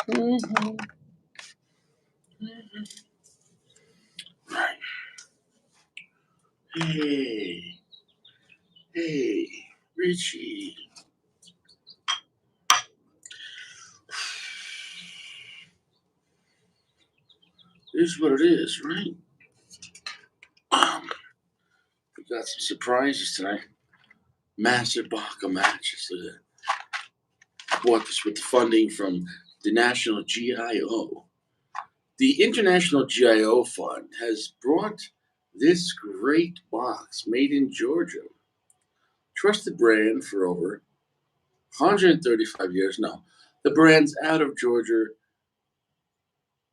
Mhm. Right. Hey, hey, Richie. This is what it is, right? We got some surprises tonight. Massive Baka matches. Bought this with the funding from the National GIO. The International GIO Fund has brought this great box made in Georgia. Trusted brand for over 135 years. No, the brand's out of Georgia.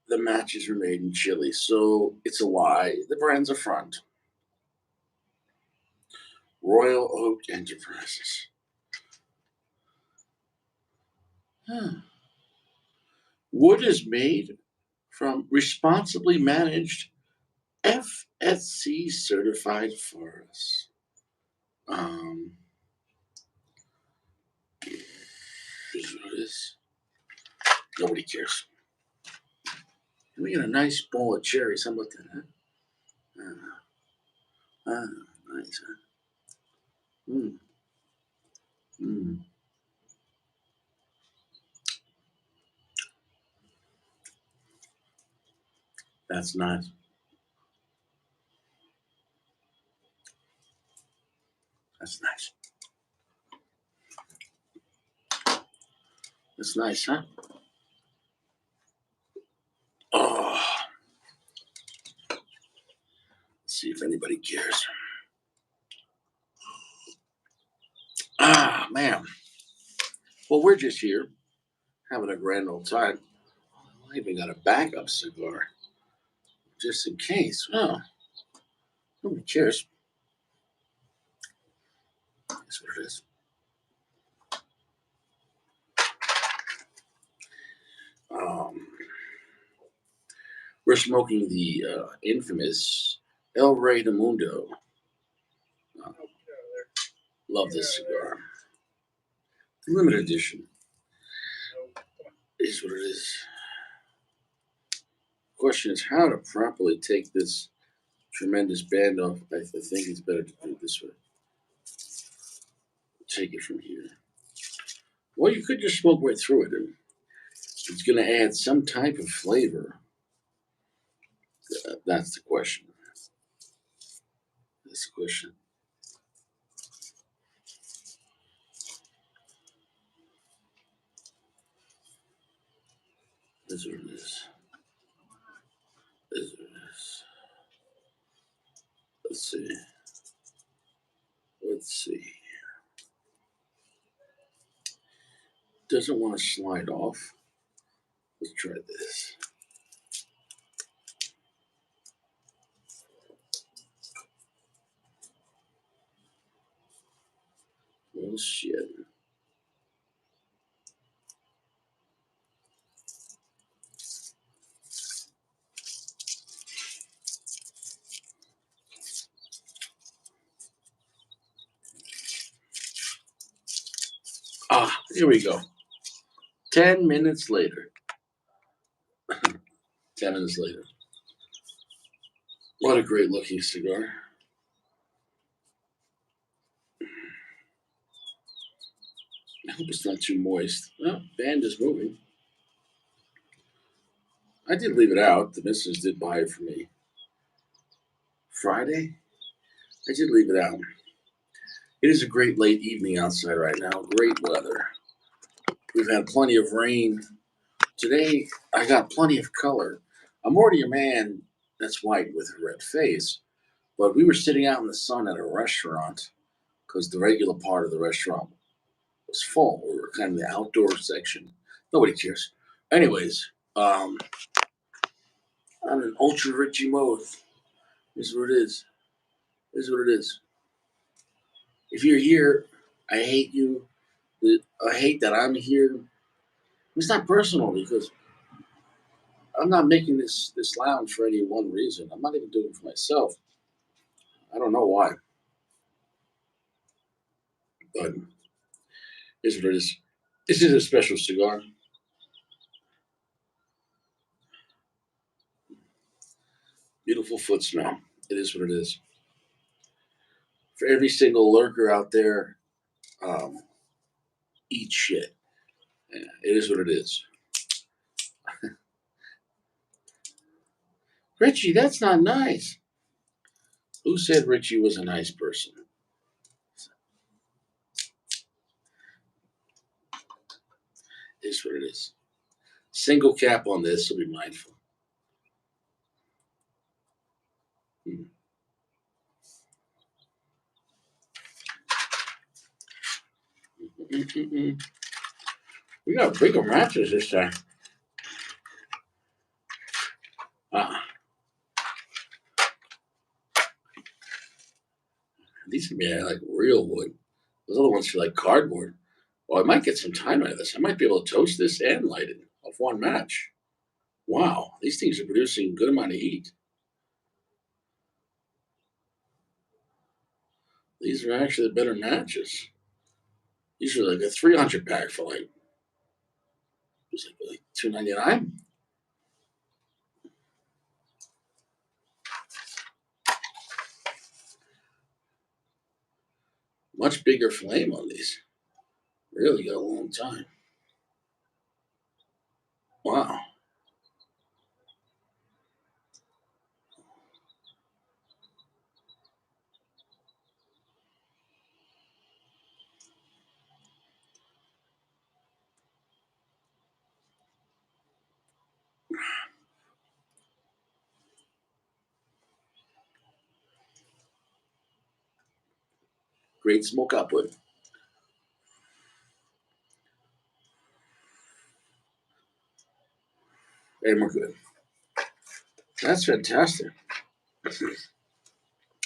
The matches were made in Chile, so it's a lie. The brand's a front. Royal Oak Enterprises. Huh. Wood is made from responsibly managed FSC certified forests. Um, is what it is. Nobody cares. And we got a nice bowl of cherries. How about that? Huh? Nice, huh? Mm, mm. That's nice. That's nice. That's nice, huh? Oh, let's see if anybody cares. Ah, man. Well, we're just here having a grand old time. I even got a backup cigar just in case. Oh, nobody cares. That's what it is. Um, we're smoking the infamous El Rey de Mundo. Uh, love this cigar. Limited edition is what it is. Question is how to properly take this tremendous band off. I think it's better to do it this way. Take it from here. Well, you could just smoke right through it, and it's going to add some type of flavor. That's the question. That's the question. That's what it is. That's what it is. Let's see. Let's see. Doesn't want to slide off. Let's try this. Oh shit. Ah, here we go. 10 minutes later. 10 minutes later. What a great looking cigar. I hope it's not too moist. Well, band is moving. I did leave it out. The missus did buy it for me. Friday? I did leave it out. It is a great late evening outside right now. Great weather. We've had plenty of rain. Today, I got plenty of color. I'm already a man that's white with a red face, but we were sitting out in the sun at a restaurant because the regular part of the restaurant was full. We were kind of in the outdoor section. Nobody cares. Anyways, I'm in ultra Richie mode. This is what it is. This is what it is. If you're here, I hate you. I hate that I'm here. It's not personal because I'm not making this lounge for any one reason. I'm not even doing it for myself. I don't know why, but it's what it is. This is a special cigar. Beautiful foot smell. It is what it is. For every single lurker out there, um, eat shit. Yeah, it is what it is. Richie, that's not nice. Who said Richie was a nice person? It is what it is. Single cap on this, so be mindful. Mm. Mm-mm-mm. We got bigger matches this time. Ah, these can be like real wood. Those other ones feel like cardboard. Well, I might get some time out of this. I might be able to toast this and light it off one match. Wow, these things are producing a good amount of heat. These are actually the better matches. These are like a 300 pack for like, it's like $2.99. Much bigger flame on these. Really got a long time. Wow. Great smoke output. And we're good. That's fantastic.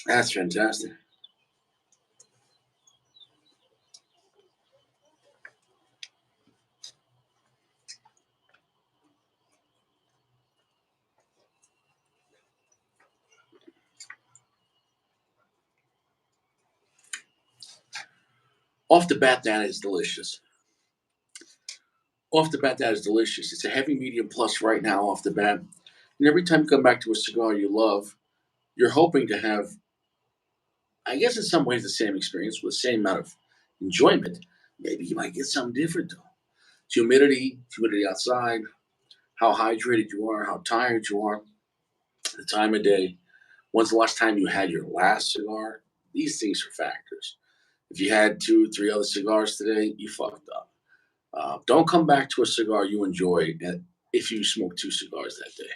That's fantastic. Off the bat, that is delicious. Off the bat, that is delicious. It's a heavy medium plus right now off the bat. And every time you come back to a cigar you love, you're hoping to have, I guess, in some ways, the same experience with the same amount of enjoyment. Maybe you might get something different though. Humidity outside, how hydrated you are, how tired you are, the time of day. When's the last time you had your last cigar? These things are factors. If you had two, three other cigars today, you fucked up. Don't come back to a cigar you enjoy if you smoke two cigars that day.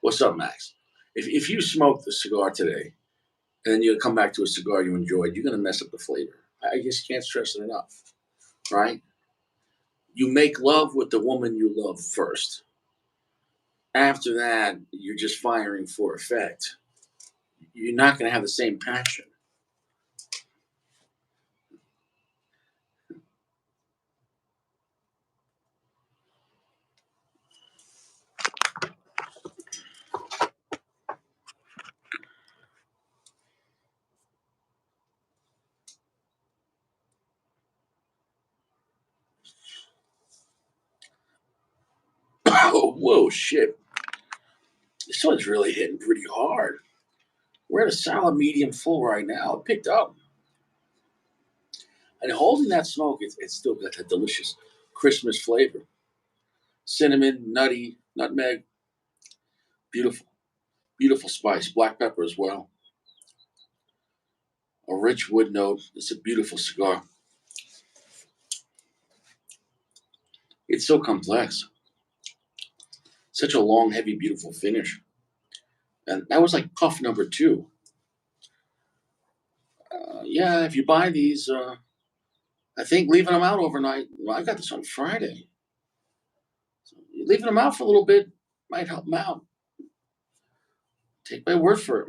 What's up, Max? If you smoked a cigar today and then you come back to a cigar you enjoyed, you're going to mess up the flavor. I just can't stress it enough, right? You make love with the woman you love first. After that, you're just firing for effect. You're not going to have the same passion. Oh, whoa, shit. This one's really hitting pretty hard. We're at a solid medium full right now. It picked up. And holding that smoke, it's still got that delicious Christmas flavor. Cinnamon, nutty, nutmeg, beautiful, beautiful spice. Black pepper as well. A rich wood note. It's a beautiful cigar. It's so complex. Such a long, heavy, beautiful finish. And that was like puff number two. Yeah, if you buy these, I think leaving them out overnight. Well, I got this on Friday. So leaving them out for a little bit might help them out. Take my word for it.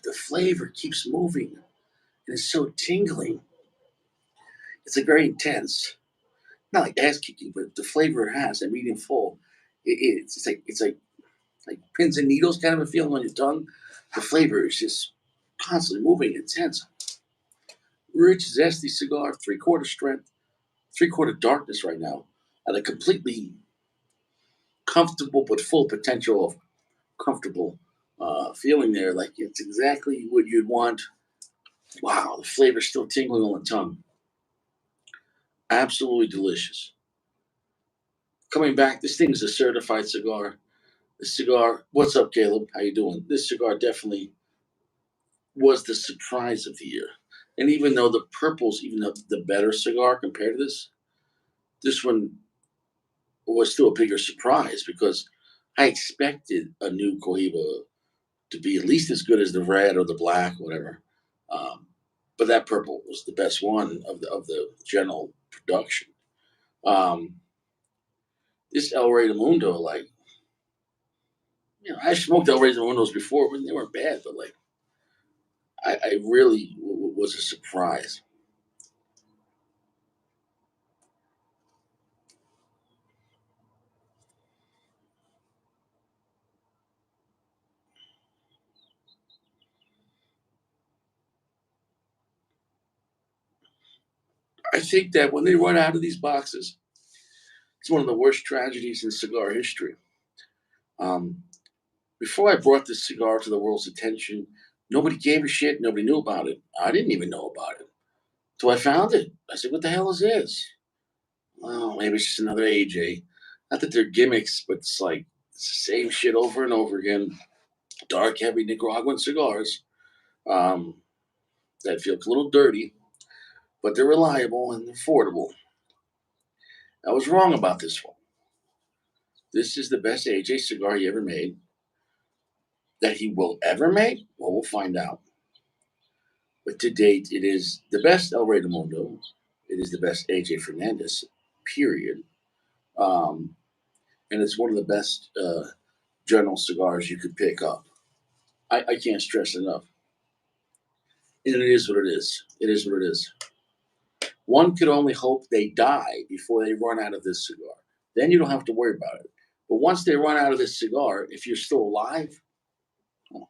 The flavor keeps moving, and it's so tingling. It's like very intense. Not like ass kicking, but the flavor it has, that medium full, it's like like pins and needles kind of a feeling on your tongue. The flavor is just constantly moving, intense. Rich, zesty cigar, 3/4 strength, 3/4 darkness right now, and a completely comfortable but full potential of comfortable feeling there. Like it's exactly what you'd want. Wow, the flavor's still tingling on the tongue. Absolutely delicious. Coming back, this thing is a certified cigar. This cigar, what's up, Caleb? How you doing? This cigar definitely was the surprise of the year. And even though the purple's even the better cigar compared to this one was still a bigger surprise because I expected a new Cohiba to be at least as good as the red or the black, whatever. Um, but that purple was the best one of the general production. Um, this El Rey de Mundo, like I smoked El Rey de Mundos before, but they weren't bad. But like, I really was a surprise. I think that when they run out of these boxes, it's one of the worst tragedies in cigar history. Um, Before I brought this cigar to the world's attention, nobody gave a shit. Nobody knew about it. I didn't even know about it. So I found it. I said, "What the hell is this?" Oh, maybe it's just another AJ. Not that they're gimmicks, but it's like it's the same shit over and over again. Dark, heavy Nicaraguan cigars um, that feel a little dirty, but they're reliable and affordable. I was wrong about this one. This is the best AJ cigar he ever made. That he will ever make? Well, we'll find out. But to date, it is the best El Rey de Mundo. It is the best AJ Fernandez, period. Um, and it's one of the best general cigars you could pick up. I can't stress enough. And it is what it is. It is what it is. One could only hope they die before they run out of this cigar. Then you don't have to worry about it. But once they run out of this cigar, if you're still alive, oh,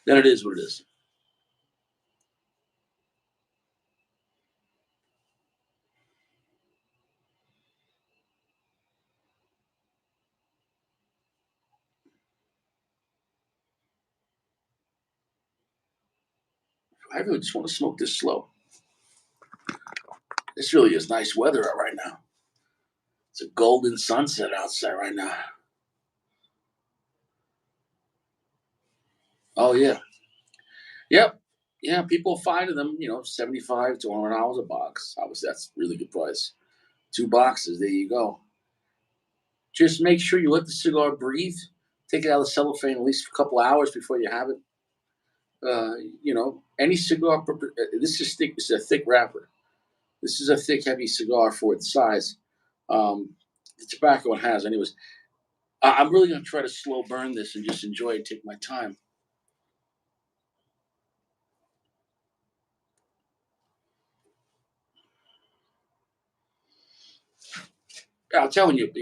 then it is what it is. I really just want to smoke this slow. This really is nice weather out right now. It's a golden sunset outside right now. Oh yeah, yep, yeah. People finding them, 75 to $100 a box. Obviously, that's a really good price. Two boxes. There you go. Just make sure you let the cigar breathe. Take it out of the cellophane at least a couple hours before you have it. Any cigar. This is thick. This is a thick wrapper. This is a thick, heavy cigar for its size. The tobacco it has, anyways. I'm really gonna try to slow burn this and just enjoy it. Take my time. I'm telling you,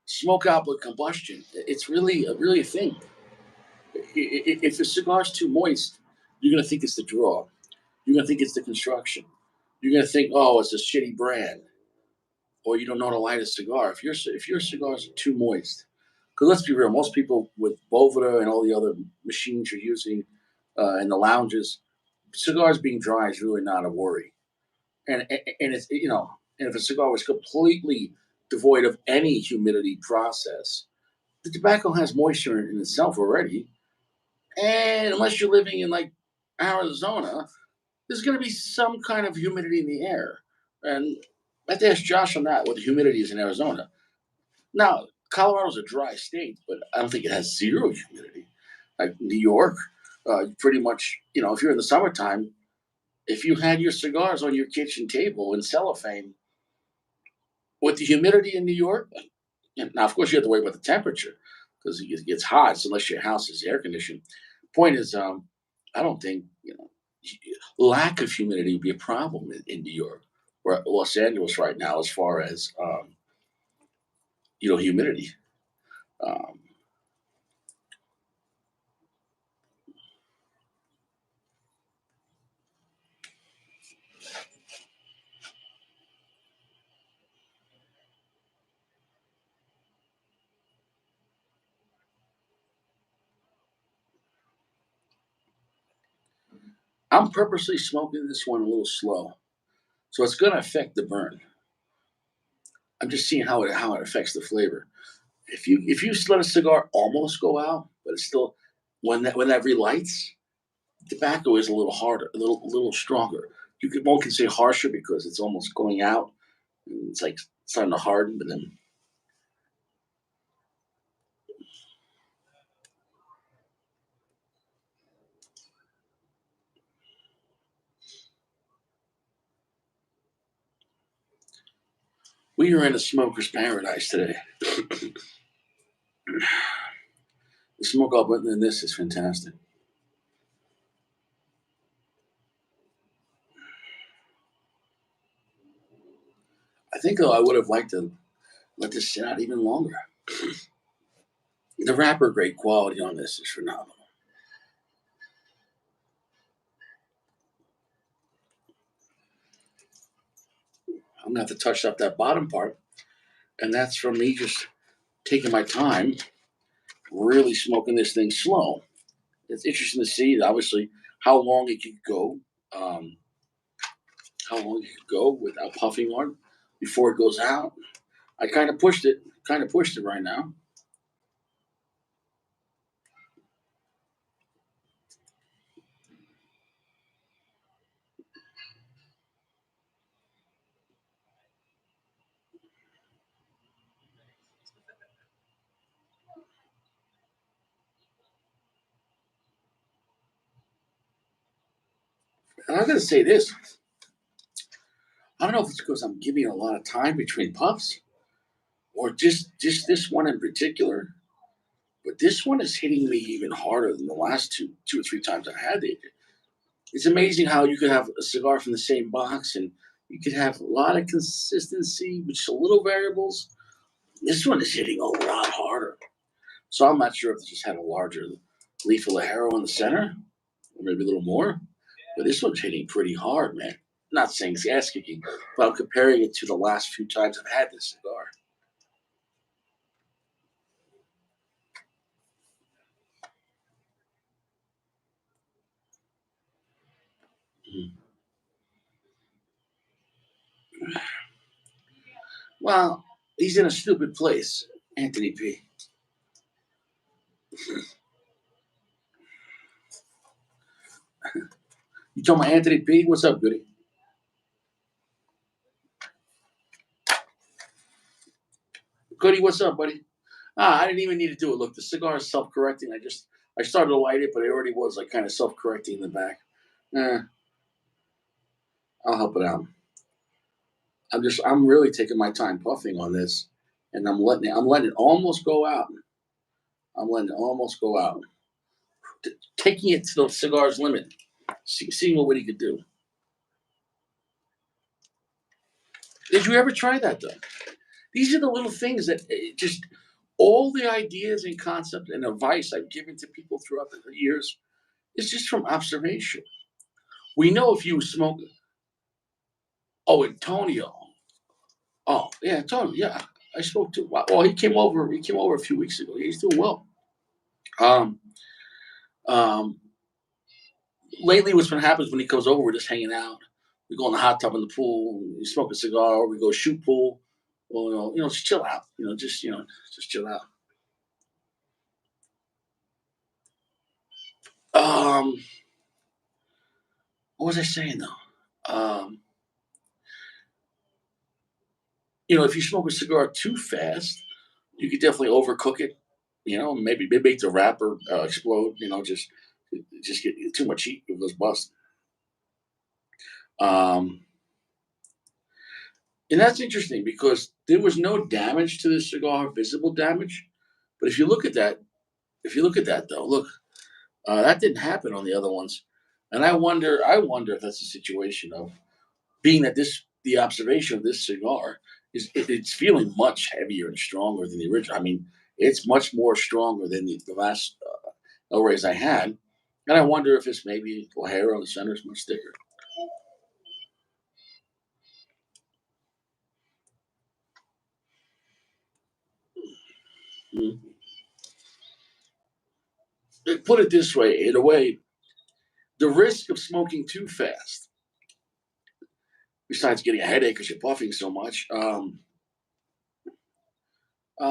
smoke output combustion. It's really a thing. If the cigar's too moist, you're gonna think it's the draw. You're gonna think it's the construction. You're gonna think, oh, it's a shitty brand, or you don't know how to light a cigar. If your cigars are too moist, because let's be real, most people with Boveda and all the other machines you're using in the lounges, cigars being dry is really not a worry. And it's and if a cigar was completely devoid of any humidity process, the tobacco has moisture in itself already. And unless you're living in like Arizona, there's going to be some kind of humidity in the air. And I have to ask Josh on that what the humidity is in Arizona. Now, Colorado's a dry state, but I don't think it has zero humidity. Like New York, pretty much, if you're in the summertime, if you had your cigars on your kitchen table in cellophane, with the humidity in New York, and now of course you have to worry about the temperature because it gets hot so unless your house is air conditioned. Point is, I don't think lack of humidity would be a problem in New York or Los Angeles right now as far as humidity. Um, I'm purposely smoking this one a little slow, so it's going to affect the burn. I'm just seeing how it affects the flavor. If you let a cigar almost go out, but it's still when that relights, tobacco is a little harder, a little stronger. One can say harsher because it's almost going out. And it's like starting to harden, but then we are in a smoker's paradise today. The smoke up in this is fantastic. I think though I would have liked to let this sit out even longer. The wrapper grade quality on this is phenomenal. I'm gonna have to touch up that bottom part, and that's from me just taking my time, really smoking this thing slow. It's interesting to see, obviously, how long it could go, um, how long it could go without puffing on before it goes out. I kind of pushed it right now. And I'm gonna say this: I don't know if it's because I'm giving it a lot of time between puffs, or just this one in particular. But this one is hitting me even harder than the last two or three times I had it. It's amazing how you could have a cigar from the same box and you could have a lot of consistency with just a little variables. This one is hitting a lot harder. So I'm not sure if it just had a larger leaf of Lajero in the center, or maybe a little more. But this one's hitting pretty hard, man. Not saying it's ass kicking, but I'm comparing it to the last few times I've had this cigar. Mhm. Well, he's in a stupid place, Anthony P. You talking about Anthony P? What's up, Goody? Goody, what's up, buddy? I didn't even need to do it. Look, the cigar is self-correcting. I started to light it, but it already was like kind of self-correcting in the back. Eh, I'll help it out. I'm really taking my time puffing on this, and I'm letting it almost go out. I'm letting it almost go out, taking it to the cigar's limit, seeing what he could do. Did you ever try that though? These are the little things that just all the ideas and concepts and advice I've given to people throughout the years is just from observation. We know if you smoke. Oh, Antonio. Oh, yeah, Antonio. Yeah, I spoke to. Well, he came over. He came over a few weeks ago. He's doing well. Um, um, lately, what's been happening is when he comes over, we're just hanging out. We go in the hot tub in the pool. We smoke a cigar. We go shoot pool. Well, just chill out. Just chill out. Um, what was I saying though? If you smoke a cigar too fast, you could definitely overcook it. Maybe make the wrapper explode. Just get too much heat, it goes bust. Um, and that's interesting because there was no damage to the cigar, visible damage. But if you look at that though, look, that didn't happen on the other ones. And I wonder if that's a situation of being that this the observation of this cigar is it's feeling much heavier and stronger than the original. I mean, it's much more stronger than the last El Reyes I had. And I wonder if it's maybe the hair on the center is much thicker. Mm. Put it this way, in a way, the risk of smoking too fast, besides getting a headache because you're puffing so much,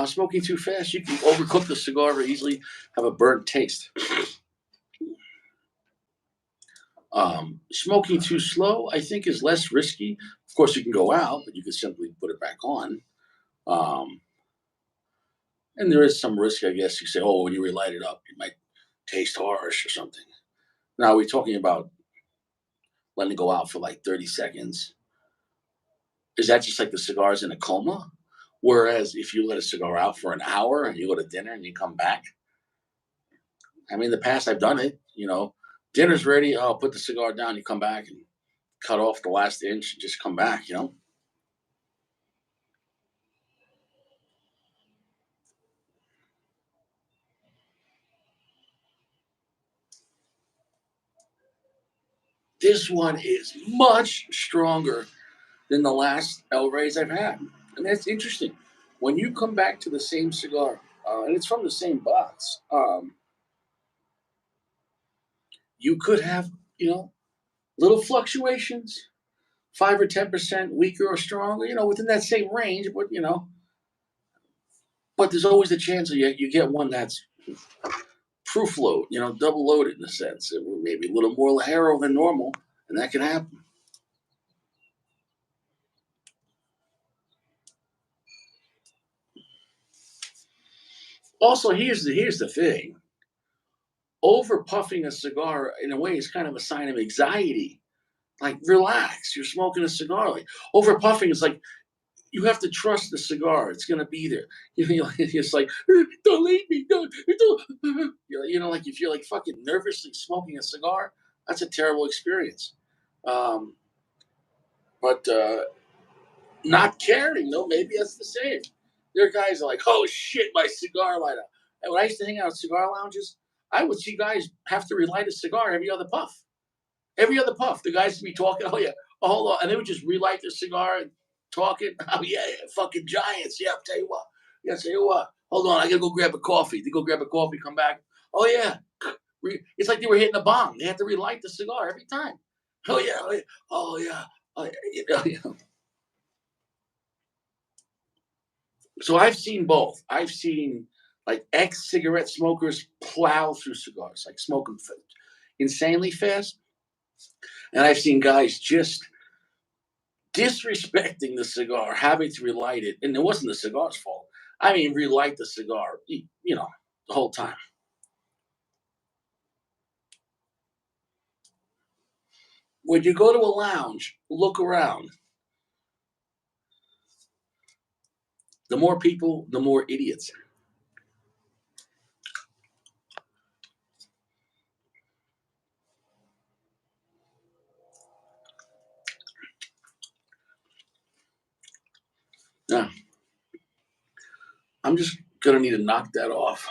smoking too fast, you can overcook the cigar very easily, have a burnt taste. Smoking too slow, I think, is less risky. Of course, you can go out, but you can simply put it back on. Um, and there is some risk, I guess. You say, oh, when you relight it up, it might taste harsh or something. Now, we're talking about letting it go out for like 30 seconds. Is that just like the cigar's in a coma? Whereas if you let a cigar out for an hour and you go to dinner and you come back, I mean, in the past I've done it. Dinner's ready. Oh, put the cigar down. You come back and cut off the last inch and just come back. This one is much stronger than the last El Reyes I've had. And that's interesting. When you come back to the same cigar, and it's from the same box, you could have, you know, little fluctuations, 5 or 10% weaker or stronger, within that same range, but there's always a chance that you get one that's proof load, double loaded in a sense, maybe a little more Lajero than normal, and that can happen. Also, here's the thing: over puffing a cigar in a way is kind of a sign of anxiety. Like, relax, you're smoking a cigar. Like, over puffing is like you have to trust the cigar; it's gonna be there. It's like, don't leave me, don't. Like if you're like fucking nervously smoking a cigar, that's a terrible experience. Um, but not caring, no, maybe that's the same. There are guys that are like, oh shit, my cigar lighter. And when I used to hang out at cigar lounges, I would see guys have to relight a cigar every other puff. Every other puff, the guys would be talking, oh yeah, oh, hold on, and they would just relight the cigar and talking, oh yeah, yeah, fucking giants, yeah, I'll tell you what, yeah, tell you what, hold on, I gotta go grab a coffee. They go grab a coffee, come back, oh yeah, it's like they were hitting a bomb. They had to relight the cigar every time. Oh yeah, oh yeah, oh yeah, oh, yeah. So I've seen both. I've seen like ex cigarette smokers plow through cigars, like smoking insanely fast, and I've seen guys just disrespecting the cigar, having to relight it, and it wasn't the cigar's fault. I mean, relight the cigar, the whole time. When you go to a lounge, look around. The more people, the more idiots. Yeah, I'm just gonna need to knock that off.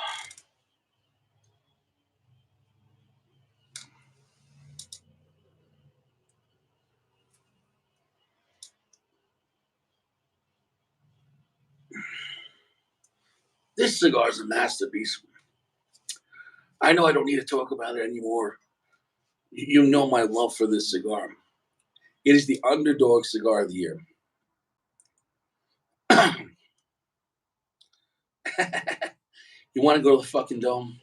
This cigar is a masterpiece. I know I don't need to talk about it anymore. You know my love for this cigar. It is the underdog cigar of the year. You want to go to the fucking dome?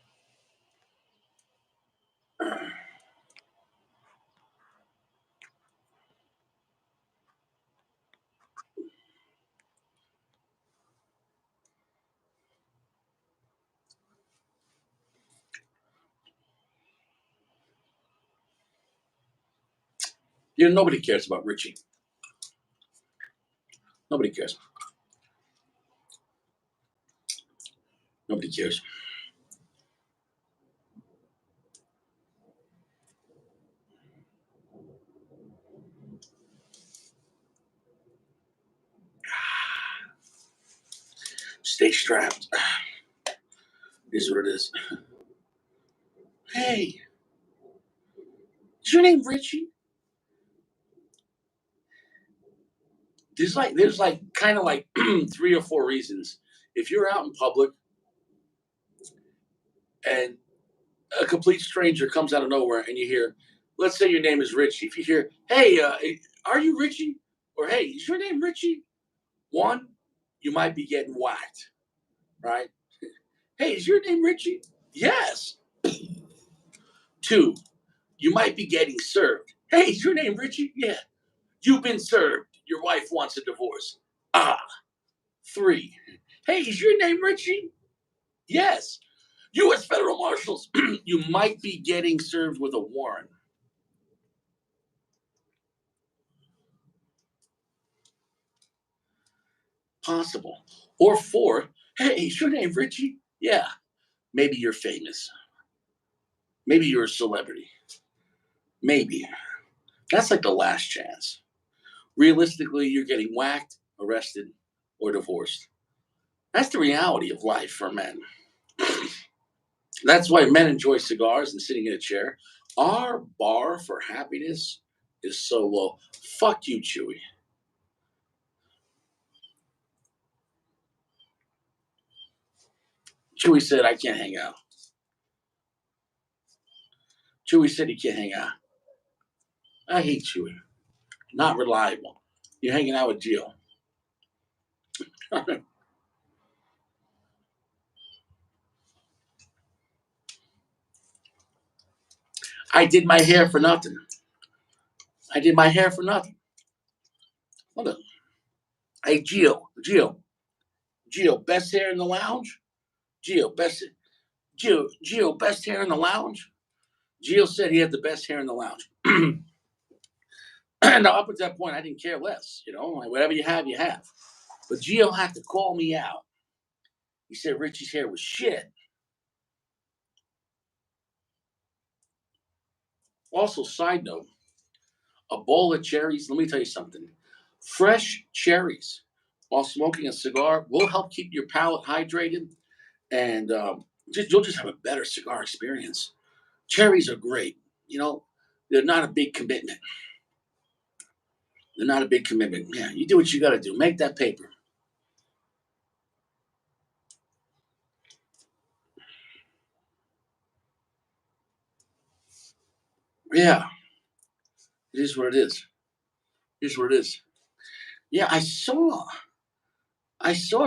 Nobody cares about Richie. Nobody cares. Nobody cares. Stay strapped. Here's what it is. Hey, is your name Richie? There's like kind of like 3 or 4 reasons. If you're out in public and a complete stranger comes out of nowhere and you hear, let's say your name is Richie. If you hear, hey, are you Richie? Or hey, is your name Richie? One, you might be getting whacked, right? Hey, is your name Richie? Yes. Two, you might be getting served. Hey, is your name Richie? Yeah. You've been served. Your wife wants a divorce. Ah. Three, hey, is your name Richie? Yes. U.S. Federal Marshals. You might be getting served with a warrant. Possible. Or four, hey, is your name Richie? Yeah. Maybe you're famous. Maybe you're a celebrity. Maybe. That's like the last chance. Realistically, you're getting whacked, arrested, or divorced. That's the reality of life for men. That's why men enjoy cigars and sitting in a chair. Our bar for happiness is so low. Fuck you, Chewy. Chewy said I can't hang out. Chewy said he can't hang out. I hate Chewy. Not reliable. You're hanging out with Gio. I did my hair for nothing. I did my hair for nothing. Hold on. Hey, Gio, best hair in the lounge? Gio, best hair in the lounge? Gio said he had the best hair in the lounge. Now, up at that point, I didn't care less. Like whatever you have, you have. But Gio had to call me out. He said Richie's hair was shit. Also, side note, a bowl of cherries, let me tell you something. Fresh cherries while smoking a cigar will help keep your palate hydrated and you'll just have a better cigar experience. Cherries are great. You know, they're not a big commitment. They're not a big commitment. Yeah, you do what you got to do. Make that paper. Yeah, it is what it is. Here's what it is. Yeah, I saw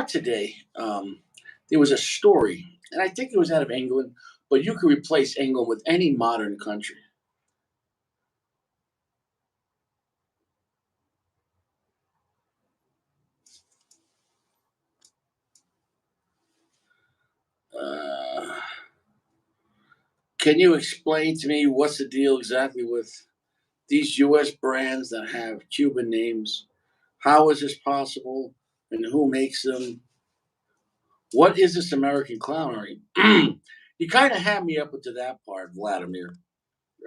today. There was a story, and I think it was out of England, but you could replace England with any modern country. Uh, can you explain to me what's the deal exactly with these U.S. brands that have Cuban names? How is this possible, and who makes them? What is this American clownery? You kind of had me up into that part, Vladimir.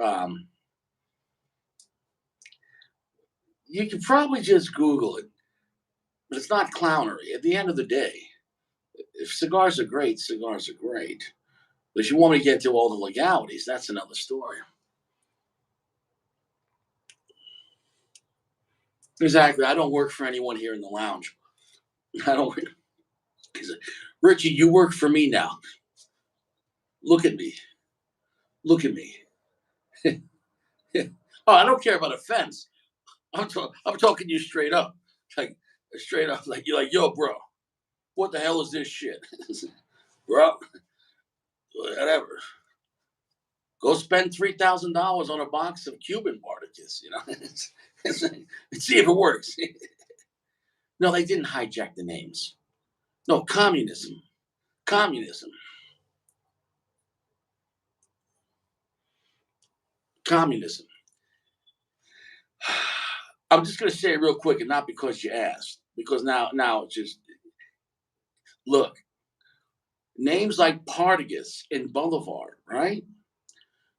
Um, you could probably just Google it, but it's not clownery. At the end of the day, if cigars are great, cigars are great. But if you want me to get to all the legalities, that's another story. Exactly. I don't work for anyone here in the lounge. I don't. Richie, you work for me now. Look at me. Look at me. Oh, I don't care about offense. I'm talking to you straight up. Like straight up. Like you're like, yo, bro, what the hell is this shit? Bro, whatever. Go spend $3,000 on a box of Cuban Spartacus, it's, and see if it works. No, they didn't hijack the names. No, communism. Communism. Communism. I'm just gonna say it real quick, and not because you asked, because now it's just look. Names like Partagas and Boulevard, right,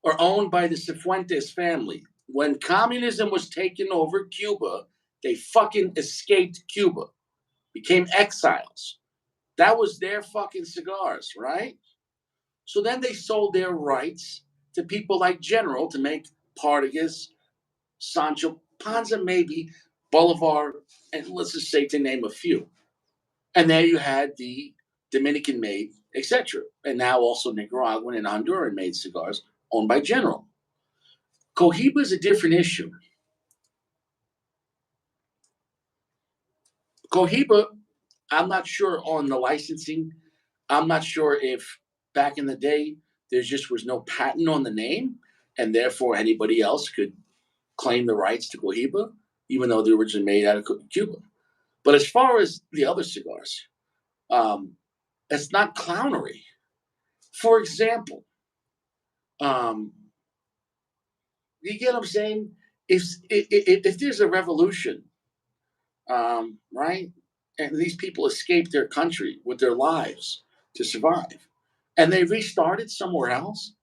are owned by the Cifuentes family. When communism was taking over Cuba, they fucking escaped Cuba, became exiles. That was their fucking cigars, right? So then they sold their rights to people like General to make Partagas, Sancho Panza, maybe Bolivar, and let's just say to name a few. And there you had the Dominican made, etc. And now also Nicaraguan and Honduran made cigars owned by General. Cohiba is a different issue. Cohiba, I'm not sure on the licensing. I'm not sure if back in the day there just was no patent on the name, and therefore anybody else could claim the rights to Cohiba, even though they were originally made out of Cuba. But as far as the other cigars, it's not clownery. For example, um, you get what I'm saying? If there's a revolution, right, and these people escape their country with their lives to survive, and they restarted somewhere else,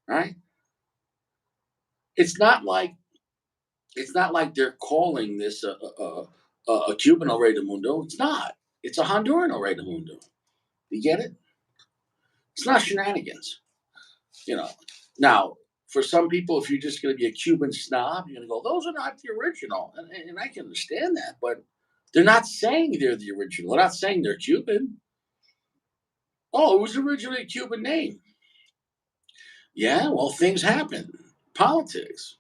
right? It's not like it's not like they're calling this a Cuban El Rey del Mundo. It's not. It's a Honduran El Rey del Mundo. You get it? It's not shenanigans, you know. Now, for some people, if you're just going to be a Cuban snob, you're going to go, "Those are not the original," and I can understand that, but they're not saying they're the original. They're not saying they're Cuban. Oh, it was originally a Cuban name. Yeah, well, things happen. Politics,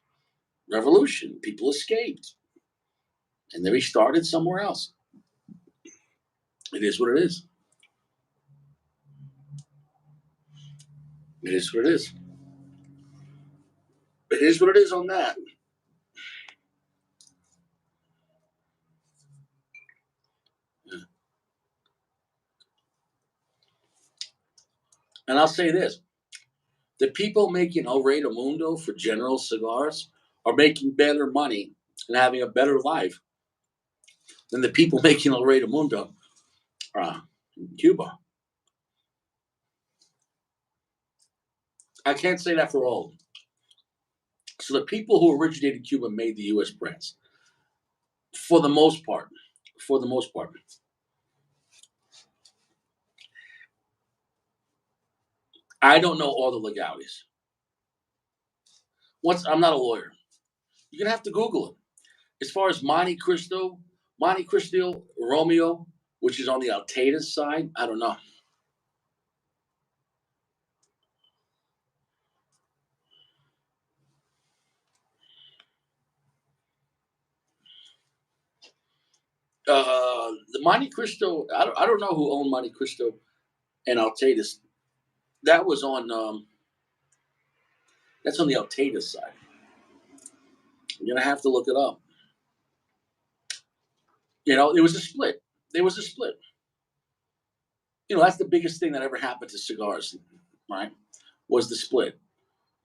revolution, people escaped, and they restarted somewhere else. It is what it is. It is what it is. It is what it is on that. Yeah. And I'll say this: the people making El Rey del Mundo for General Cigars are making better money and having a better life than the people making El Rey del Mundo in Cuba. I can't say that for all. So the people who originated Cuba made the U.S. brands for the most part. For the most part, I don't know all the legalities. Once I'm not a lawyer, you're gonna have to Google it. As far as Monte Cristo Romeo, which is on the Altea's side, I don't know. The Monte Cristo, I don't know who owned Monte Cristo and Altea's. That was on that's on the Altea's side. You're gonna have to look it up. It was a split. There was a split. That's the biggest thing that ever happened to cigars, right? Was the split.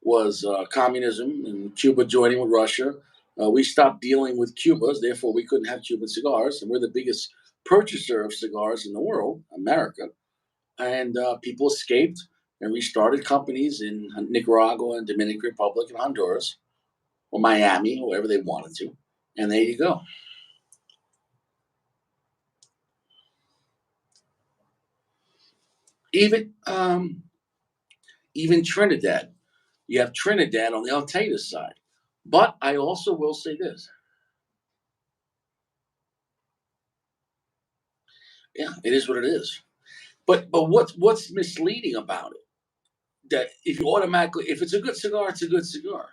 Was communism and Cuba joining with Russia. We stopped dealing with Cubas, therefore we couldn't have Cuban cigars, and we're the biggest purchaser of cigars in the world, America. And people escaped and restarted companies in Nicaragua and Dominican Republic and Honduras or Miami, wherever they wanted to. And there you go. Even even Trinidad, you have Trinidad on the Altea's side. But I also will say this: yeah, it is what it is. But what's misleading about it? That if you automatically, if it's a good cigar, it's a good cigar.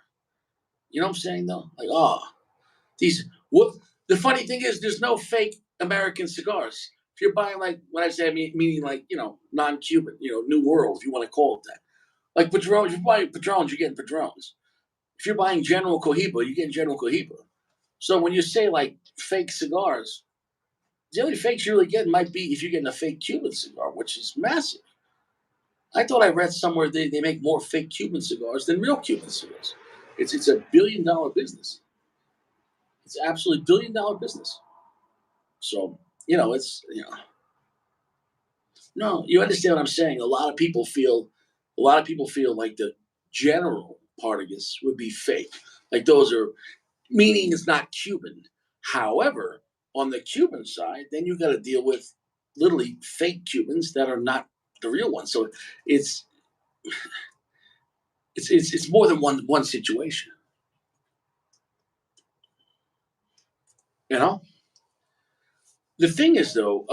You know what I'm saying though? Like, oh, these what the funny thing is there's no fake American cigars. If you're buying like when I say meaning like, non-Cuban, New World, if you want to call it that. Like Padron, if you're buying Padrones, you're getting Padrones. If you're buying General Cohiba, you're getting General Cohiba. So when you say like fake cigars, the only fakes you're really getting might be if you're getting a fake Cuban cigar, which is massive. I thought I read somewhere they make more fake Cuban cigars than real Cuban cigars. It's a $1 billion business. It's absolutely $1 billion business. So it's no, you understand what I'm saying. A lot of people feel like the general part of this would be fake. Like those are meaning it's not Cuban. However, on the Cuban side, then you got to deal with literally fake Cubans that are not the real ones. So it's it's more than one situation. You know, the thing is though,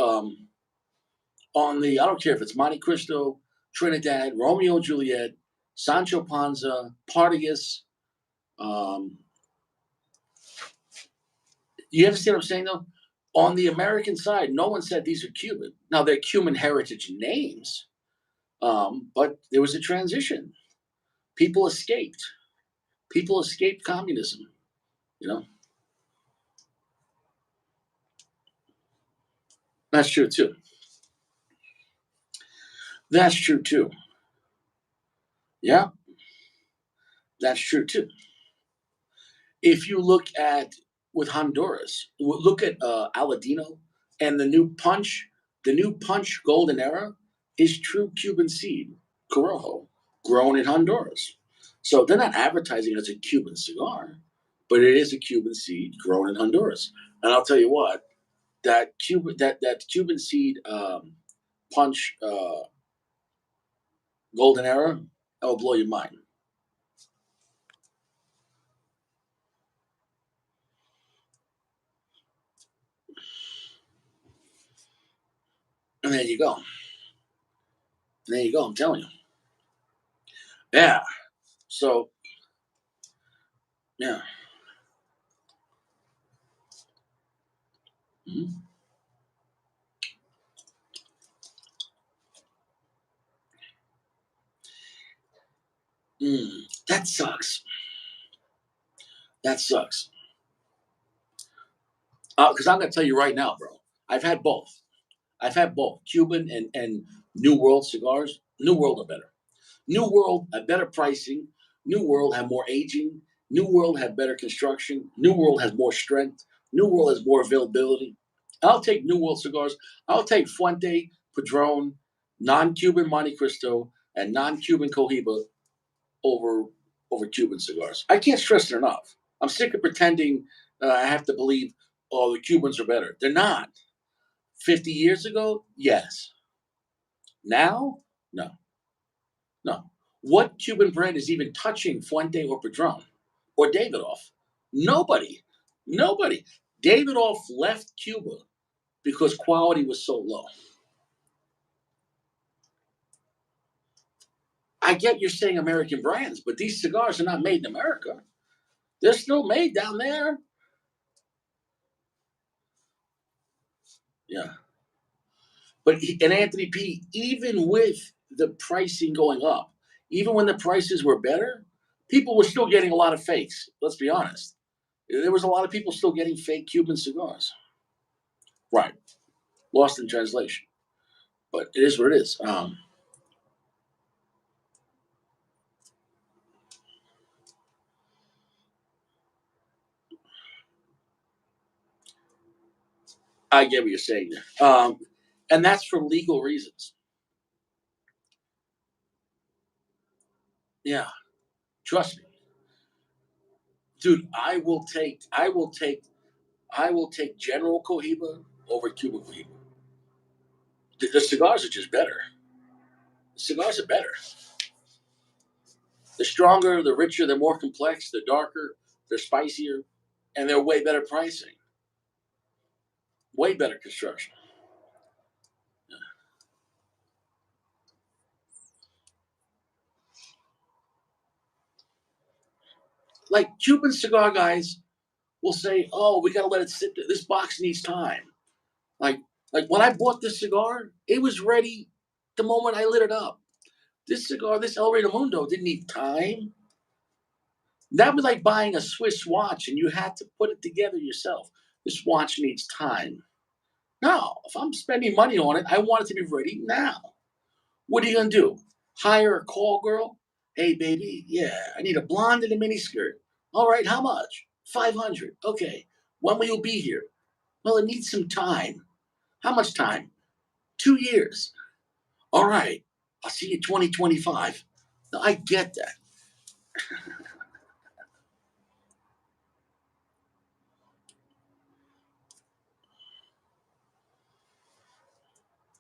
on the I don't care if it's Monte Cristo, Trinidad, Romeo and Juliet, Sancho Panza, Partagas. Um, you understand what I'm saying though? On the American side, no one said these are Cuban. Now they're Cuban heritage names, but there was a transition. People escaped. People escaped communism. You know, that's true too. That's true too. Yeah, that's true too. If you look at with Honduras, look at Aladino and the new Punch Golden Era is true Cuban seed, Corojo, grown in Honduras. So they're not advertising it as a Cuban cigar, but it is a Cuban seed grown in Honduras. And I'll tell you what, that Cuban seed Punch Golden Era, that will blow your mind. And there you go. And there you go. I'm telling you. Yeah. So yeah. Mhm. That sucks. That sucks. Because I'm gonna tell you right now, bro. I've had both. I've had both Cuban and New World cigars. New World are better. New World had better pricing. New World had more aging. New World had better construction. New World has more strength. New World has more availability. I'll take New World cigars. I'll take Fuente, Padron, non-Cuban Monte Cristo, and non-Cuban Cohiba over Cuban cigars. I can't stress it enough. I'm sick of pretending I have to believe, oh, the Cubans are better. They're not. 50 years ago, yes. Now, no, no. What Cuban brand is even touching Fuente or Padron or Davidoff? Nobody. Nobody. Davidoff left Cuba because quality was so low. I get you're saying American brands, but these cigars are not made in America. They're still made down there. Yeah. But and Anthony P, even with the pricing going up, even when the prices were better, people were still getting a lot of fakes. Let's be honest. There was a lot of people still getting fake Cuban cigars. Right. Lost in translation. But it is what it is. I get what you're saying there. And that's for legal reasons. Yeah. Trust me. Dude, I will take General Cohiba over Cuban Cohiba. The cigars are just better. The cigars are better. They're stronger, they're richer, they're more complex, they're darker, they're spicier, and they're way better pricing, way better construction. Like Cuban cigar guys will say, "Oh, we got to let it sit. This box needs time." Like, like when I bought this cigar, it was ready the moment I lit it up. This cigar, this El Rey del Mundo, didn't need time. That was like buying a Swiss watch and you had to put it together yourself. This watch needs time. No, if I'm spending money on it, I want it to be ready now. What are you gonna do? Hire a call girl? Hey, baby, yeah, I need a blonde and a miniskirt. All right, how much? 500. Okay. When will you be here? Well, it needs some time. How much time? 2 years. All right. I'll see you 2025. Now, I get that.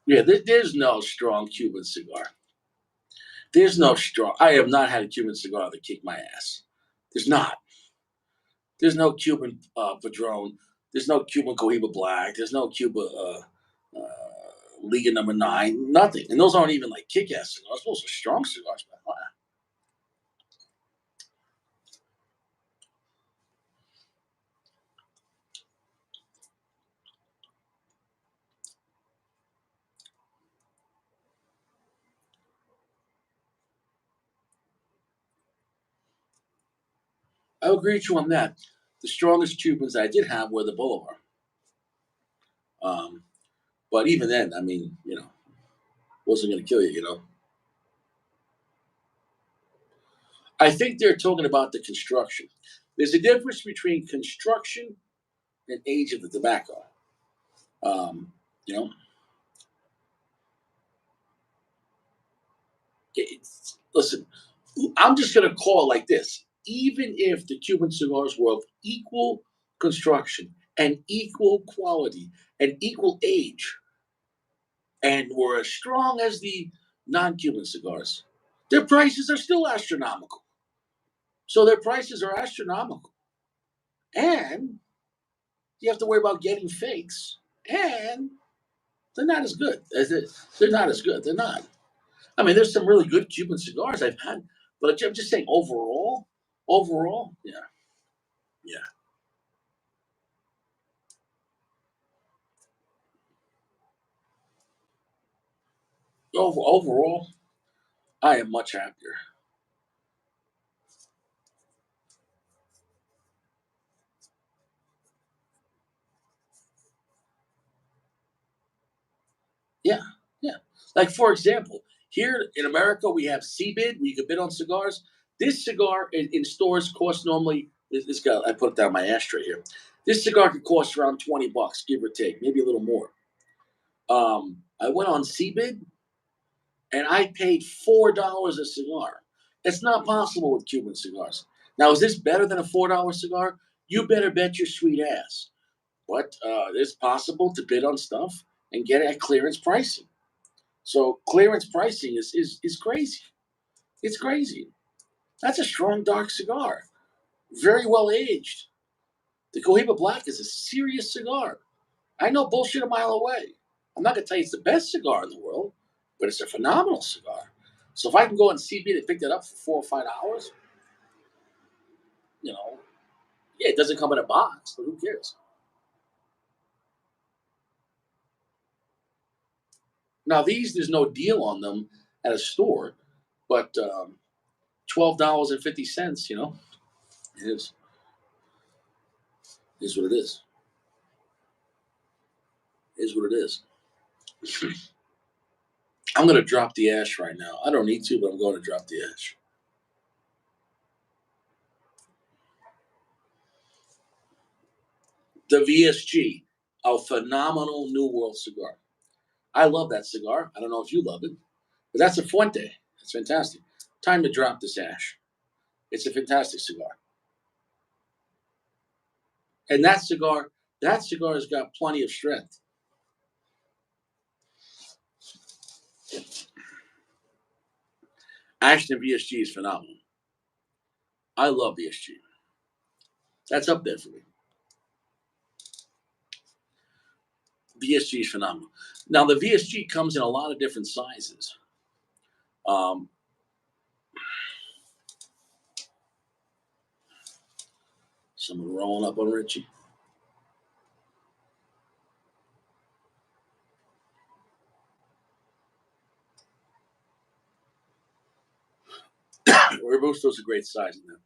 Yeah, there's no strong Cuban cigar. There's no strong. I have not had a Cuban cigar that kicked my ass. There's not. There's no Cuban Padron. There's no Cuban Cohiba Black. There's no Cuba Liga Number Nine. Nothing. And those aren't even like kick-ass cigars. Those are strong cigars. Man. I agree with you on that. The strongest Cubans I did have were the Bolivar. Um, but even then, I mean, wasn't going to kill you. I think they're talking about the construction. There's a difference between construction and age of the tobacco. Um, you know, listen, I'm just going to call it like this. Even if the Cuban cigars were of equal construction and equal quality and equal age and were as strong as the non Cuban cigars, their prices are still astronomical. So their prices are astronomical. And you have to worry about getting fakes. And they're not as good. They're not as good. They're not. I mean, there's some really good Cuban cigars I've had, but I'm just saying overall, yeah, yeah. Overall, I am much happier. Yeah, yeah. Like for example, here in America we have CBID, where you can bid on cigars. This cigar in stores costs normally. This guy, I put it down my ashtray here. This cigar could cost around $20, give or take, maybe a little more. I went on CBID and I paid $4 a cigar. It's not possible with Cuban cigars. Now, is this better than a $4 cigar? You better bet your sweet ass. But it's possible to bid on stuff and get it at clearance pricing. So clearance pricing is crazy. It's crazy. That's a strong dark cigar, very well aged. The Cohiba Black is a serious cigar. I know bullshit a mile away. I'm not gonna tell you it's the best cigar in the world, but it's a phenomenal cigar. So if I can go and CB and pick that up for 4 or 5 hours, you know, yeah, it doesn't come in a box, but who cares? Now these, there's no deal on them at a store, but $12.50, is is what it is. Is what it is. I'm gonna drop the ash right now. I don't need to, but I'm going to drop the ash. The VSG, a phenomenal New World cigar. I love that cigar. I don't know if you love it, but that's a Fuente. It's fantastic. Time to drop this ash. It's a fantastic cigar. And that cigar has got plenty of strength. Ashton VSG is phenomenal. I love VSG. That's up there for me. VSG is phenomenal. Now the VSG comes in a lot of different sizes. Um, Someone rolling up on Richie. Robusto's a great size in that.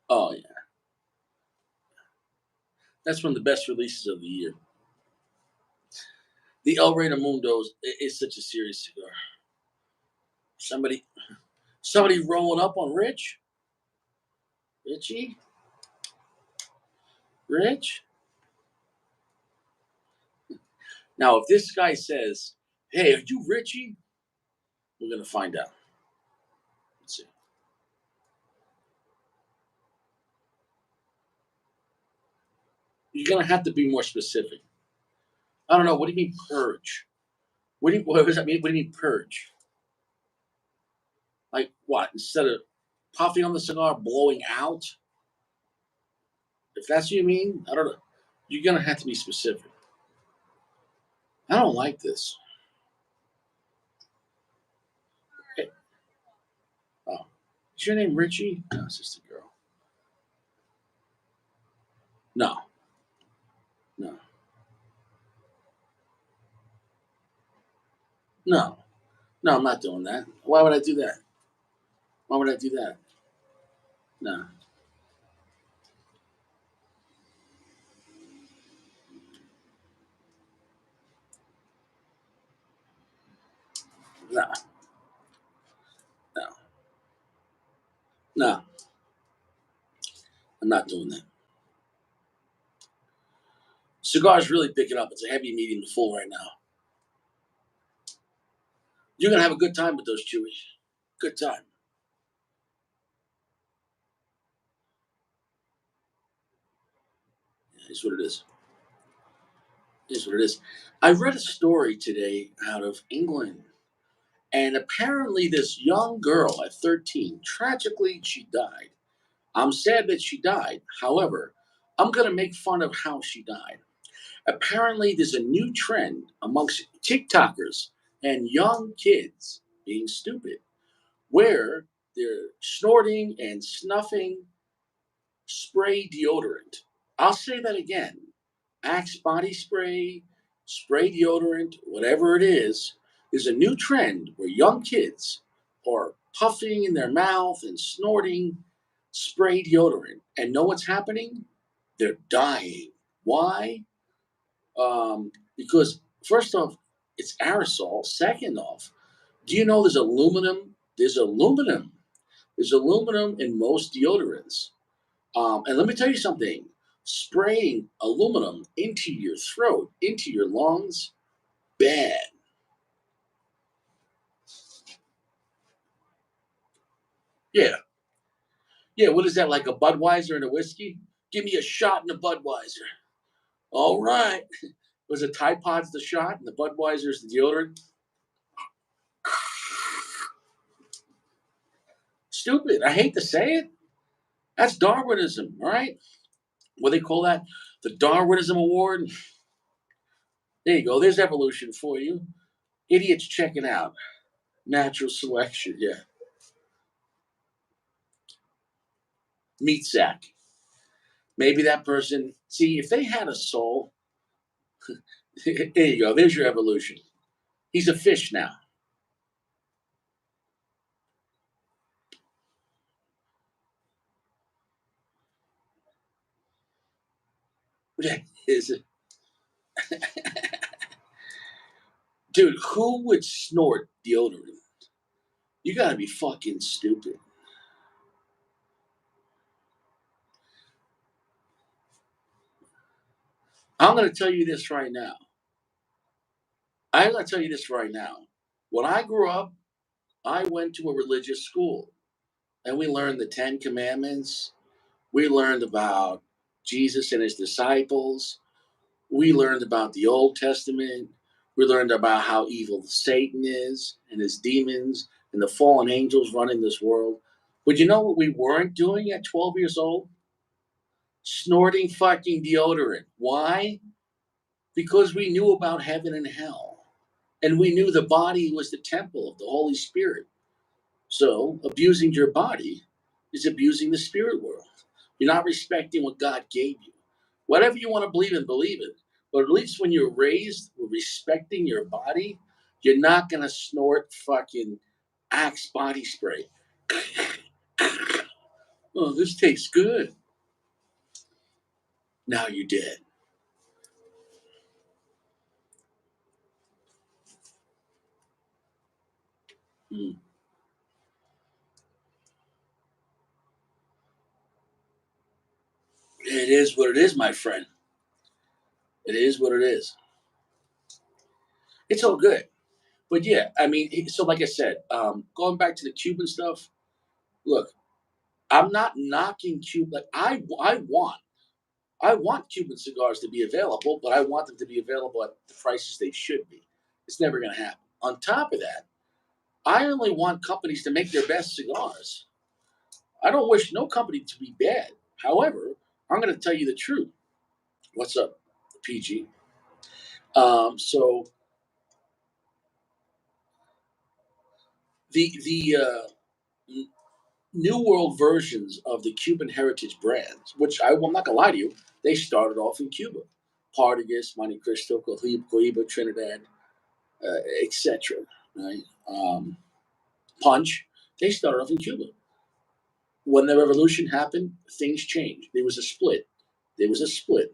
Oh yeah, that's one of the best releases of the year. The El Rey Mundos is such a serious cigar. Somebody, somebody rolling up on Richie, Rich. Now, if this guy says Hey, are you Richie? We're gonna find out. Let's see. You're gonna have to be more specific. I don't know. What do you mean purge? What does that mean? What do you mean purge? Like what? Instead of puffing on the cigar, blowing out? If that's what you mean, I don't know. You're gonna have to be specific. I don't like this. Hey, oh, is your name Richie? No, it's just a girl. No, no, no, no. I'm not doing that. Why would I do that? Why would I do that? No, no, no, no. I'm not doing that. Cigar's really picking up. It's a heavy, medium, to full right now. You're gonna have a good time with those Chewies. Good time. It's what it is. It's what it is. I read a story today out of England, and apparently this young girl at 13, tragically, she died. I'm sad that she died. However, I'm gonna make fun of how she died. Apparently, there's a new trend amongst TikTokers and young kids being stupid, where they're snorting and snuffing spray deodorant. I'll say that again. Axe body spray, spray deodorant, whatever it is, there's a new trend where young kids are puffing in their mouth and snorting spray deodorant. And know what's happening? They're dying. Why? Because, first off, it's aerosol. Second off, do you know there's aluminum? There's aluminum in most deodorants. And let me tell you something, spraying aluminum into your throat, into your lungs, bad. Yeah. Yeah. What is that, like a Budweiser and a whiskey? Give me a shot in a Budweiser. All right. Was it Tide Pod's the shot and the Budweiser's the deodorant? Stupid. I hate to say it. That's Darwinism, all right? What they call that? The Darwinism Award. There you go. There's evolution for you. Idiots checking out. Natural selection. Yeah. Meat sack. Maybe that person, see, if they had a soul, there you go. There's your evolution. He's a fish now. Is it, dude? Who would snort deodorant? You gotta be fucking stupid. I'm gonna tell you this right now. I'm gonna tell you this right now. When I grew up, I went to a religious school, and we learned the Ten Commandments. We learned about Jesus and his disciples. We learned about the Old Testament. We learned about how evil Satan is and his demons and the fallen angels running this world. But you know what we weren't doing at 12 years old? Snorting fucking deodorant. Why? Because we knew about heaven and hell. And we knew the body was the temple of the Holy Spirit. So abusing your body is abusing the spirit world. You're not respecting what God gave you. Whatever you want to believe in, believe it. But at least when you're raised with respecting your body, you're not gonna snort fucking Axe body spray. Oh, this tastes good. Now you're dead. Mm. It is what it is, my friend. It is what it is. It's all good. But yeah, I mean, so like I said, going back to the Cuban stuff, look, I'm not knocking Cuba. Like I want Cuban cigars to be available, but I want them to be available at the prices they should be. It's never going to happen. On top of that, I only want companies to make their best cigars. I don't wish no company to be bad. However, I'm going to tell you the truth. What's up, PG? So the New World versions of the Cuban heritage brands, which I'm not gonna lie to you, they started off in Cuba. Partagas, Monte Cristo, Cohiba, Trinidad, etc. Right? Punch, they started off in Cuba. When the revolution happened, things changed. There was a split. There was a split.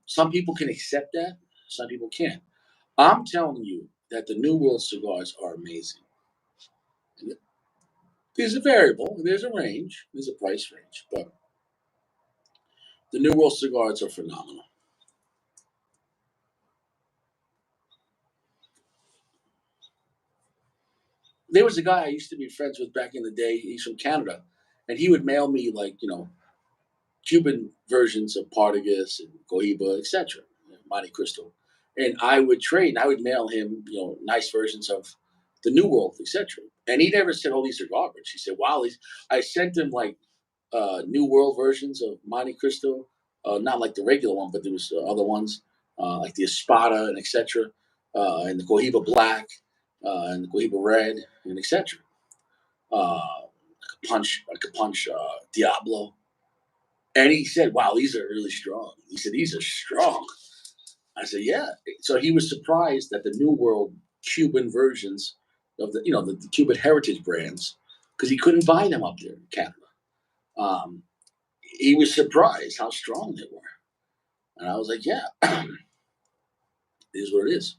Some people can accept that. Some people can't. I'm telling you that the New World cigars are amazing. There's a variable. There's a range. There's a price range, but the New World cigars are phenomenal. There was a guy I used to be friends with back in the day. He's from Canada, and he would mail me like Cuban versions of Partagas and Cohiba, etc., Monte Cristo, and I would trade. And I would mail him nice versions of the New World, etc. And he never said, "Oh, these are garbage." He said, "Wow, these." I sent him like New World versions of Monte Cristo, not like the regular one, but there was other ones like the Espada and etc. And the Cohiba Black and the Cohiba Red and etc. I could punch Diablo. And he said, "Wow, these are really strong." He said, "These are strong." I said, "Yeah." So he was surprised that the New World Cuban versions of the Cuban heritage brands, because he couldn't buy them up there in Canada. Um, he was surprised how strong they were, and I was like, "Yeah, it is what it is."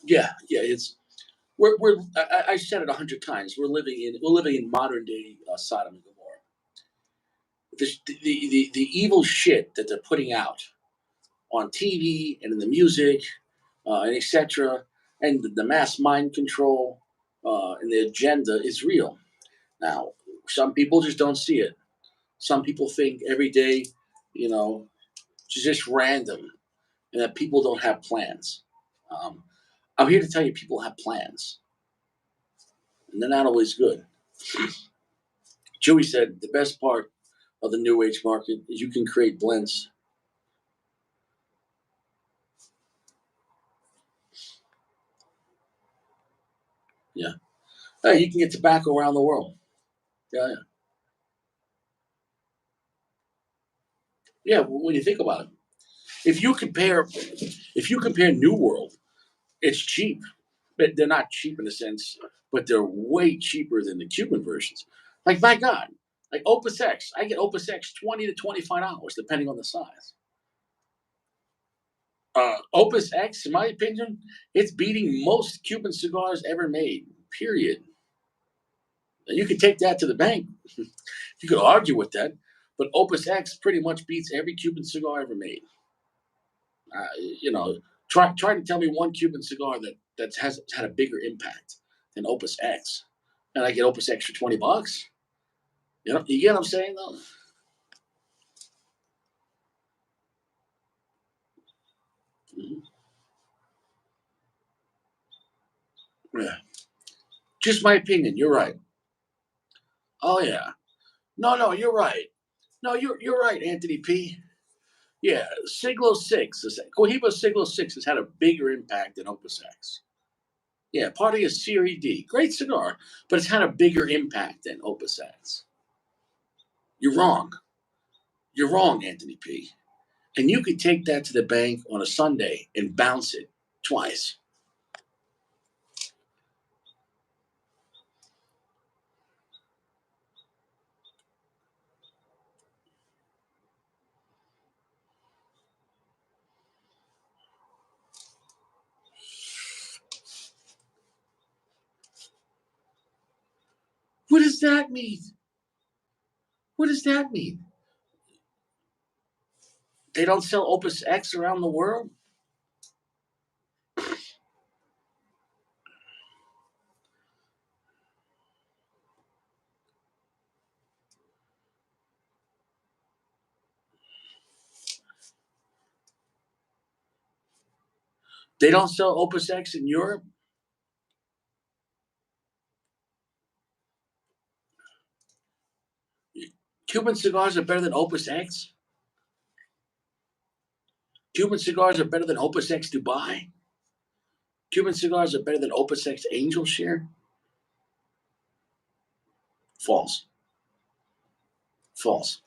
Yeah, yeah. I said it 100 times. We're living in modern day Sodom and Gomorrah. The evil shit that they're putting out on TV and in the music and etc. And the mass mind control and the agenda is real. Now, some people just don't see it. Some people think every day, you know, it's just random and that people don't have plans. Um, I'm here to tell you people have plans and they're not always good. Chewy said the best part of the new age market is you can create blends. Yeah. Hey, you can get tobacco around the world. Yeah, yeah. Yeah, when you think about it. If you compare New World, it's cheap. But they're not cheap in a sense, but they're way cheaper than the Cuban versions. Like my God, like Opus X, I get Opus X $20 to $25 depending on the size. Opus X, in my opinion, it's beating most Cuban cigars ever made. Period. And you can take that to the bank. You could argue with that, but Opus X pretty much beats every Cuban cigar ever made. Uh, you know, try to tell me one Cuban cigar that has had a bigger impact than Opus X, and I get Opus X for $20. You get what I'm saying though? Mhm. Yeah, just my opinion. You're right. Oh yeah. No, no, you're right. No, you're right, Anthony P. Yeah, Siglo Six, Cohiba Siglo Six has had a bigger impact than Opus X. Yeah, part of your Series D, great cigar, but it's had a bigger impact than Opus X. You're wrong. You're wrong, Anthony P. And you could take that to the bank on a Sunday and bounce it twice. does that mean? What does that mean? They don't sell Opus X around the world? They don't sell Opus X in Europe? Cuban cigars are better than Opus X? Cuban cigars are better than Opus X Dubai? Cuban cigars are better than Opus X Angel Share? False. False.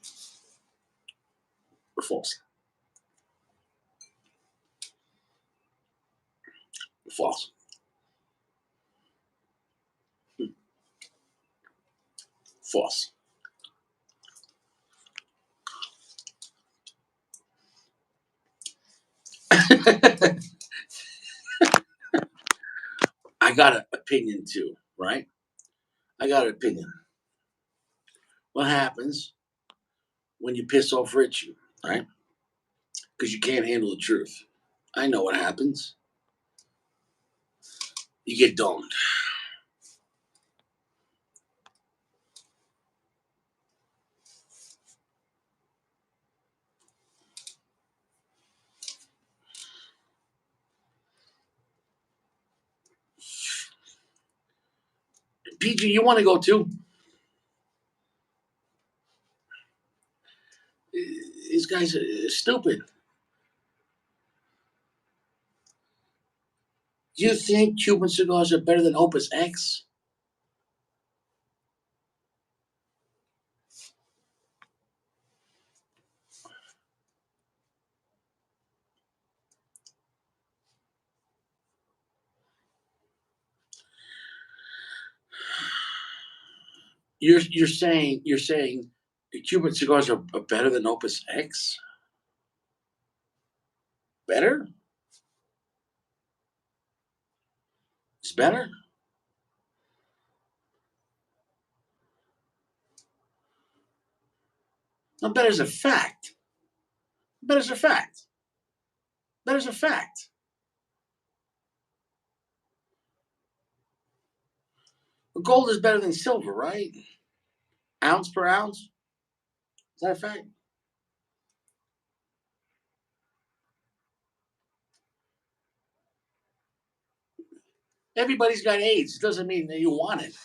False. False. False. I got an opinion too, right? I got an opinion. What happens when you piss off Richie, right? Because you can't handle the truth. I know what happens. You get domed. PG, you want to go too? These guys are stupid. You think Cuban cigars are better than Opus X? You're saying Cuban cigars are better than Opus X? Better? It's better? No, better is a fact. Better is a fact. Better is a fact. Gold is better than silver, right? Ounce per ounce. Is that a fact? Everybody's got AIDS. It doesn't mean that you want it.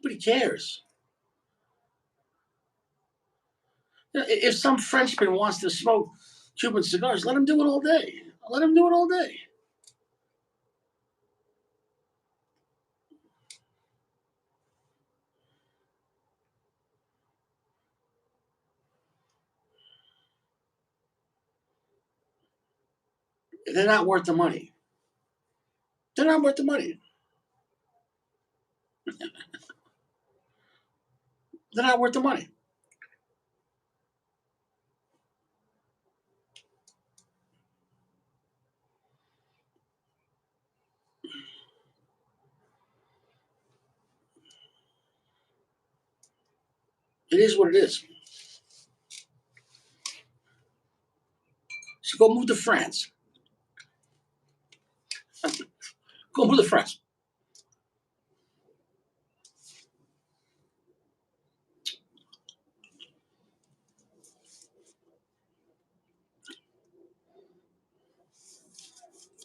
Nobody cares. If some Frenchman wants to smoke Cuban cigars, let him do it all day. Let him do it all day. They're not worth the money. They're not worth the money. They're not worth the money. It is what it is. So go move to France. Go move to France.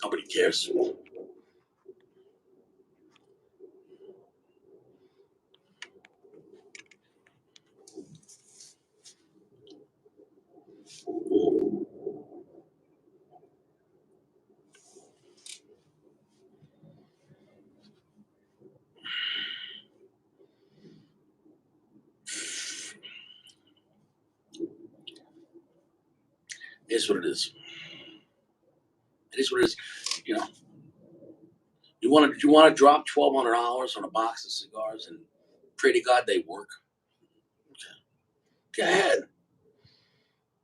Nobody cares. It is what it is. It is what it is. You know, you want to drop $1,200 on a box of cigars and pray to God they work. Go ahead.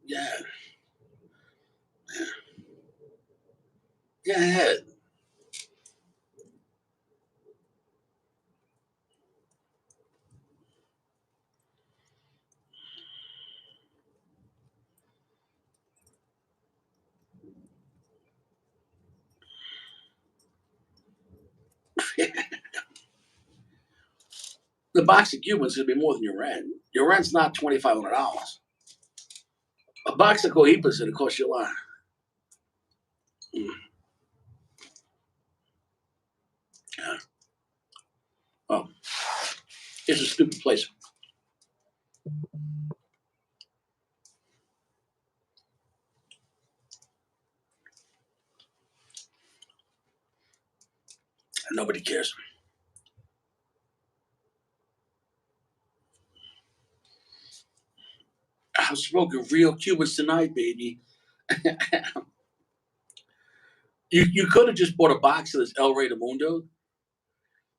Yeah, Go ahead. The box of Cubans is gonna be more than your rent. Your rent's not $2,500. A box of Cohiba is gonna cost you a lot. Mm, yeah. Well, it's a stupid place. And nobody cares. I was smoking real Cubans tonight, baby. You could have just bought a box of this El Rey del Mundo.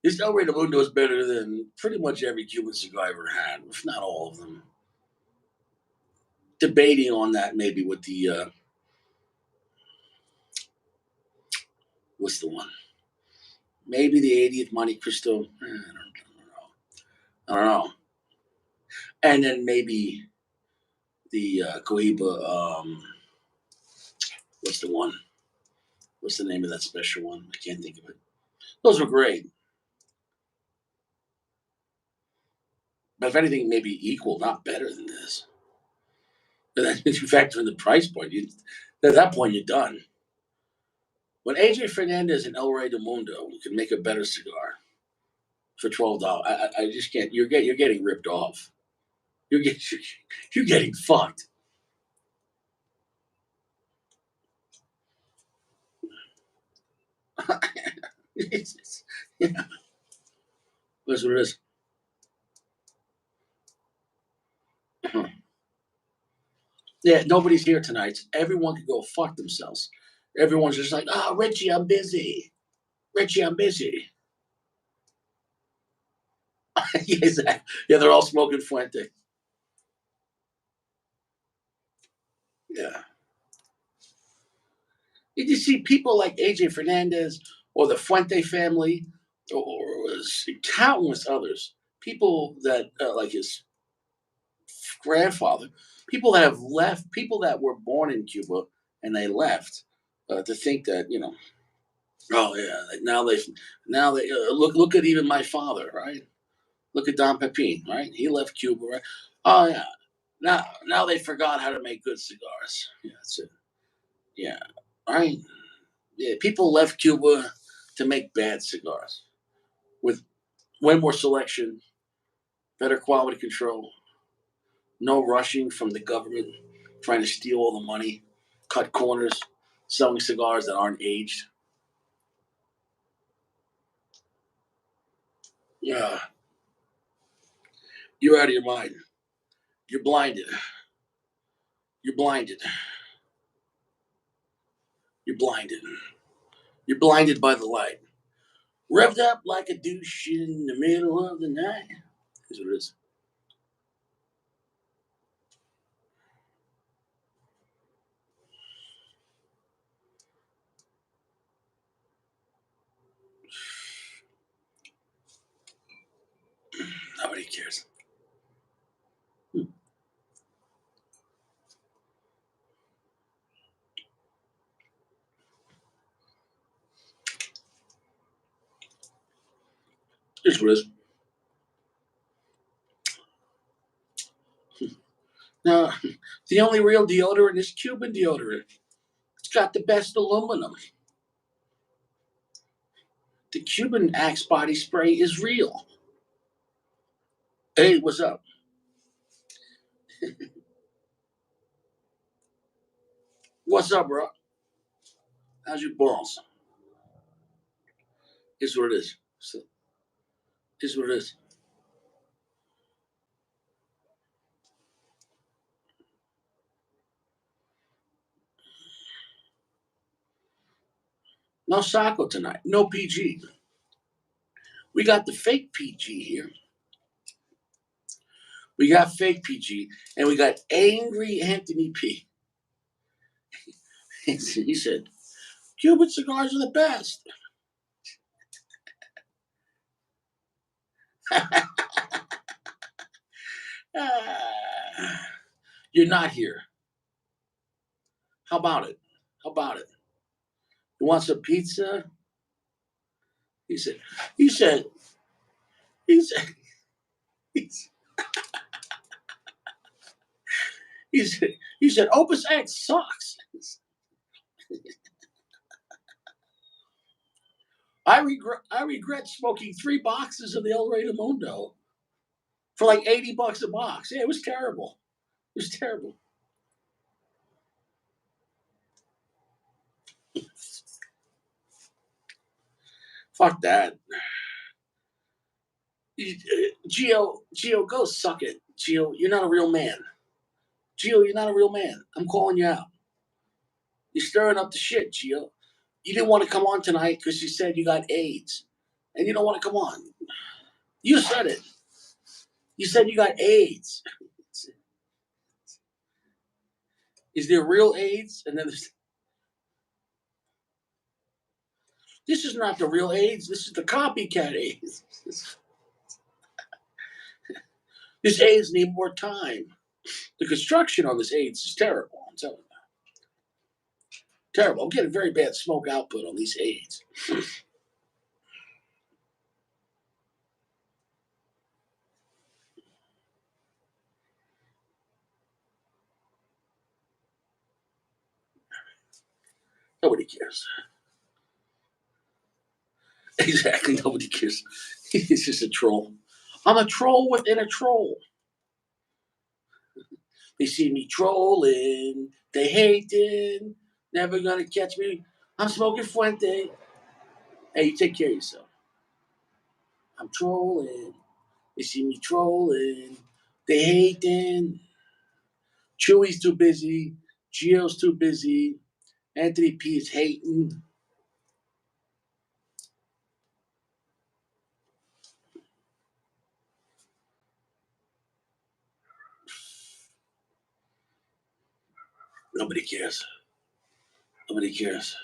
This El Rey del Mundo is better than pretty much every Cuban cigar I ever had, if not all of them. Debating on that maybe with the what's the one? Maybe the 80th Monte Cristo. I don't know. And then maybe the Cohiba. What's the one? What's the name of that special one? I can't think of it. Those were great. But if anything, maybe equal, not better than this. But then if you factor in the price point, at that point you're done. When AJ Fernandez and El Rey del Mundo can make a better cigar for $12, I just can't. You're getting ripped off. You're getting you're getting fucked. Yeah, that's what it is. Yeah, nobody's here tonight. Everyone can go fuck themselves. Everyone's just like, oh, Richie, I'm busy. Richie, I'm busy. Yeah, exactly. Yeah, they're all smoking Fuente. Yeah. Did you see people like AJ Fernandez or the Fuente family or countless others? People that, like his grandfather, people that have left, people that were born in Cuba and they left to think that, oh, yeah, like now they look at even my father, right? Look at Don Pepin, right? He left Cuba, right? Oh, yeah. Now they forgot how to make good cigars. Yeah, that's it. Yeah, right. Yeah, people left Cuba to make bad cigars with way more selection, better quality control, no rushing from the government trying to steal all the money, cut corners, selling cigars that aren't aged. Yeah, you're out of your mind. You're blinded. You're blinded. You're blinded. You're blinded by the light. Revved up like a douche in the middle of the night. Is what it is. Nobody cares. Is what it is. Now, the only real deodorant is Cuban deodorant. It's got the best aluminum. The Cuban Axe body spray is real. Hey, what's up? What's up, bro? How's your balls? Is what it is. So, is what it is. No Sacco tonight. No PG. We got the fake PG here. We got fake PG, and we got angry Anthony P. He said, Cuban cigars are the best. Ah, you're not here. How about it? How about it? You want some pizza? He said, he said, he said, he said, he said, Opus X sucks. I regret smoking 3 boxes of the El Rey del Mundo for like $80 a box. Yeah, it was terrible. It was terrible. Fuck that. Gio, go suck it. Gio, you're not a real man. Gio, you're not a real man. I'm calling you out. You're stirring up the shit, Gio. You didn't want to come on tonight because you said you got AIDS. And you don't want to come on. You said it. You said you got AIDS. Is there real AIDS? And then this is not the real AIDS. This is the copycat AIDS. This AIDS need more time. The construction on this AIDS is terrible. I'm telling you. Terrible. I'm getting very bad smoke output on these AIDS. Nobody cares. Exactly. Nobody cares. He's just a troll. I'm a troll within a troll. They see me trolling. They hating. Never gonna catch me. I'm smoking Fuente. Hey, you take care of yourself. I'm trolling. They see me trolling. They hating. Chewy's too busy. Gio's too busy. Anthony P is hating. Nobody cares. Nobody cares.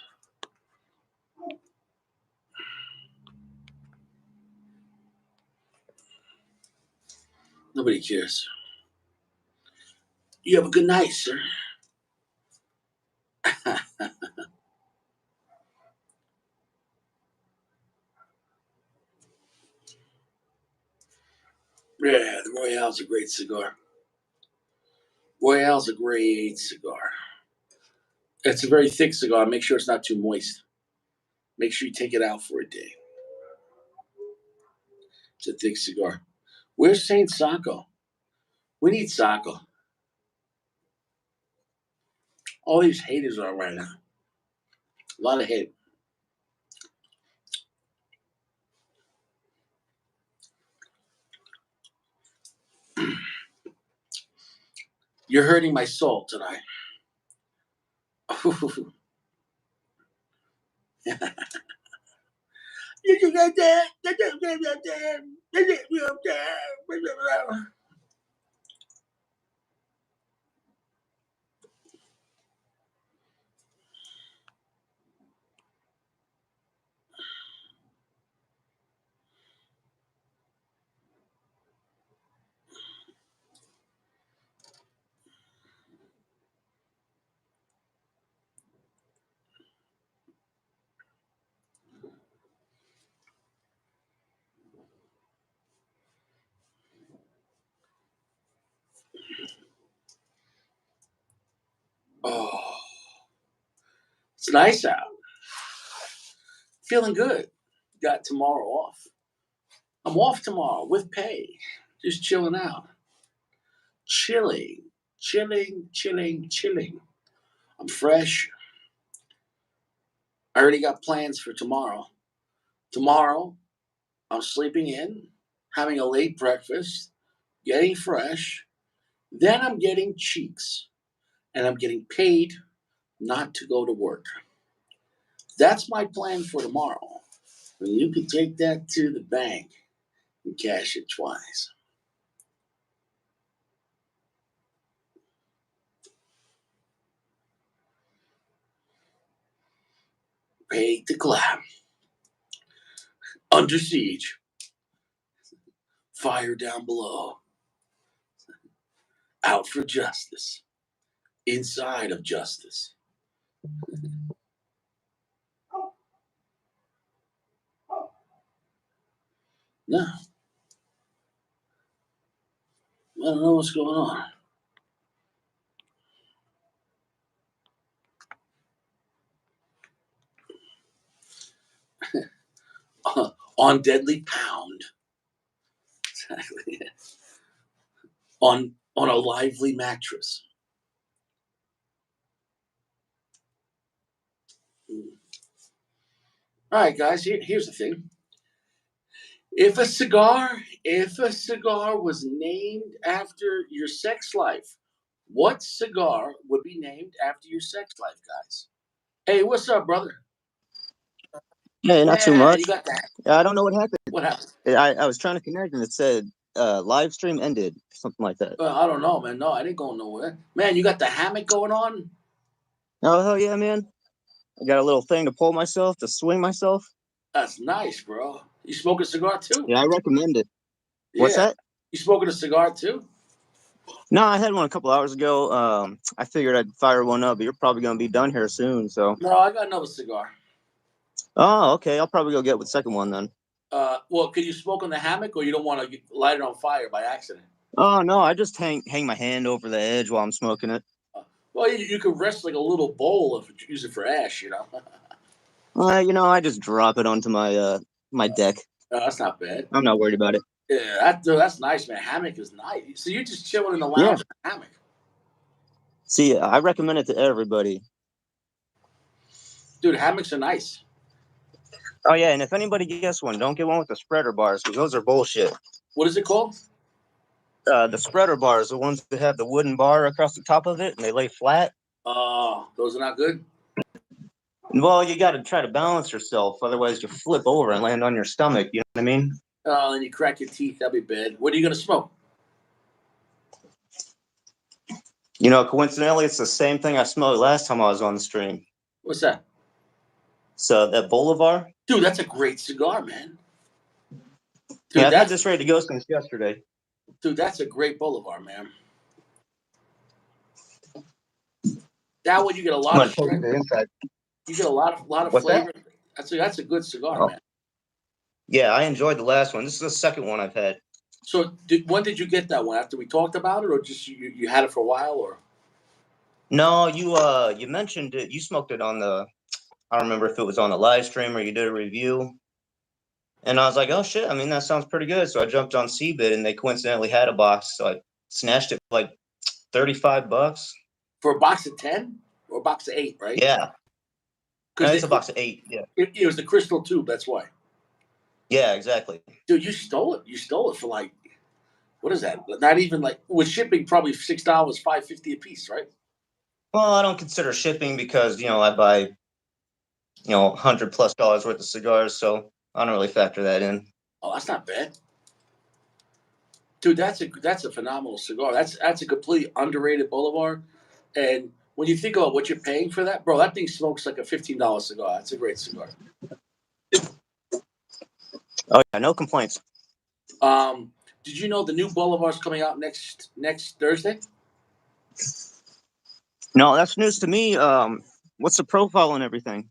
Nobody cares. You have a good night, sir. Yeah, the Royale's a great cigar. Royale's a great cigar. It's a very thick cigar. Make sure it's not too moist. Make sure you take it out for a day. It's a thick cigar. Where's Saint Sacco? We need Sacco. All these haters are right now. A lot of hate. You're hurting my soul tonight. Oh, it's nice out. Feeling good. Got tomorrow off. I'm off tomorrow with pay. Just chilling out. Chilling. Chilling, chilling, chilling. I'm fresh. I already got plans for tomorrow. Tomorrow, I'm sleeping in, having a late breakfast, getting fresh. Then I'm getting cheeks. And I'm getting paid not to go to work. That's my plan for tomorrow. And you can take that to the bank and cash it twice. Paid to clap. Under siege. Fire down below. Out for justice. Inside of justice. No. I don't know what's going on. On Deadly Pound. Exactly. On a lively mattress. All right, guys. Here's the thing. If a cigar was named after your sex life, what cigar would be named after your sex life, guys? Hey, what's up, brother? Hey, not too Yeah, you much. got that. Yeah, I don't know what happened. What happened? I was trying to connect and it said live stream ended, something like that. I don't know, man. No, I didn't go nowhere. Man, you got the hammock going on? Oh, hell yeah, man. I got a little thing to pull myself, to swing myself. That's nice, bro. You smoking a cigar too? Yeah, I recommend it. What's Yeah. that? You smoking a cigar too? No, I had one a couple hours ago. I figured I'd fire one up, but you're probably going to be done here soon, so. No, I got another cigar. Oh, okay. I'll probably go get with the second one then. Well, can you smoke on the hammock, or you don't want to light it on fire by accident? Oh, no, I just hang my hand over the edge while I'm smoking it. Well, you could rest like a little bowl if you use it for ash, you know. I just drop it onto my deck. That's not bad. I'm not worried about it. Yeah, that's nice, man. Hammock is nice. So you're just chilling in the Yeah. lounge in the hammock. See, I recommend it to everybody. Dude, hammocks are nice. Oh yeah, and if anybody gets one, don't get one with the spreader bars because those are bullshit. What is it called? The spreader bars, the ones that have the wooden bar across the top of it and they lay flat. Those are not good. Well, you got to try to balance yourself, otherwise you flip over and land on your stomach. You know what I mean? And you crack your teeth. That'd be bad. What are you gonna smoke? Coincidentally, it's the same thing I smoked last time I was on the stream. What's that? So that Bolivar. Dude, that's a great cigar, man. Dude, Yeah, I've had this ready to go since yesterday. Dude, that's a great Bolivar, man. That one you get a lot of strength. You get a lot of What's flavor. That? That's a good cigar, man. Yeah, I enjoyed the last one. This is the second one I've had. So when did you get that one? After we talked about it, or just you had it for a while, or? No, you mentioned it. You smoked it on the. I don't remember if it was on the live stream or you did a review. And I was like, oh shit, I mean, that sounds pretty good. So I jumped on Cbid and they coincidentally had a box. So I snatched it for like $35. For a box of 10 or a box of 8, right? Yeah. Because it's a box of 8. Yeah. It was the crystal tube. That's why. Yeah, exactly. Dude, you stole it. You stole it for like, what is that? Not even like, with shipping, probably $6, $5.50 a piece, right? Well, I don't consider shipping because, I buy, $100+ worth of cigars. So I don't really factor that in. Oh, that's not bad. Dude, that's a phenomenal cigar. That's a completely underrated Bolivar. And when you think about what you're paying for that, bro, that thing smokes like a $15 cigar. That's a great cigar. Oh yeah, no complaints. Did you know the new Bolivar's coming out next Thursday? No, that's news to me. What's the profile and everything?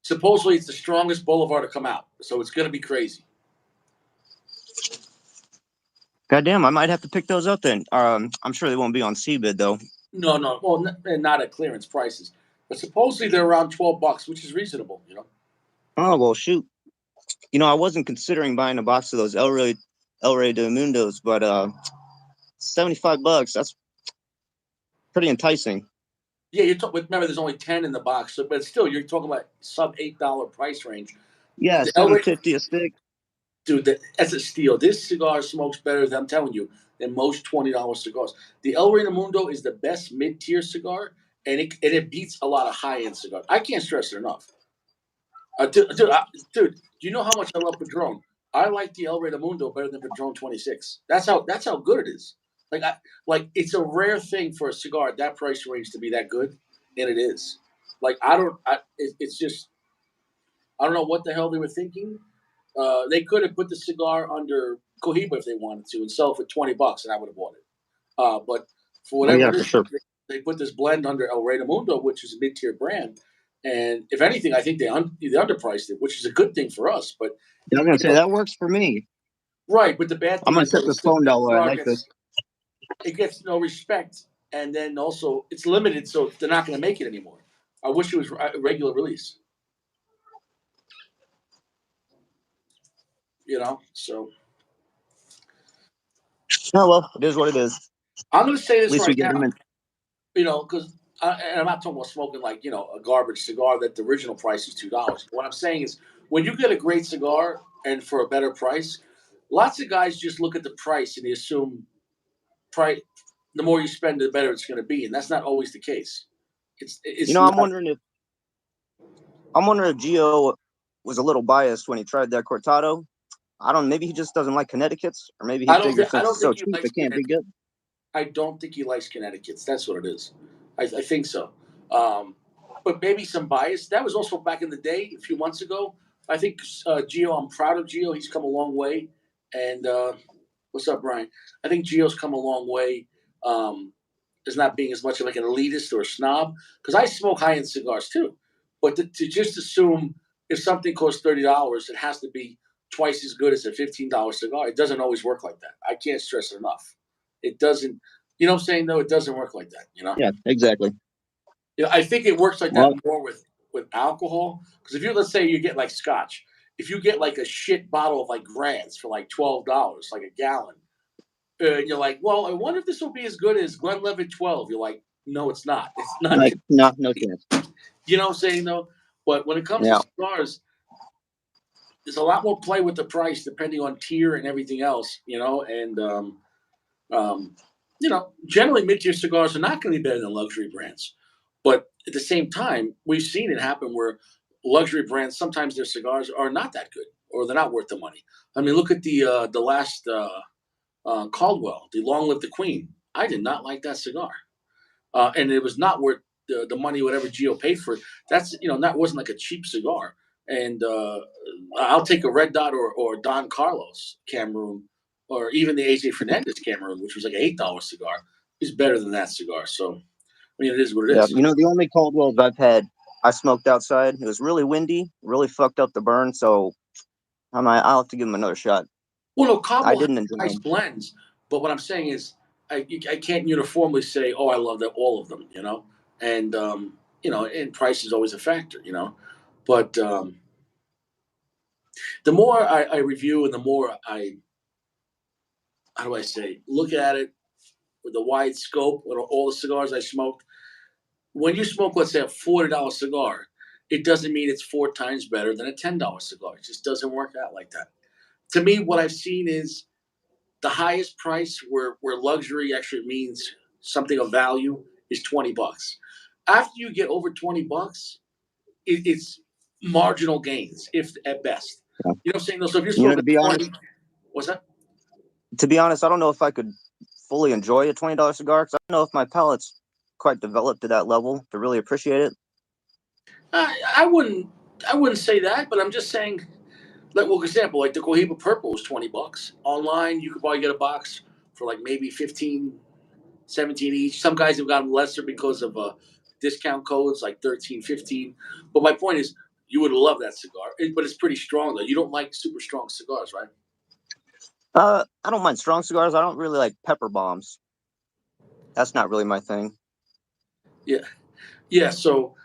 Supposedly, it's the strongest Bolivar to come out, so it's going to be crazy. Goddamn, I might have to pick those up then. I'm sure they won't be on Cbid though. No, well, not at clearance prices, but supposedly they're around $12, which is reasonable, Oh well, shoot. I wasn't considering buying a box of those El Rey de Mundos, but $75. That's pretty enticing. Yeah, remember there's only 10 in the box, but still, you're talking about sub $8 price range. Yeah, $7.50 a stick. Dude, that's a steal. This cigar smokes better, I'm telling you, than most $20 cigars. The El Rey Mundo is the best mid-tier cigar, and it beats a lot of high-end cigars. I can't stress it enough. Dude, do you know how much I love Padron? I like the El Rey Mundo better than Padron 26. That's how good it is. It's a rare thing for a cigar at that price range to be that good, and it is. It's just I don't know what the hell they were thinking. They could have put the cigar under Cohiba if they wanted to and sell it for $20, and I would have bought it. But for Oh whatever yeah, for reason, sure. they put this blend under El Rey del Mundo, which is a mid-tier brand. And if anything, I think they underpriced it, which is a good thing for us. But Yeah, I was gonna you say know, that works for me. right. But the bad I'm thing gonna is, though, set this phone down while I cigar like this. it gets no respect, and then also it's limited, so they're not going to make it anymore. I wish it was a regular release. So Oh well, it is what it is. I'm going to say At this least we right get now. them in. Because and I'm not talking about smoking like a garbage cigar that the original price is $2. What I'm saying is when you get a great cigar and for a better price, lots of guys just look at the price and they assume price. The more you spend, the better it's going to be, and that's not always the case. You It's know, not. I'm wondering if Gio was a little biased when he tried that Cortado. I don't know, maybe he just doesn't like Connecticut's, or maybe he figures I since don't it's so think he cheap, likes it can't be good. I don't think he likes Connecticut's. That's what it is. I think so. But maybe some bias. That was also back in the day, a few months ago. I think Gio. I'm proud of Gio. He's come a long way. And what's up, Brian? I think Gio's come a long way. As not being as much of like an elitist or a snob, because I smoke high end cigars too. But to just assume if something costs $30, it has to be twice as good as a $15 cigar. It doesn't always work like that. I can't stress it enough. It doesn't. You know what I'm saying? No, it doesn't work like that. Yeah, exactly. I think it works like that Well, more with alcohol. Because if you let's say you get like scotch, if you get like a shit bottle of like Grants for like $12, like a gallon, and you're like, well, I wonder if this will be as good as Glenlivet 12. You're like, no, it's not. It's not. like, no chance. You know what I'm saying though? But when it comes to Yeah. cigars, there's a lot more play with the price depending on tier and everything else. And generally mid-tier cigars are not going to be better than luxury brands. But at the same time, we've seen it happen where luxury brands sometimes their cigars are not that good or they're not worth the money. I mean, look at the last Caldwell, the Long Live the Queen. I did not like that cigar, and it was not worth the money whatever Gio paid for it. That's that wasn't like a cheap cigar. And I'll take a Red Dot or Don Carlos Cameroon or even the AJ Fernandez Cameroon, which was like an $8 cigar, is better than that cigar. So I mean, it is what it Yeah. is. You know, the only Caldwells I've had, I smoked outside. It was really windy, really fucked up the burn. So I'll have to give them another shot. Well, no, I Cabo has didn't enjoy nice them. blends, but what I'm saying is, I can't uniformly say, oh, I love all of them, and and price is always a factor, but the more I review and the more how do I say, look at it with a wide scope with all the cigars I smoked. When you smoke, let's say, a $40 cigar, it doesn't mean it's 4 times better than a $10 cigar. It just doesn't work out like that. To me, what I've seen is the highest price where luxury actually means something of value is $20. After you get over $20, it's marginal gains, if at best. Yeah. You know what I'm saying? So if you're You know, smoking to be 20, honest, what's that? I don't know if I could fully enjoy a $20 cigar because I don't know if my palate's quite developed to that level to really appreciate it. I wouldn't say that, but I'm just saying. Like, well, for example, like the Cohiba Purple is $20 online. You could probably get a box for like maybe 15, 17 each. Some guys have gotten lesser because of discount codes like 13, 15. But my point is, you would love that cigar, but it's pretty strong though. You don't like super strong cigars, right? I don't mind strong cigars. I don't really like pepper bombs. That's not really my thing. Yeah, yeah. So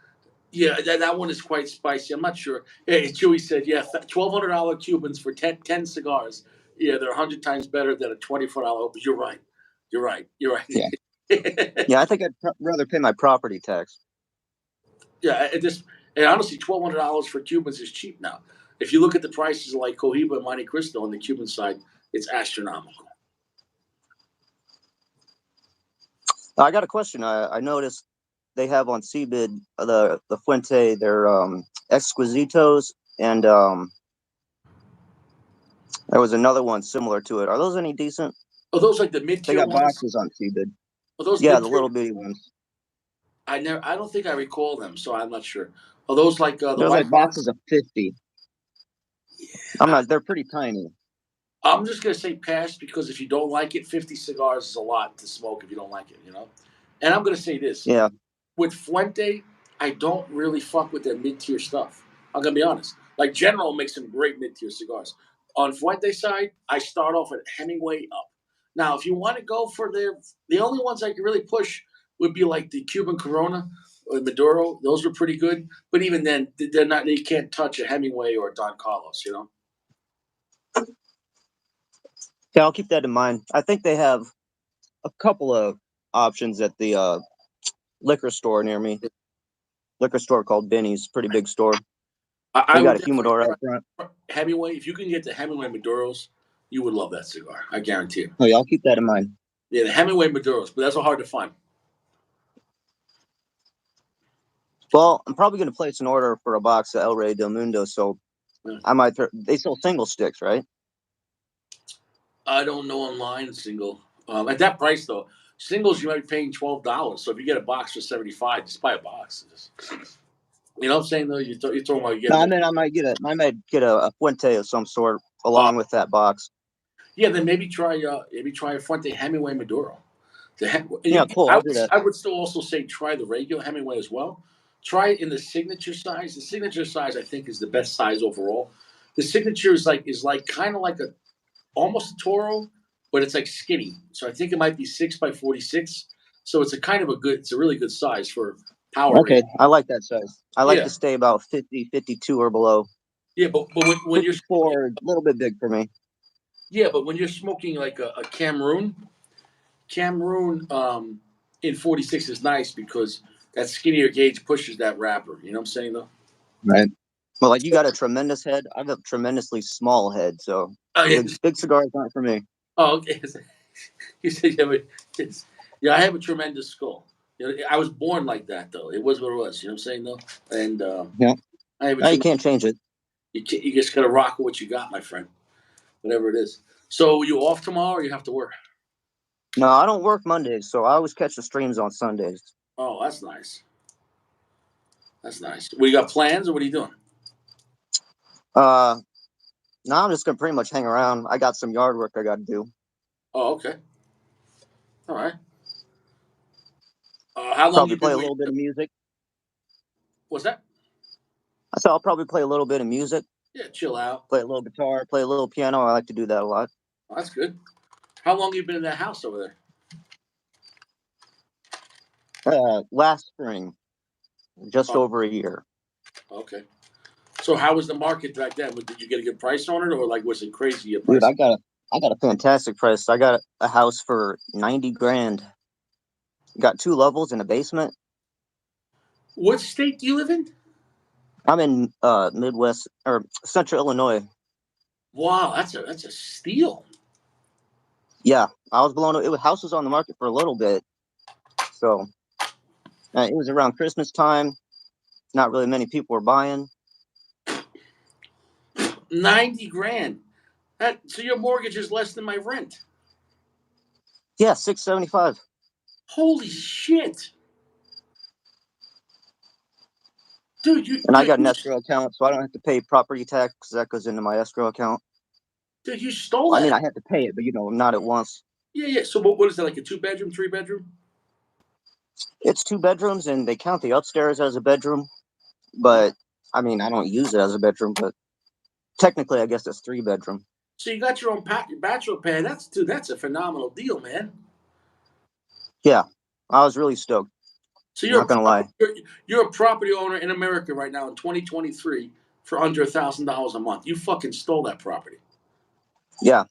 yeah, that one is quite spicy. I'm not sure. Hey, Chewy said, yeah, $1,200 Cubans for 10 cigars. Yeah, they're 100 times better than a $24. But you're right. You're right. You're Yeah. right. Yeah, I think I'd rather pay my property tax. Yeah, and honestly, $1,200 for Cubans is cheap now. If you look at the prices like Cohiba and Monte Cristo on the Cuban side, it's astronomical. I got a question. I noticed they have on CBID the Fuente, their Exquisitos, and there was another one similar to it. Are those any decent? Are those like the They mid-tier got ones? boxes on CBID. Are those Yeah, the mid-tier? little bitty ones. I don't think I recall them, so I'm not sure. Are those like the They're like white box? boxes of 50. I'm not. They're pretty tiny. I'm just gonna say pass because if you don't like it, 50 cigars is a lot to smoke if you don't like it, you know. And I'm gonna say this Yeah. with Fuente, I don't really fuck with their mid tier stuff. I'm gonna be honest. Like General makes some great mid tier cigars. On Fuente side, I start off at Hemingway up. Now, if you want to go for the only ones I can really push would be like the Cuban Corona or Maduro. Those were pretty good, but even then, they're not. They can't touch a Hemingway or a Don Carlos. You know. Yeah, I'll keep that in mind. I think they have a couple of options at the liquor store near me. Liquor store called Benny's, pretty big store. I They got would a definitely humidor try out front. Hemingway. If you can get the Hemingway Maduros, you would love that cigar. I guarantee it. Oh yeah, I'll keep that in mind. Yeah, the Hemingway Maduros, but that's hard to find. Well, I'm probably going to place an order for a box of El Rey del Mundo, so Yeah. I might. They sell single sticks, right? I don't know online single. At that price though, singles you might be paying $12. So if you get a box for 75, just buy a box. You know what I'm saying though? You're talking about No, I getting. mean I might get a Fuente of some sort Uh, along with that box. yeah, then maybe try a Fuente Hemingway Maduro. Yeah, cool. I'll do that. I would still also say try the regular Hemingway as well. Try it in the signature size. The signature size I think is the best size overall. The signature is like kind of like a almost a Toro, but it's like skinny. So I think it might be 6 by 46. So it's it's a really good size for power Okay, rating. I like that size. I like Yeah, to stay about 50, 52 or below. yeah, but when you're smoking, 54, a little bit big for me. yeah, but when you're smoking like a Cameroon in 46 is nice because that skinnier gauge pushes that wrapper. You know what I'm saying though? Right. Well, like you got a tremendous head. I have a tremendously small head, so Oh yeah. big cigars aren't for me. Oh okay. You said yeah, yeah. I have a tremendous skull. You know, I was born like that though. It was what it was. You know what I'm saying though? And Yeah. I have a No, you tremendous. can't change it. You just gotta rock with what you got, my friend. Whatever it is. So you off tomorrow or you have to work? No, I don't work Mondays, so I always catch the streams on Sundays. Oh, that's nice. That's nice. What you got plans or what are you doing? Uh, no, I'm just gonna pretty much hang around. I got some yard work I got to do. Oh, okay. All right. How long Probably you play been a waiting? little bit of music. What's that? I said I'll probably play a little bit of music, Yeah, chill out. play a little guitar, play a little piano. I like to do that a lot. Oh, that's good. How long you been in that house over there? Last spring, just Oh, over a year. okay. So how was the market back then? Did you get a good price on it, or like was it crazy your Dude, price? I got a fantastic price. I got a house for 90 grand. Got two levels and a basement. What state do you live in? I'm in Midwest or Central Illinois. Wow, that's a steal. Yeah, I was blown. House was on the market for a little bit, so it was around Christmas time. Not really many people were buying. 90 grand. So your mortgage is less than my rent. Yeah, 675. Holy shit, dude! You And I dude, got an you, escrow account, so I don't have to pay property tax because that goes into my escrow account. dude, you stole Well, I mean, that. I have to pay it, but not at once. Yeah, yeah. So what is that? Like a 2 bedroom, 3 bedroom? It's two bedrooms, and they count the upstairs as a bedroom. But I mean, I don't use it as a bedroom, but technically, I guess it's three bedroom. So you got your own bachelor pad. That's a phenomenal deal, man. Yeah, I was really stoked. So I'm not gonna lie. you're a property owner in America right now in 2023 for under $1,000 a month. You fucking stole that property. Yeah,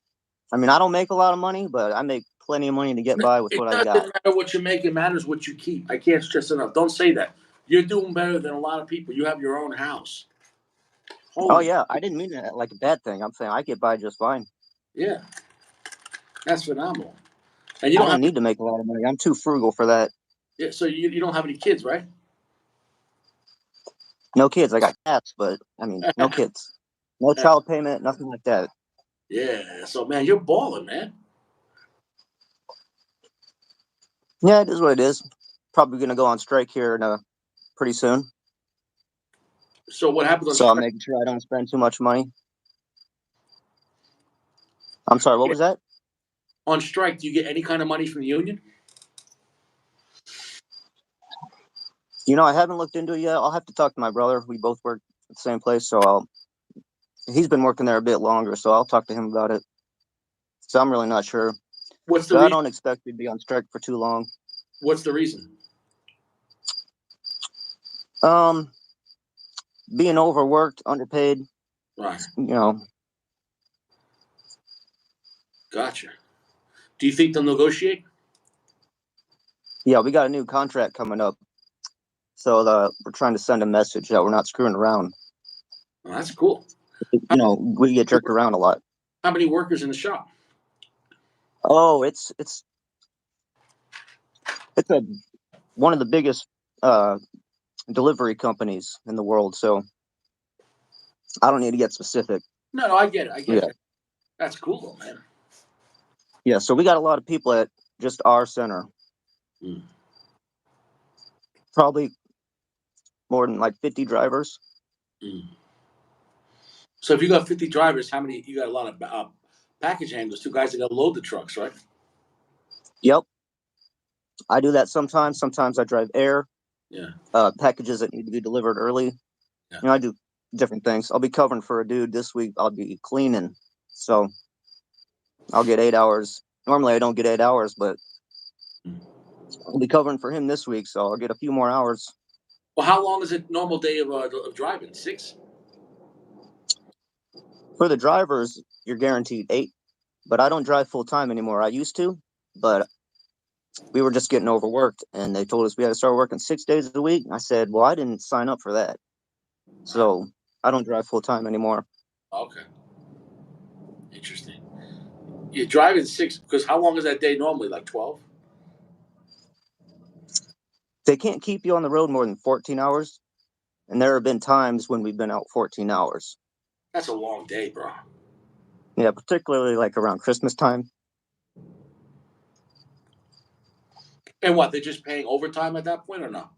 I mean, I don't make a lot of money, but I make plenty of money to get by with It what I doesn't got. matter what you make. It matters what you keep. I can't stress enough. Don't say that. You're doing better than a lot of people. You have your own house. Oh Holy, yeah, I didn't mean that like a bad thing. I'm saying I get by just fine. yeah, that's phenomenal. And you I don't don't have need to make a lot of money. I'm too frugal for that. yeah. So you don't have any kids, right? No kids. I got cats, but I mean, no kids. No child payment, nothing like that. Yeah. So man, you're balling, man. Yeah, it is what it is. Probably gonna go on strike here in pretty soon. So what happens on So I'm strike? making sure I don't spend too much money. I'm sorry, what was that? On strike, do you get any kind of money from the union? You know, I haven't looked into it yet. I'll have to talk to my brother. We both work at the same place, so he's been working there a bit longer, so I'll talk to him about it. So I'm really not sure. What's the But I reason? don't expect to be on strike for too long. What's the reason? Being overworked, underpaid, Right. you know. Gotcha. Do you think they'll negotiate? Yeah, we got a new contract coming up. So we're trying to send a message that we're not screwing around. Well, that's cool. You know, we get jerked around a lot. How many workers in the shop? Oh, it's one of the biggest delivery companies in the world. So I don't need to get specific. No, I get it. I get Yeah. it. That's cool, though, man. Yeah, so we got a lot of people at just our center. Mm. Probably more than like 50 drivers. Mm. So if you got 50 drivers, how many? You got a lot of package handlers, 2 guys that got to load the trucks, right? Yep. I do that sometimes. Sometimes I drive air. Yeah. Packages that need to be delivered early. Yeah. You know, I do different things. I'll be covering for a dude this week. I'll be cleaning. So I'll get 8 hours. Normally I don't get 8 hours, but I'll be covering for him this week, so I'll get a few more hours. Well, how long is a normal day of driving? 6? For the drivers, you're guaranteed 8, but I don't drive full time anymore. I used to, but we were just getting overworked, and they told us we had to start working 6 days a week. I said, well, I didn't sign up for that. So I don't drive full time anymore. Okay. Interesting. You're driving 6 because how long is that day normally? Like 12? They can't keep you on the road more than 14 hours. And there have been times when we've been out 14 hours. That's a long day, bro. Yeah, particularly like around Christmas time. And what? They're just paying overtime at that point, or no?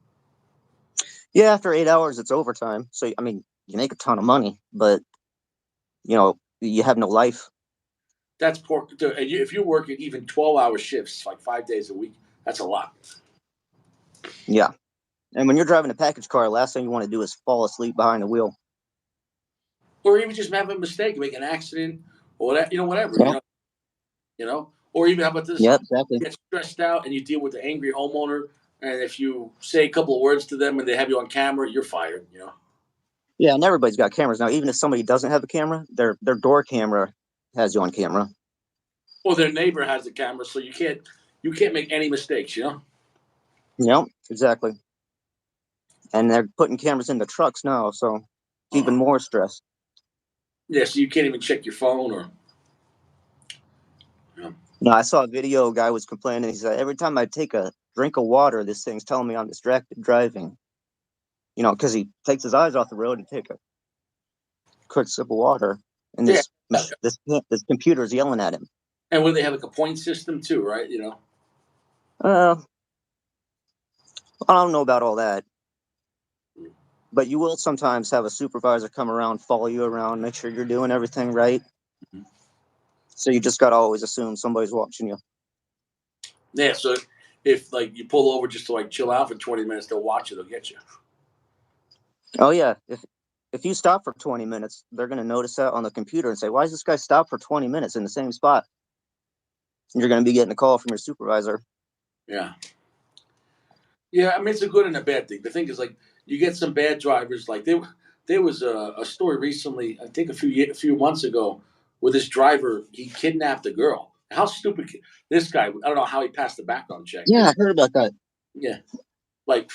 Yeah, after 8 hours, it's overtime. So, I mean, you make a ton of money, but, you know, you have no life. That's poor. And if you're working even 12-hour shifts, like 5 days a week, that's a lot. Yeah. And when you're driving a package car, last thing you want to do is fall asleep behind the wheel. Or even just have a mistake, make an accident, or that, whatever, Yeah. Or even how about this? Yep, exactly. You get stressed out and you deal with the angry homeowner, and if you say a couple of words to them and they have you on camera, you're fired. Yeah, and everybody's got cameras now. Even if somebody doesn't have a camera, their door camera has you on camera. Or their neighbor has the camera, so you can't make any mistakes. Yep, exactly. And they're putting cameras in the trucks now, so it's even more stress. Yeah, so you can't even check your phone or. No, I saw a video. A guy was complaining. He said, every time I take a drink of water, this thing's telling me I'm distracted driving. You know, because he takes his eyes off the road and take a quick sip of water, and Yeah. this computer's yelling at him. And when they have like a point system too, right? I don't know about all that, but you will sometimes have a supervisor come around, follow you around, make sure you're doing everything right. Mhm. So you just got to always assume somebody's watching you. Yeah. So if like you pull over just to like chill out for 20 minutes, they'll watch you. They'll get you. Oh yeah, if you stop for 20 minutes, they're going to notice that on the computer and say, why is this guy stopped for 20 minutes in the same spot? And you're going to be getting a call from your supervisor. Yeah. Yeah, I mean it's a good and a bad thing. The thing is, like, you get some bad drivers. Like there was a story recently, I think a few months ago, where this driver he kidnapped a girl. How stupid! This guy, I don't know how he passed the background check. Yeah, I heard about that. Yeah, like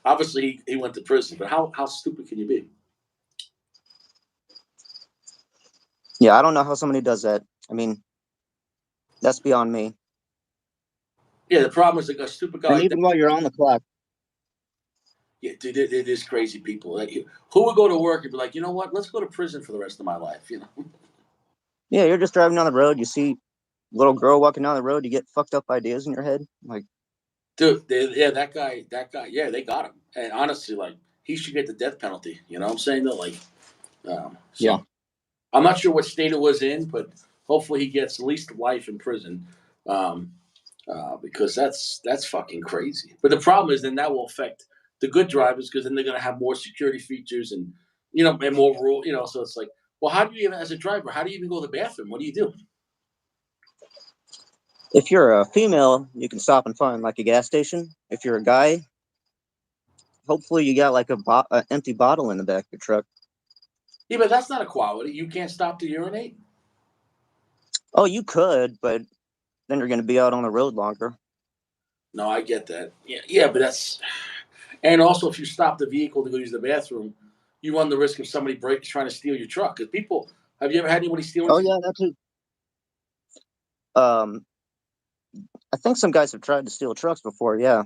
obviously he went to prison, but how stupid can you be? Yeah, I don't know how somebody does that. I mean, that's beyond me. Yeah, the problem is like a stupid guy And like that. even while you're on the clock. Yeah, dude, it is crazy people. Like, who would go to work and be like, you know what? Let's go to prison for the rest of my life. Yeah, you're just driving down the road. You see little girl walking down the road. You get fucked up ideas in your head. Like, Dude, yeah, that guy, yeah, they got him. And honestly, like, he should get the death penalty. You know what I'm saying? Though, like, yeah. so I'm not sure what state it was in, but Hopefully, he gets at least life in prison, um, because that's fucking crazy. But the problem is, then that will affect the good drivers because then they're going to have more security features and and more rule. So it's like, well, how do you even, as a driver, how do you even go to the bathroom? What do you do? If you're a female, you can stop and find like a gas station. If you're a guy, hopefully you got like a empty bottle in the back of your truck. Yeah, but that's not equality. You can't stop to urinate. Oh, you could, but then you're going to be out on the road longer. No, I get that. Yeah, yeah, but that's and also if you stop the vehicle to go use the bathroom, you run the risk of somebody trying to steal your truck. Because people, have you ever had anybody stealing? Oh yeah, that too. Um, I think some guys have tried to steal trucks before. Yeah,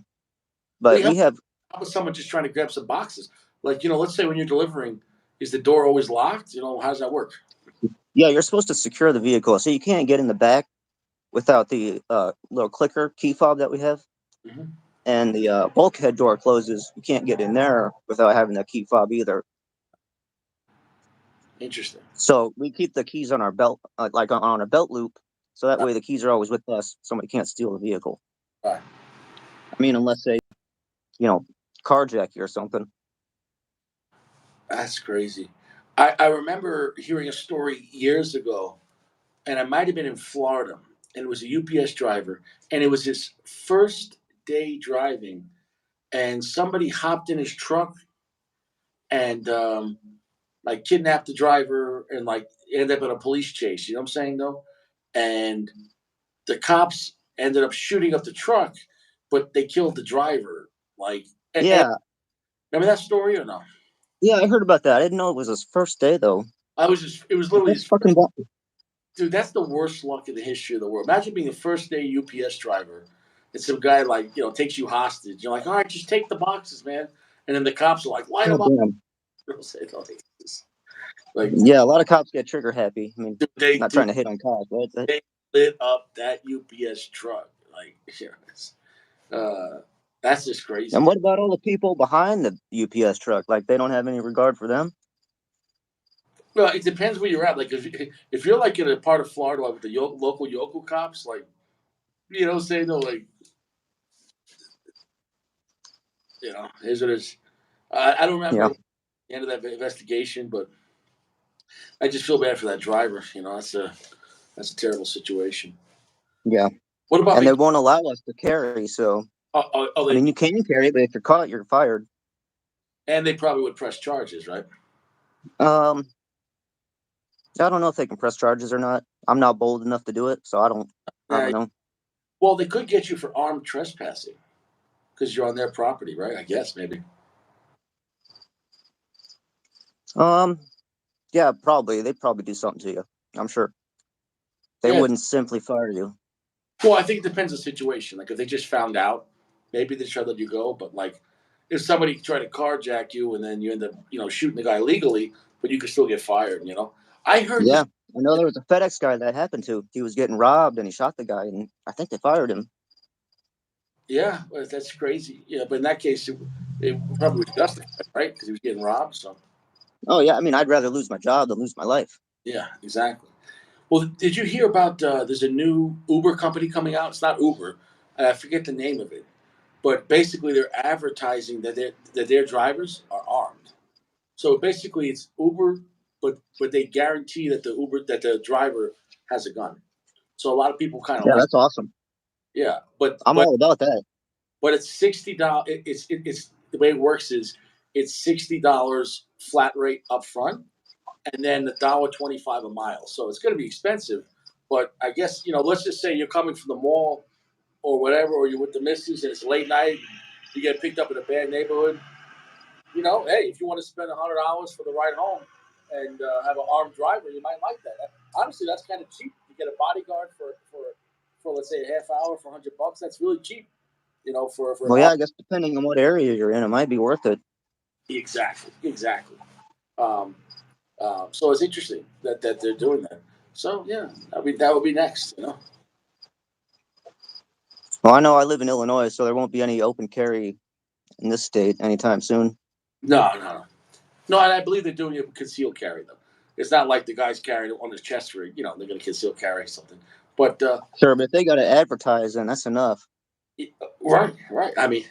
Well, but we have. how about someone just trying to grab some boxes? Like, let's say when you're delivering, is the door always locked? How does that work? Yeah, you're supposed to secure the vehicle, so you can't get in the back without the little clicker key fob that we have. Hmm. And the bulkhead door closes. You can't get in there without having the key fob either. Interesting. So we keep the keys on our belt, like on a belt loop, so that way the keys are always with us. Somebody can't steal the vehicle. Right. I mean, unless they, you know, carjack you or something. That's crazy. I remember hearing a story years ago, and I might have been in Florida, and it was a UPS driver, and it was his first day driving, and somebody hopped in his truck and like kidnapped the driver and like ended up in a police chase. You know what I'm saying though? And the cops ended up shooting up the truck, but they killed the driver. Like, and Yeah, remember that story or no? yeah, I heard about that. I didn't know it was his first day though. It was literally That's his fucking. first. Dude, that's the worst luck in the history of the world. Imagine being the first day UPS driver and some guy like, takes you hostage. You're like, all right, just take the boxes, man. And then the cops are like, light them God up. damn. Like, Yeah, a lot of cops get trigger happy. I mean, dude, they, not dude, trying to hit on cops, but they lit up that UPS truck. Like, uh, that's just crazy. and what about all the people behind the UPS truck? Like they don't have any regard for them? Well, it depends where you're at. Like, if you're like in a part of Florida, like with the local yokel cops, like, say no, like, here's what it is. I don't Yeah, remember the end of that investigation, but I just feel bad for that driver. That's a terrible situation. yeah. What about And they won't allow us to carry. So I they mean, you can carry, but if you're caught, you're fired. and they probably would press charges, right? Um, I don't know if they can press charges or not. I'm not bold enough to do it, so I Yeah. don't know. Well, they could get you for armed trespassing because you're on their property, right? I guess maybe. Um, yeah, probably they'd probably do something to you. I'm sure they Yeah. wouldn't simply fire you. Well, I think it depends on the situation. Like if they just found out, maybe they try to let you go. But like if somebody tried to carjack you and then you end up, shooting the guy legally, but you could still get fired. I heard this. Yeah, I know there was a FedEx guy that happened to. He was getting robbed and he shot the guy, and I think they fired him. Yeah, but that's crazy. Yeah, but in that case, it probably was justified, right? Because he was getting robbed. So Oh yeah, I mean, I'd rather lose my job than lose my life. yeah, exactly. Well, did you hear about? There's a new Uber company coming out. It's not Uber. I forget the name of it, but basically they're advertising that their drivers are armed. So basically, it's Uber, but they guarantee that the driver has a gun. So a lot of people kind of Yeah, like, that's awesome. yeah, but I'm but all about that. but it's $60. It's the way it works is it's $60 flat rate up front, and then $1.25 a mile. So it's going to be expensive. But I guess let's just say you're coming from the mall or whatever, or you're with the missus and it's late night, you get picked up in a bad neighborhood. Hey, if you want to spend $100 for the ride home and have an armed driver, you might like that. Honestly, that's kind of cheap. You get a bodyguard for let's say a half hour for $100. That's really cheap. For an Well, yeah, armed. I guess depending on what area you're in, it might be worth it. Exactly. Um, so it's interesting that they're doing that. So yeah, that would be next. Well, I know I live in Illinois, so there won't be any open carry in this state anytime soon. No. And I believe they're doing it with concealed carry though. It's not like the guy's carrying it on his chest for, they're going to concealed carry something. But Sure, but if they got to advertise, then that's enough. right. I mean,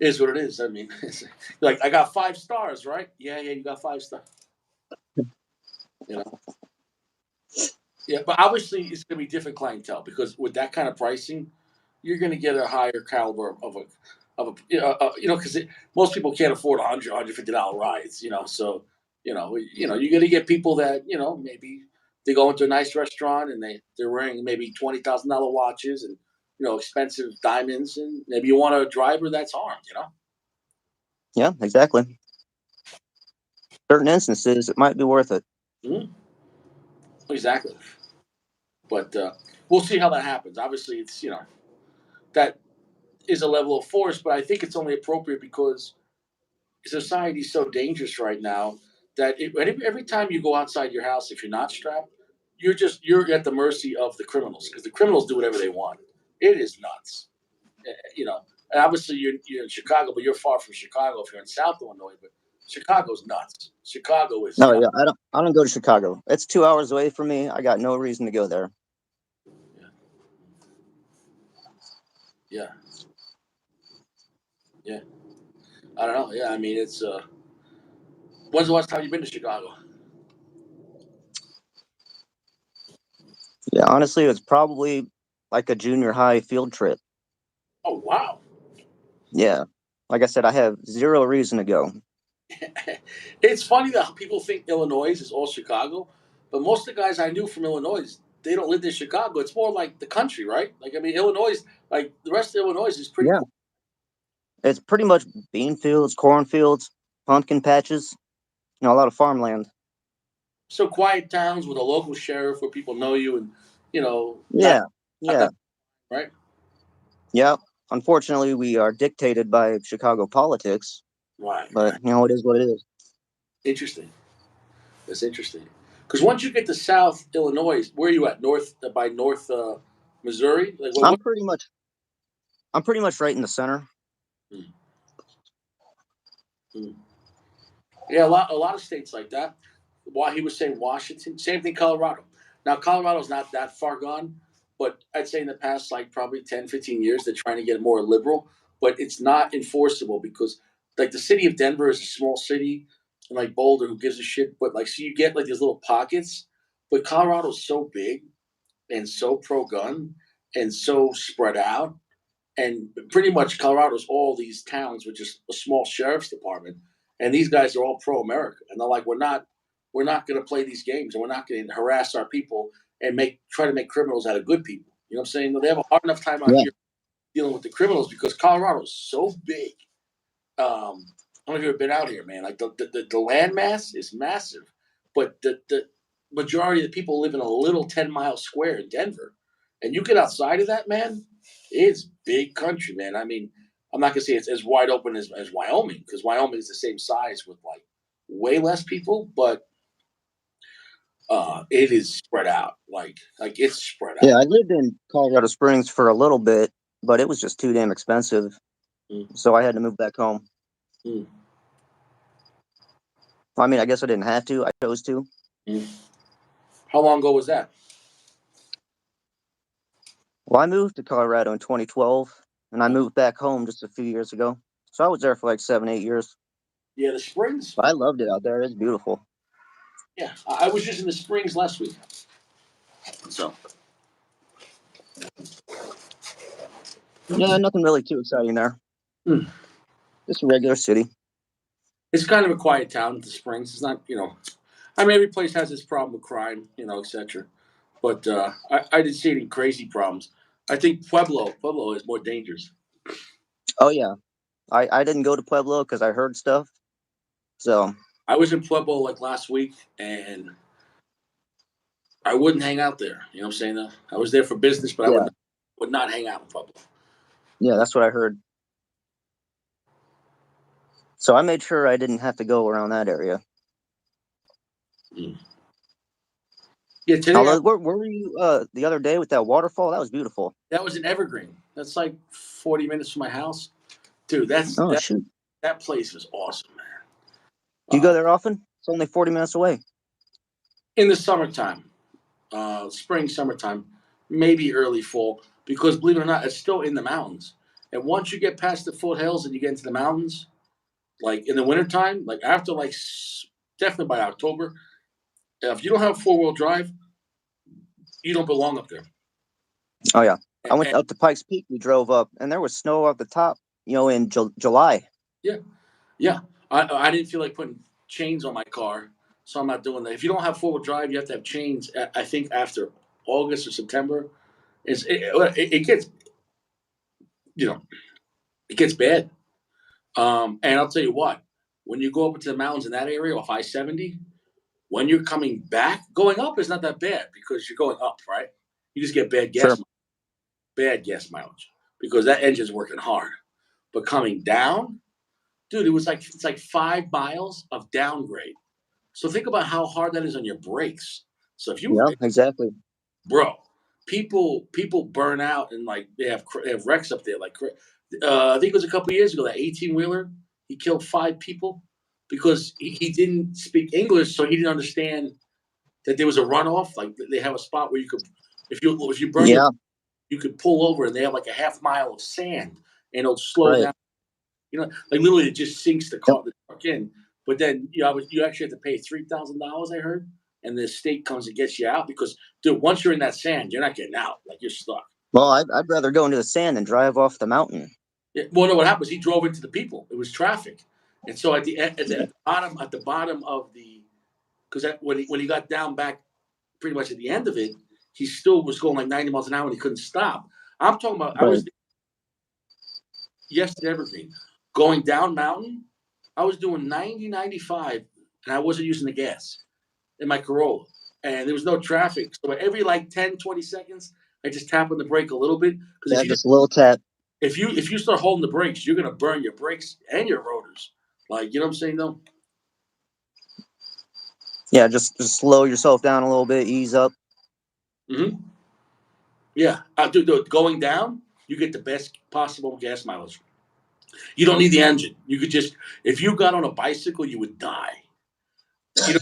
it is what it is. I mean, it's like I got 5 stars, right? Yeah, you got 5 stars. You know, yeah, but obviously it's going to be different clientele because with that kind of pricing, you're going to get a higher caliber because most people can't afford $100, $150 rides. So you're going to get people that maybe they go into a nice restaurant and they're wearing maybe $20,000 watches and expensive diamonds, and maybe you want a driver that's armed. Yeah, exactly. Certain instances, it might be worth it. Mhm. Exactly. But we'll see how that happens. Obviously, it's that is a level of force, but I think it's only appropriate because society's so dangerous right now that every time you go outside your house, if you're not strapped, you're at the mercy of the criminals because the criminals do whatever they want. It is nuts. And obviously you're in Chicago, but you're far from Chicago if you're in South Illinois. But Chicago's nuts. Chicago is No, yeah, I don't go to Chicago. It's 2 hours away from me. I got no reason to go there. Yeah. Yeah. I don't know. Yeah, I mean it's. When's the last time you've been to Chicago? Yeah, honestly, it was probably like a junior high field trip. Oh wow. Yeah. Like I said, I have zero reason to go. It's funny that people think Illinois is all Chicago, but most of the guys I knew from Illinois, they don't live in Chicago. It's more like the country, right? Like I mean, Illinois, like the rest of Illinois, is pretty Yeah. cool. It's pretty much bean fields, cornfields, pumpkin patches, a lot of farmland. So quiet towns with a local sheriff where people know you and not Yeah. not Yeah. that right. Yeah. Unfortunately, we are dictated by Chicago politics, Right, but right. it is what it is. Interesting. That's interesting. Because once you get to South Illinois, where are you at? North by North Missouri? Like what? I'm what? pretty much I'm pretty much right in the center. Hmm, hmm. Yeah, a lot of states like that. Why he was saying Washington, same thing. Colorado. Now Colorado's not that far gone, but I'd say in the past like probably 10, 15 years they're trying to get more liberal, but it's not enforceable because like the city of Denver is a small city, and like Boulder, who gives a shit? But like so you get like these little pockets, but Colorado's so big and so pro gun and so spread out, and pretty much Colorado's all these towns with just a small sheriff's department, and these guys are all pro America, and they're like, we're not going to play these games, and we're not going to harass our people and try to make criminals out of good people. You know what I'm saying? They have a hard enough time out Yeah. here dealing with the criminals because Colorado's so big. I don't know if you've ever been out here, man. Like the land mass is massive, but the majority of the people live in a little 10-mile square in Denver, and you get outside of that, man, it's big country, man. I mean, I'm not gonna say it's as wide open as Wyoming because Wyoming is the same size with like way less people, but it is spread out. Like it's spread Yeah, out. I lived in Colorado Springs for a little bit, but it was just too damn expensive, Mm, so I had to move back home. mm, I mean, I guess I didn't have to. I chose to. mm. How long ago was that? Well, I moved to Colorado in 2012, and I Uh, moved back home just a few years ago. So I was there for like 7, 8 years. yeah, the Springs. But I loved it out there. It's beautiful. Yeah, I was just in the Springs last week. So Yeah, nothing really too exciting there. mm. Just a regular city. It's kind of a quiet town, the Springs. It's not, I mean, every place has its problem with crime, etc. But I didn't see any crazy problems. I think Pueblo is more dangerous. Oh yeah, I didn't go to Pueblo because I heard stuff. So I was in Pueblo like last week, and I wouldn't hang out there. You know what I'm saying? I was there for business, but I yeah, would not hang out in Pueblo. yeah, that's what I heard. So I made sure I didn't have to go around that area. Mm. Yeah, today Although, where were you the other day with that waterfall? That was beautiful. that was in Evergreen. That's like 40 minutes from my house, dude. That's Oh that shoot, that place is awesome, man. do you go there often? It's only 40 minutes away. in the summertime, spring, summertime, maybe early fall, because believe it or not, it's still in the mountains. And once you get past the foothills and you get into the mountains, like in the wintertime, like after like definitely by October, if you don't have 4-wheel drive, you don't belong up there. Oh yeah, I went And up to Pikes Peak. We drove up, and there was snow up the top. In July. yeah, yeah, I didn't feel like putting chains on my car, so I'm not doing that. If you don't have 4-wheel drive, you have to have chains. I think after August or September, it gets you know it gets bad. And I'll tell you what, when you go up into the mountains in that area off I-70, when you're coming back, going up is not that bad because you're going up, right? You just get Sure. bad gas mileage because that engine's working hard. But coming down, dude, it's like 5 miles of downgrade. So think about how hard that is on your brakes. So if you, Yeah, exactly. bro, people burn out and like they have wrecks up there. Like I think it was a couple years ago that 18-wheeler he killed 5 people because he didn't speak English, so he didn't understand that there was a runoff. Like they have a spot where you could, if you burn your, Yeah, you could pull over and they have like a half mile of sand and it'll slow right. down. Like literally it just sinks Yep. the truck in. But then you actually have to pay $3,000, I heard, and the state comes and gets you out because dude, once you're in that sand, you're not getting out. Like you're stuck. Well, I'd rather go into the sand than drive off the mountain. Yeah, well, no, what happened was he drove into the people. It was traffic, and so at the bottom of the because when he got down back pretty much at the end of it, he still was going like 90 miles an hour and he couldn't stop. I'm talking about I Right. was yesterday Evergreen going down mountain. I was doing 90, 95, and I wasn't using the gas in my Corolla, and there was no traffic. So every like 10, 20 seconds, I just tap on the brake a little bit because Yeah, just a little tap. if you start holding the brakes, you're gonna burn your brakes and your rotors. Like you know what I'm saying though? Yeah, just slow yourself down a little bit, ease up. Hmm. Yeah, dude, going down, you get the best possible gas mileage. You don't need the engine. You could just if you got on a bicycle, you would die. You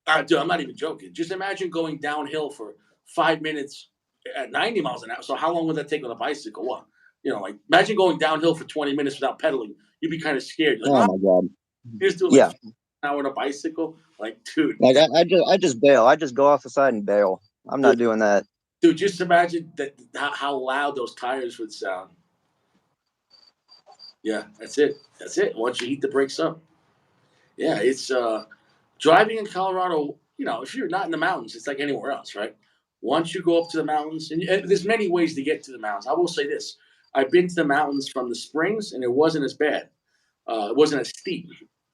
know, dude, I'm not even joking. Just imagine going downhill for 5 minutes at 90 miles an hour. So how long would that take on a bicycle? What? Like imagine going downhill for 20 minutes without pedaling. You'd be kind of scared. You're Oh like, oh, my god. you're just doing like Yeah, 1 hour on a bicycle. Like, dude, like I just bail. I just go off the side and bail. I'm dude, not doing that. dude, just imagine that how loud those tires would sound. Yeah, that's it. That's it. Once you heat the brakes up. Yeah, it's driving in Colorado, if you're not in the mountains, it's like anywhere else, right? Once you go up to the mountains, and there's many ways to get to the mountains. I will say this: I've been to the mountains from the Springs, and it wasn't as bad. It wasn't as steep.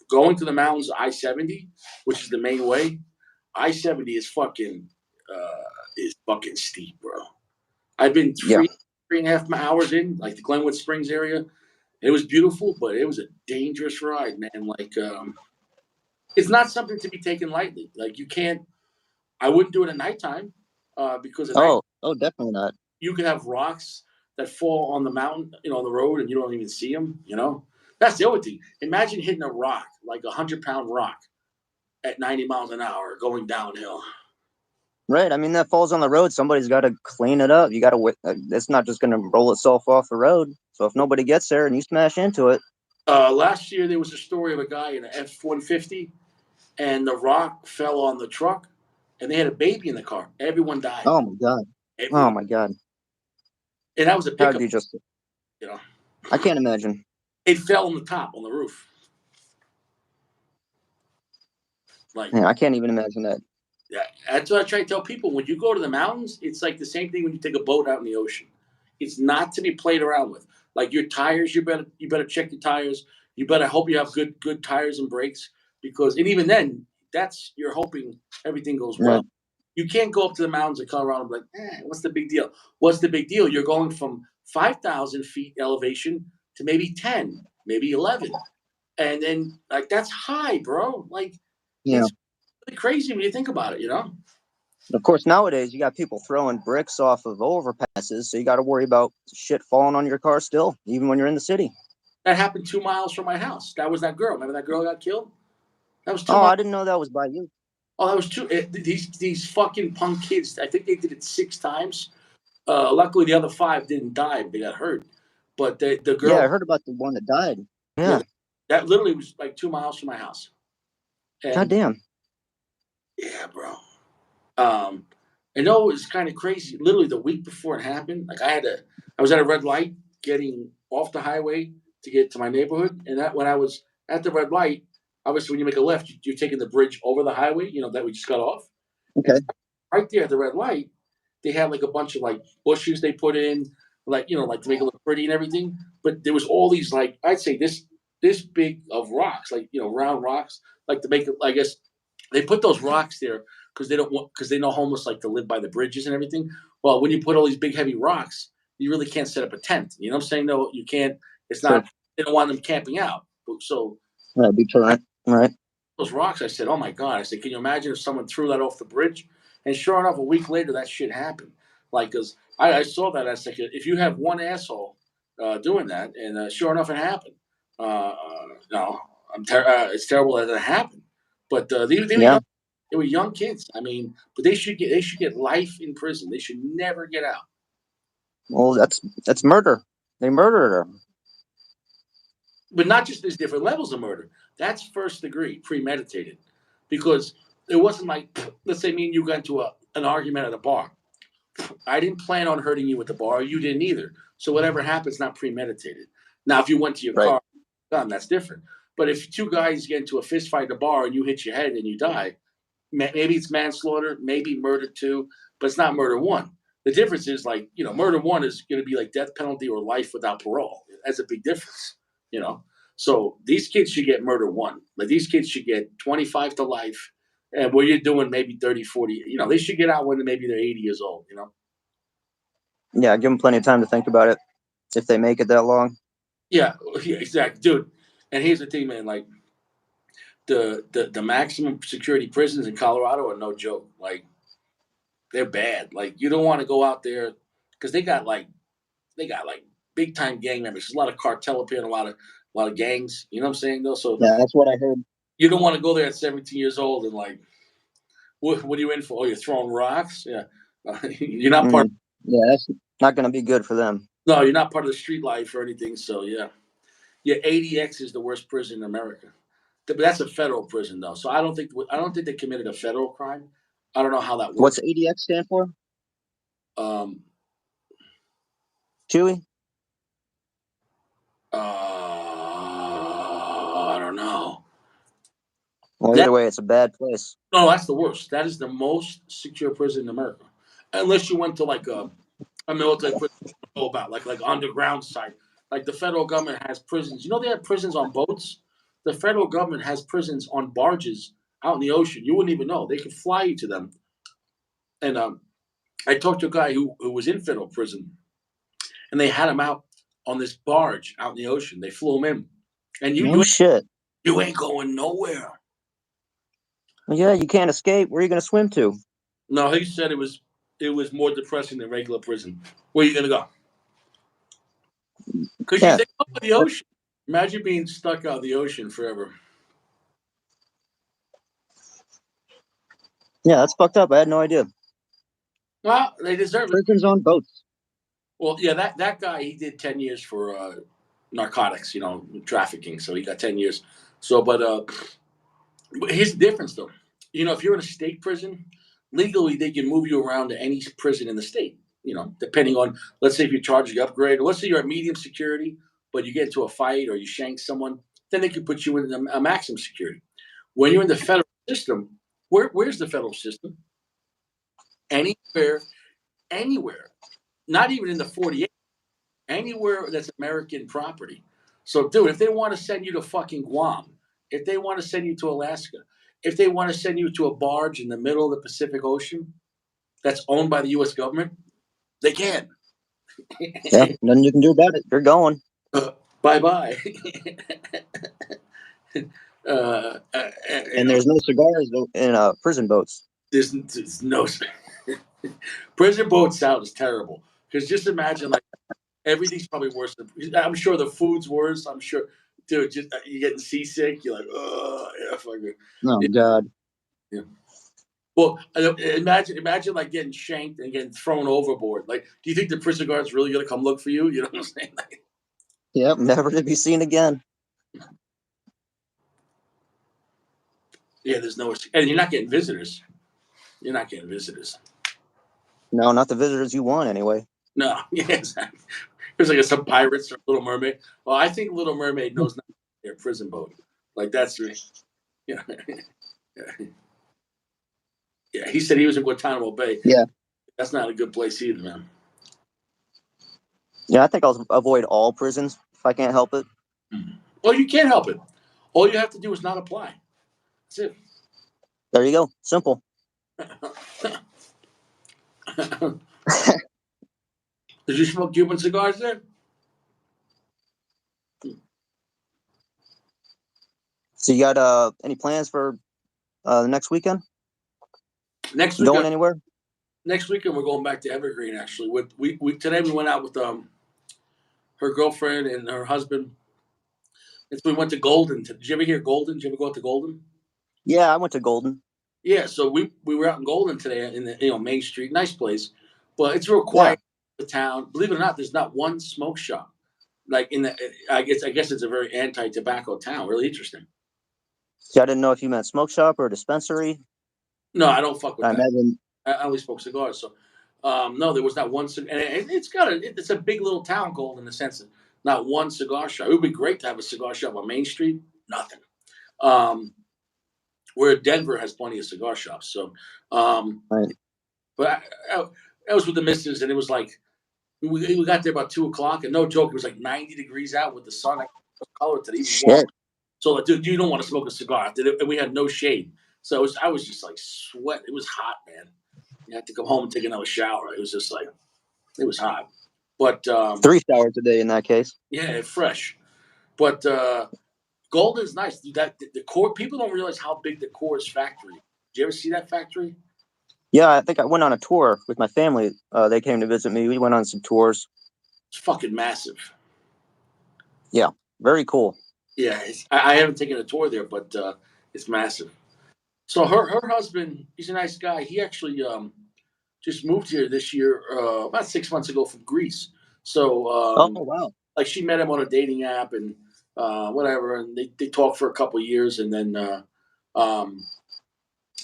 Going to the mountains, I-70, which is the main way, I-70 is fucking steep, bro. I've been Yeah. 3.5 hours in, like the Glenwood Springs area. It was beautiful, but it was a dangerous ride, man. Like, it's not something to be taken lightly. Like, you can't. I wouldn't do it at nighttime because at night Oh, definitely not. you could have rocks that fall on the mountain, on the road, and you don't even see them. That's the other thing. Imagine hitting a rock, like 100-pound rock, at 90 miles an hour going downhill. Right. I mean, that falls on the road. Somebody's got to clean it up. You got to. It's not just going to roll itself off the road. So if nobody gets there and you smash into it. Last year there was a story of a guy in an F-150, and the rock fell on the truck, and they had a baby in the car. Everyone died. Oh my god. Oh Everyone. my god. And that was a How pickup. do you just? You know, I can't imagine. it fell on the top, on the roof. Like, Yeah, I can't even imagine that. yeah, that's what I try to tell people. When you go to the mountains, it's like the same thing when you take a boat out in the ocean. It's not to be played around with. Like your tires, you better check your tires. You better hope you have good tires and brakes and even then, you're hoping everything goes well. Right. You can't go up to the mountains of Colorado and be like, what's the big deal? What's the big deal? You're going from 5,000 feet elevation to maybe 10, maybe 11, and then like that's high, bro. Like Yeah. it's really crazy when you think about it. Of course, nowadays you got people throwing bricks off of overpasses, so you got to worry about shit falling on your car still, even when you're in the city. That happened 2 miles from my house. That was that girl. Remember that girl got killed? That was two Oh, miles. I didn't know that was by you. Oh, that was two. These fucking punk kids. I think they did it 6 times. Luckily, the other 5 didn't die. They got hurt. But the Yeah, I girl, heard about the one that died. yeah, Yeah. that literally was like 2 miles from my house. God And damn. yeah, bro. I know it was kind of crazy. Literally the week before it happened, like I was at a red light getting off the highway to get to my neighborhood, and that when I was at the red light, obviously when you make a left, you're taking the bridge over the highway, that we just got off. Okay. Right there at the red light, they had like a bunch of like bushes they put in, like like to make it look pretty and everything. But there was all these like I'd say this big of rocks, like round rocks, like to make it. I guess they put those rocks there because they know homeless like to live by the bridges and everything. Well, when you put all these big heavy rocks, you really can't set up a tent. You know what I'm saying? No, you can't. It's Sure. not. They don't want them camping out. So That'd be correct. Right. those rocks, I said, oh my God. I said, can you imagine if someone threw that off the bridge? And sure enough, a week later, that shit happened. Like, because I saw that. I said, if you have one asshole doing that, and sure enough, it happened. No, it's terrible that it happened. But Yeah. they were young kids. I mean, but they should get life in prison. They should never get out. Well, that's murder. They murdered her. But not just there's different levels of murder. That's first degree, premeditated, because it wasn't like let's say me and you got into an argument at a bar. I didn't plan on hurting you at the bar. You didn't either. So whatever happens, not premeditated. Now, if you went to your Right. car, gun, that's different. But if two guys get into a fist fight at a bar and you hit your head and you die, maybe it's manslaughter, maybe murder two, but it's not murder one. The difference is like murder one is going to be like death penalty or life without parole. That's a big difference. You know, so these kids should get murder one. Like these kids should get 25 to life. And what you're doing, maybe 30, 40, they should get out when maybe they're 80 years old, Yeah, give them plenty of time to think about it if they make it that long. Yeah, yeah, exactly, dude. And here's the thing, man. Like the maximum security prisons in Colorado are no joke. Like they're bad. Like you don't want to go out there because they got like big time gang members. There's a lot of cartel up here and a lot of gangs. You know what I'm saying though? So Yeah, that's what I heard. you don't want to go there at 17 years old and like, what are you in for? Oh, you're throwing rocks? Yeah, you're not part. Yeah, that's not going to be good for them. No, you're not part of the street life or anything. So yeah, ADX is the worst prison in America. But that's a federal prison though, so I don't think they committed a federal crime. I don't know how that What's works. ADX stand for? Um, Chewy? I don't know. Well, either way, it's a bad place. No, that's the worst. That is the most secure prison in America, unless you went to like a military prison. Know about like underground site. Like the federal government has prisons. They have prisons on boats. The federal government has prisons on barges out in the ocean. You wouldn't even know. They could fly you to them. And I talked to a guy who was in federal prison, and they had him out on this barge out in the ocean. They flew him in, and No shit. you ain't going nowhere. Well, yeah, you can't escape. Where are you going to swim to? No, he said it was more depressing than regular prison. Where are you gonna go? Because Yeah. they go to the ocean. Imagine being stuck out in the ocean forever. Yeah, that's fucked up. I had no idea. Well, they deserve it. Prisons on boats. Well, yeah, that guy, he did 10 years for narcotics, trafficking. So he got 10 years. So, but here's the difference, though. If you're in a state prison, legally they can move you around to any prison in the state. Depending on, let's say if you're charging upgrade, or let's say you're at medium security, but you get into a fight or you shank someone, then they can put you in a maximum security. When you're in the federal system, where's the federal system? Anywhere, not even in the 48, anywhere that's American property. So, dude, if they want to send you to fucking Guam, if they want to send you to Alaska, if they want to send you to a barge in the middle of the Pacific Ocean that's owned by the U.S. government, they can. Yeah, nothing you can do about it. They're going. Bye-bye. And there's no cigars in prison boats. There's no prison boats sound is terrible because just imagine like everything's probably worse. I'm sure the food's worse. I'm sure, dude. Just you're getting seasick. You're like, oh yeah, fuck it. Oh Yeah. God. Yeah. Well, imagine like getting shanked and getting thrown overboard. Like, do you think the prison guard's really gonna come look for you? You know what I'm saying? Like, Yep, never to be seen again. yeah, there's no, and you're not getting visitors. You're not getting visitors. No, not the visitors you want anyway. No, yeah, exactly. There's like some pirates or Little Mermaid. Well, I think Little Mermaid knows not their prison boat. Like that's me. Yeah. Yeah, he said he was in Guantanamo Bay. Yeah. That's not a good place either, man. Yeah, I think I'll avoid all prisons if I can't help it. Well, you can't help it. All you have to do is not apply. That's it. There you go. Simple. Did you smoke Cuban cigars there? So you got any plans for the next weekend? Next Going weekend, anywhere? we're going back to Evergreen. Actually, we today we went out with her girlfriend and her husband. And so we went to Golden. Did you ever hear Golden? Did you ever go out to Golden? Yeah, I went to Golden. Yeah, so we were out in Golden today in the Main Street, nice place, but it's real quiet. The town, believe it or not, there's not one smoke shop. Like in the, I guess it's a very anti-tobacco town. Really interesting. See, I didn't know if you meant smoke shop or dispensary. No, I don't fuck with I that. imagine. I only smoke cigars, so no, there was not one. And it's a big little town, Golden, in the sense that not one cigar shop. It would be great to have a cigar shop on Main Street. Nothing. Where Denver has plenty of cigar shops. So, Right. but I was with the missus, and it was like we got there about 2 o'clock, and no joke, it was like 90 degrees out with the sun. I colored to even warm. Shit. So, like, dude, you don't want to smoke a cigar, and we had no shade. So I was just like sweat. It was hot, man. You had to come home and take another shower. It was just like it was hot. But 3 showers a day in that case. yeah, fresh. But Golden's nice. Dude, the core people don't realize how big the Coors factory. Did you ever see that factory? Yeah, I think I went on a tour with my family. They came to visit me. We went on some tours. It's fucking massive. Very cool. Yeah, I haven't taken a tour there, but it's massive. So her husband, he's a nice guy. He actually just moved here this year, about 6 months ago from Greece. So Oh wow. like she met him on a dating app and whatever, and they talked for a couple of years, and then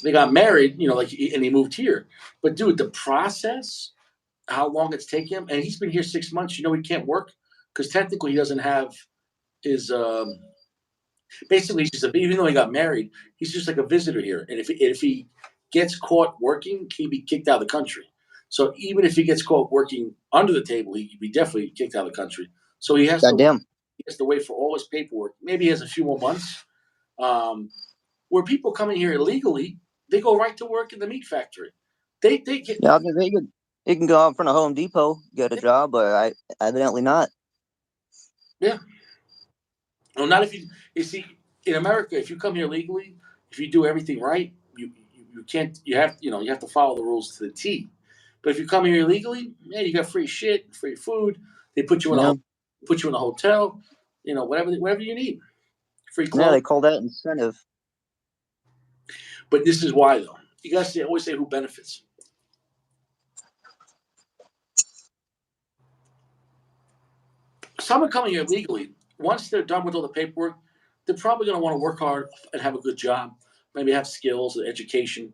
they got married. You know, like and he moved here. But dude, the process, how long it's taken him, and he's been here 6 months. You know, he can't work because technically he doesn't have his. Basically, he's just even though he got married, he's just like a visitor here. And if he gets caught working, he'd be kicked out of the country. So even if he gets caught working under the table, he'd be definitely kicked out of the country. So he has Goddamn. to wait for all his paperwork. Maybe he has a few more months. Where people come in here illegally, they go right to work in the meat factory. They get Yeah, they can go out in front of Home Depot, get a job, but I evidently not. yeah. No, not if you see in America. If you come here legally, if you do everything right, you can't. You have you have to follow the rules to the T. But if you come here illegally, man, you got free shit, free food. They put you in Yeah. a hotel. You know, whatever you need, free Yeah, clothes. they call that incentive. But this is why though. You guys always say who benefits. Someone coming here legally, once they're done with all the paperwork, they're probably going to want to work hard and have a good job, maybe have skills, education.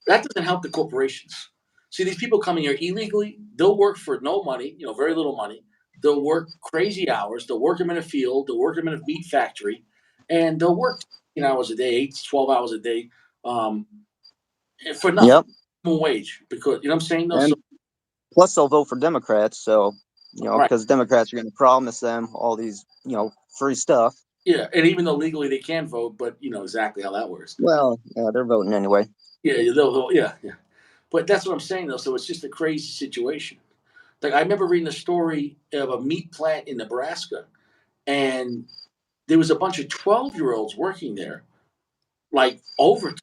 That doesn't help the corporations. See, these people coming here illegally, they'll work for no money, very little money. They'll work crazy hours. They'll work them in a field. They'll work them in a meat factory, and they'll work 10 hours a day, 8 to 12 hours a day, for nothing. Yep. Minimum wage, because you know what I'm saying. And plus, they'll vote for Democrats, so Right. because Democrats are going to promise them all these free stuff. Yeah, and even though legally they can vote, but you know exactly how that works. Well, yeah, they're voting anyway. Yeah, yeah. But that's what I'm saying though. So it's just a crazy situation. Like I remember reading a story of a meat plant in Nebraska, and there was a bunch of 12-year-olds working there, like over,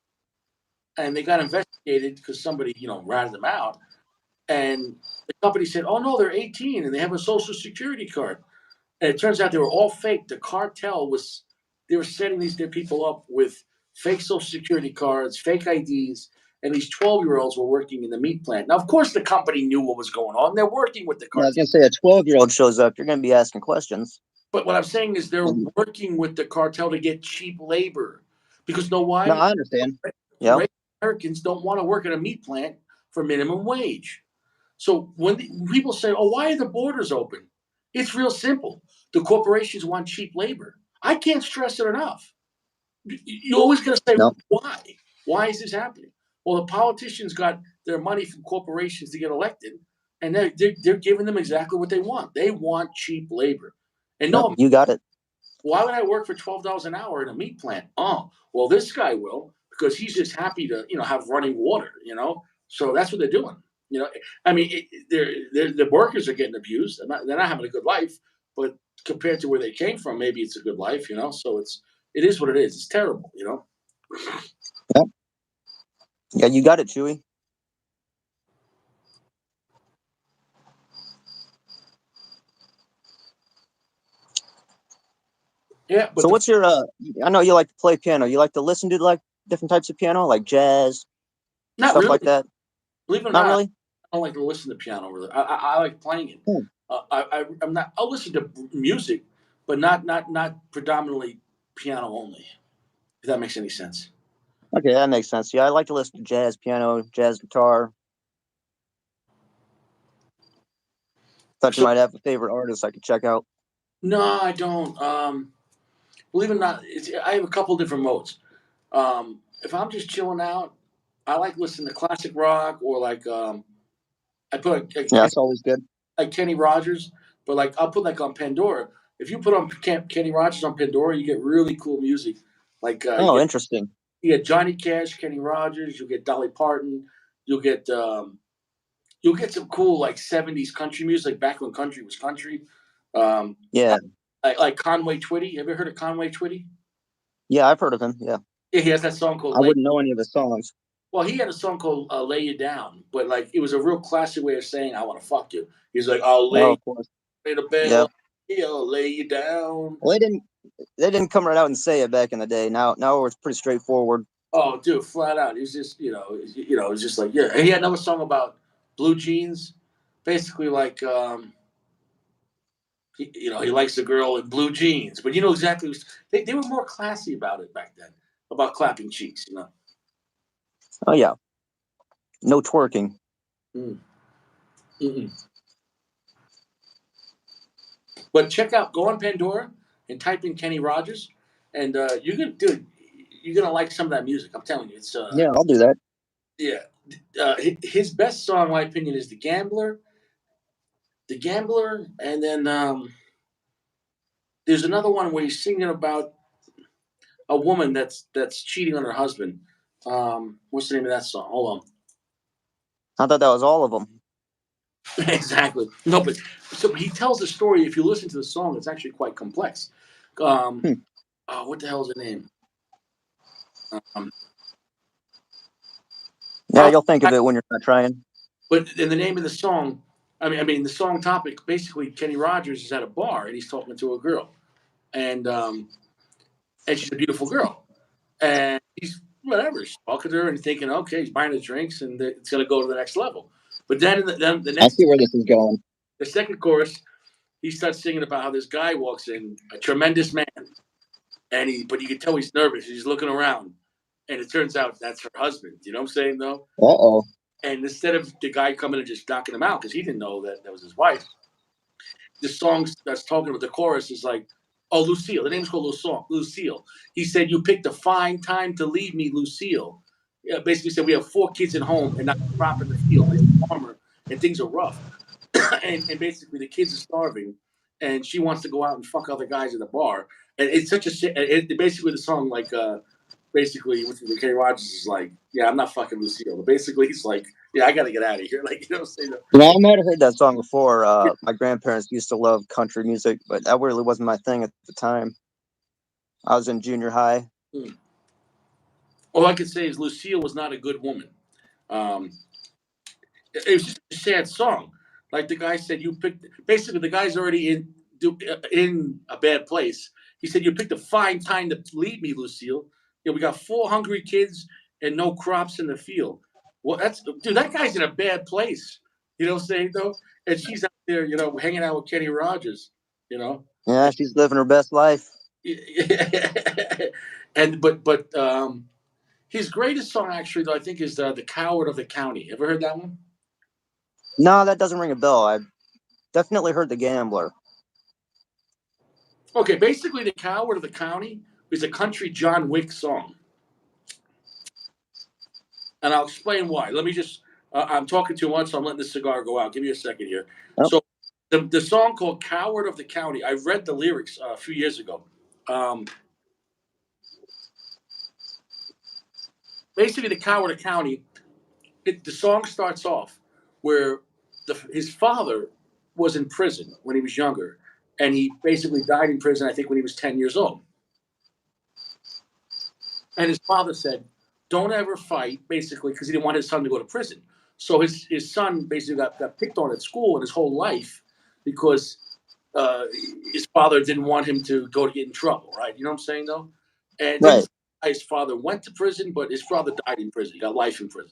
and they got investigated because somebody ratted them out, and the company said, "Oh no, they're 18 and they have a social security card," and it turns out they were all fake. The cartel they were setting these people up with fake social security cards, fake IDs, and these 12-year-olds were working in the meat plant. Now, of course, the company knew what was going on. They're working with the Yeah, I was cartel. gonna say a 12-year-old shows up, you're gonna be asking questions. But what I'm saying is they're Mhm. working with the cartel to get cheap labor. Because know No, why? I understand. Yeah. Regular Americans don't want to work at a meat plant for minimum wage. So when people say, "Oh, why are the borders open?" It's real simple. The corporations want cheap labor. I can't stress it enough. You're always going to say, No. "Why? Why is this happening?" Well, the politicians got their money from corporations to get elected, and they're giving them exactly what they want. They want cheap labor. And Yep, no, you got it. why would I work for $12 an hour in a meat plant? Oh, well, this guy will because he's just happy to, have running water, So that's what they're doing. I mean, the workers are getting abused. They're not having a good life, but compared to where they came from, maybe it's a good life. So it is what it is. It's terrible. Yep. Yeah, you got it, Chewy. Yeah, but So what's your I know you like to play piano. You like to listen to like different types of piano, like jazz, not stuff really. like that? Believe it or Not not, really? I don't like to listen to piano. Really, I like playing it. Hmm. I'm not. I'll listen to music, but not predominantly piano only. If that makes any sense. Okay, that makes sense. Yeah, I like to listen to jazz piano, jazz guitar. Thought you So might have a favorite artist I could check out. no, I don't. Believe it or not, I have a couple different modes. If I'm just chilling out, I like listening to classic rock or like I put Yeah, that's always good. like Kenny Rogers, but like I'll put like on Pandora. If you put on Kenny Rogers on Pandora, you get really cool music. Like Oh, interesting. you get Johnny Cash, Kenny Rogers, you'll get Dolly Parton, you'll get um, you'll get some cool like '70s country music, like back when country was country. Um, Yeah. like Conway Twitty. Have you ever heard of Conway Twitty? Yeah, I've heard of him. Yeah. Yeah, he has that song called I "Lay." wouldn't know any of his songs. Well, he had a song called "Lay You Down," but like it was a real classic way of saying "I want to fuck you." He's like, "I'll Oh, lay of course. you the Yeah. bell, I'll lay you down." Well, they didn't come right out and say it back in the day. Now it's pretty straightforward. Oh, dude, flat out. He's just, it's just like, yeah. And he had another song about blue jeans, basically like, he likes the girl in blue jeans, but you know exactly. They were more classy about it back then, about clapping cheeks. Oh yeah. No twerking. Mm. Mm-mm. But go on Pandora and type in Kenny Rogers, and you're gonna like some of that music. I'm telling you, it's Yeah, I'll do that. yeah. His best song, in my opinion, is The Gambler, and then there's another one where he's singing about a woman that's cheating on her husband. What's the name of that song? Hold I thought that was all of them. on. Exactly. No, but so he tells the story. If you listen to the song, it's actually quite complex. Um, Hmm. what the hell is the name? Um, Yeah, you'll think of it when you're not trying. But in the name of the song, I mean, the song topic basically, Kenny Rogers is at a bar and he's talking to a girl, and she's a beautiful girl, and he's whatever, he's talking to her and thinking, okay, he's buying her drinks and it's gonna go to the next level. But then the I next, see where this is going. the second chorus, he starts singing about how this guy walks in, a tremendous man, but you can tell he's nervous. He's looking around, and it turns out that's her husband. You know what I'm saying, though? Uh-oh. And instead of the guy coming and just knocking him out because he didn't know that was his wife, the song that's talking about the chorus is like, "Oh, Lucille." The name's called Lucille. He said, "You picked a fine time to leave me, Lucille." Yeah, basically said we have 4 kids at home and not a crop in the field. It's a farmer and things are rough, and basically the kids are starving, and she wants to go out and fuck other guys at the bar. And it's such a basically the song like basically which the Kenny Rogers is like, yeah, I'm not fucking Lucille. But basically he's like, yeah, I gotta get out of here. Like, you know what I'm saying? Yeah, I might have heard that song before. My grandparents used to love country music, but that really wasn't my thing at the time. I was in junior high. All I could say is Lucille was not a good woman. Um, it was just a sad song. Like the guy said, you picked. Basically, the guy's already in a bad place. He said, "You picked a fine time to leave me, Lucille." we got 4 hungry kids and no crops in the field. Well, that guy's in a bad place. You know what I'm saying though? And she's out there, hanging out with Kenny Rogers. You know. Yeah, she's living her best life. And but his greatest song actually though I think is the Coward of the County. Ever heard that one? No, that doesn't ring a bell. I've definitely heard The Gambler. Okay, basically the Coward of the County is a country John Wick song. And I'll explain why. Let me just I'm talking too much, so I'm letting the cigar go out. Give me a second here. Oh. So the song called Coward of the County, I read the lyrics a few years ago. Basically, the Coward of the County, the song starts off where his father was in prison when he was younger, and he basically died in prison, I think, when he was 10 years old. And his father said, don't ever fight, basically, because he didn't want his son to go to prison. So his son basically got picked on at school in his whole life because his father didn't want him to get in trouble, right? You know what I'm saying, though? And Right. his father went to prison, but his father died in prison. He got life in prison.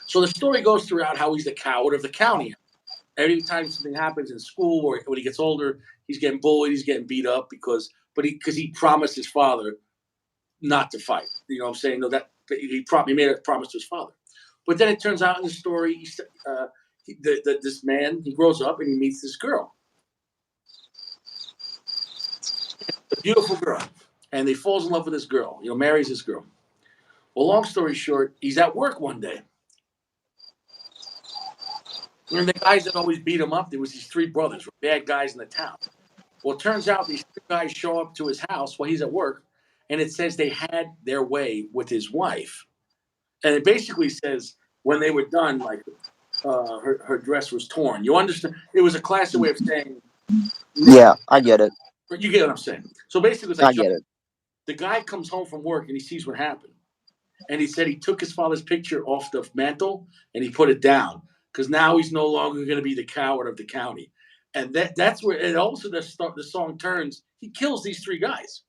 So the story goes throughout how he's the coward of the county. Every time something happens in school or when he gets older, he's getting bullied, he's getting beat up because he promised his father not to fight. You know what I'm saying? No, that he made a promise to his father. But then it turns out in the story, this man, he grows up and he meets this girl. A beautiful girl. And he falls in love with this girl, marries this girl. Well, long story short, he's at work one day. And the guys that always beat him up, there was these 3 brothers, bad guys in the town. Well, it turns out these 3 guys show up to his house while he's at work, and it says they had their way with his wife. And it basically says when they were done, like her dress was torn. You understand? It was a classic way of saying. Yeah, I get it. You get what I'm saying? So basically, it's like I get it. The guy comes home from work and he sees what happened. And he said he took his father's picture off the mantle and he put it down because now he's no longer going to be the coward of the county. And that's where it also the song turns. He kills these 3 guys.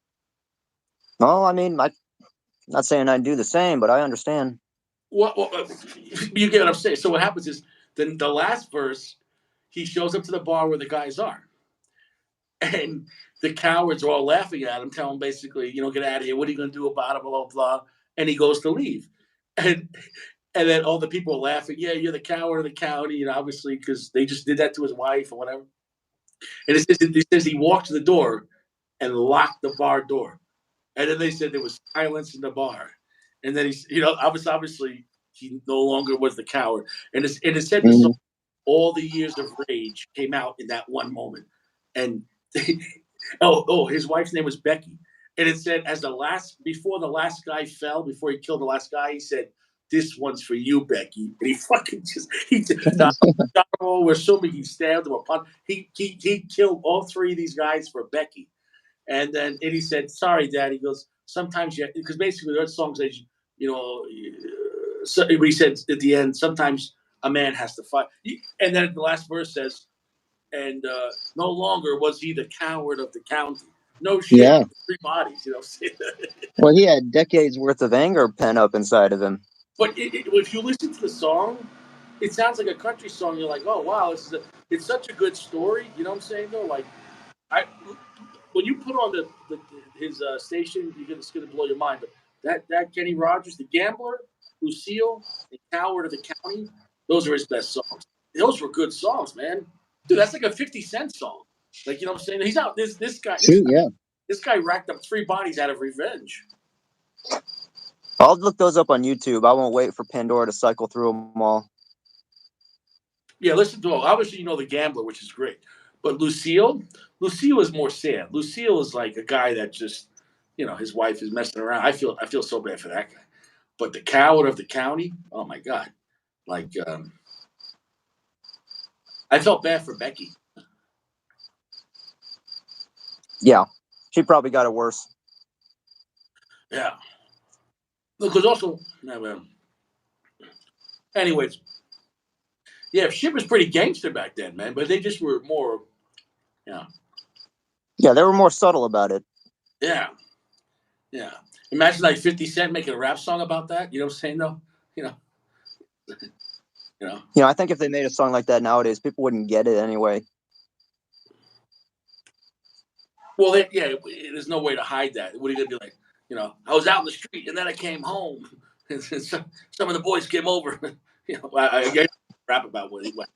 Well, I mean, I'm not saying I'd do the same, but I understand. Well, you get what I'm saying. So what happens is then the last verse, he shows up to the bar where the guys are. And the cowards are all laughing at him, telling him basically, get out of here. What are you going to do about it? Blah, blah, blah. And he goes to leave. And then all the people are laughing. Yeah, you're the coward of the county, obviously, because they just did that to his wife or whatever. And it says he walked to the door and locked the bar door. And then they said there was silence in the bar. And then obviously he no longer was the coward. And it said the song, all the years of rage came out in that one moment. And his wife's name was Becky. And it said before the last guy fell, before he killed the last guy, he said, this one's for you, Becky. And he fucking we're assuming he stabbed him upon. He killed all 3 of these guys for Becky. And he said, sorry, Dad. He goes, sometimes because basically that song says, so he said at the end, sometimes a man has to fight. And then the last verse says, and no longer was he the coward of the county. No shit. Yeah. 3 bodies, Well, he had decades worth of anger pent up inside of him. But if you listen to the song, it sounds like a country song. You're like, oh wow, it's such a good story. You know what I'm saying though? Like, when you put on his station, it's gonna blow your mind. But that Kenny Rogers, The Gambler, Lucille, and Coward of the County, those are his best songs. Those were good songs, man. Dude, that's like a 50 Cent song. Like, you know what I'm saying? He's out. This guy racked up 3 bodies out of revenge. I'll look those up on YouTube. I won't wait for Pandora to cycle through them all. Yeah, listen to them. Obviously, The Gambler, which is great. But Lucille is more sad. Lucille is like a guy that just, his wife is messing around. I feel so bad for that guy. But the coward of the county, oh my God. Like, I felt bad for Becky. Yeah, she probably got it worse. Yeah. Because also, anyways, yeah, shit was pretty gangster back then, man. But they just were more, Yeah, they were more subtle about it. Yeah. Yeah. Imagine like 50 Cent making a rap song about that. You know what I'm saying though? You know, you know. You know, I think if they made a song like that nowadays, people wouldn't get it anyway. Well, yeah, there's no way to hide that. What are you gonna be like? You know, I was out in the street and then I came home. And some of the boys came over. You know, I get rap about what he went.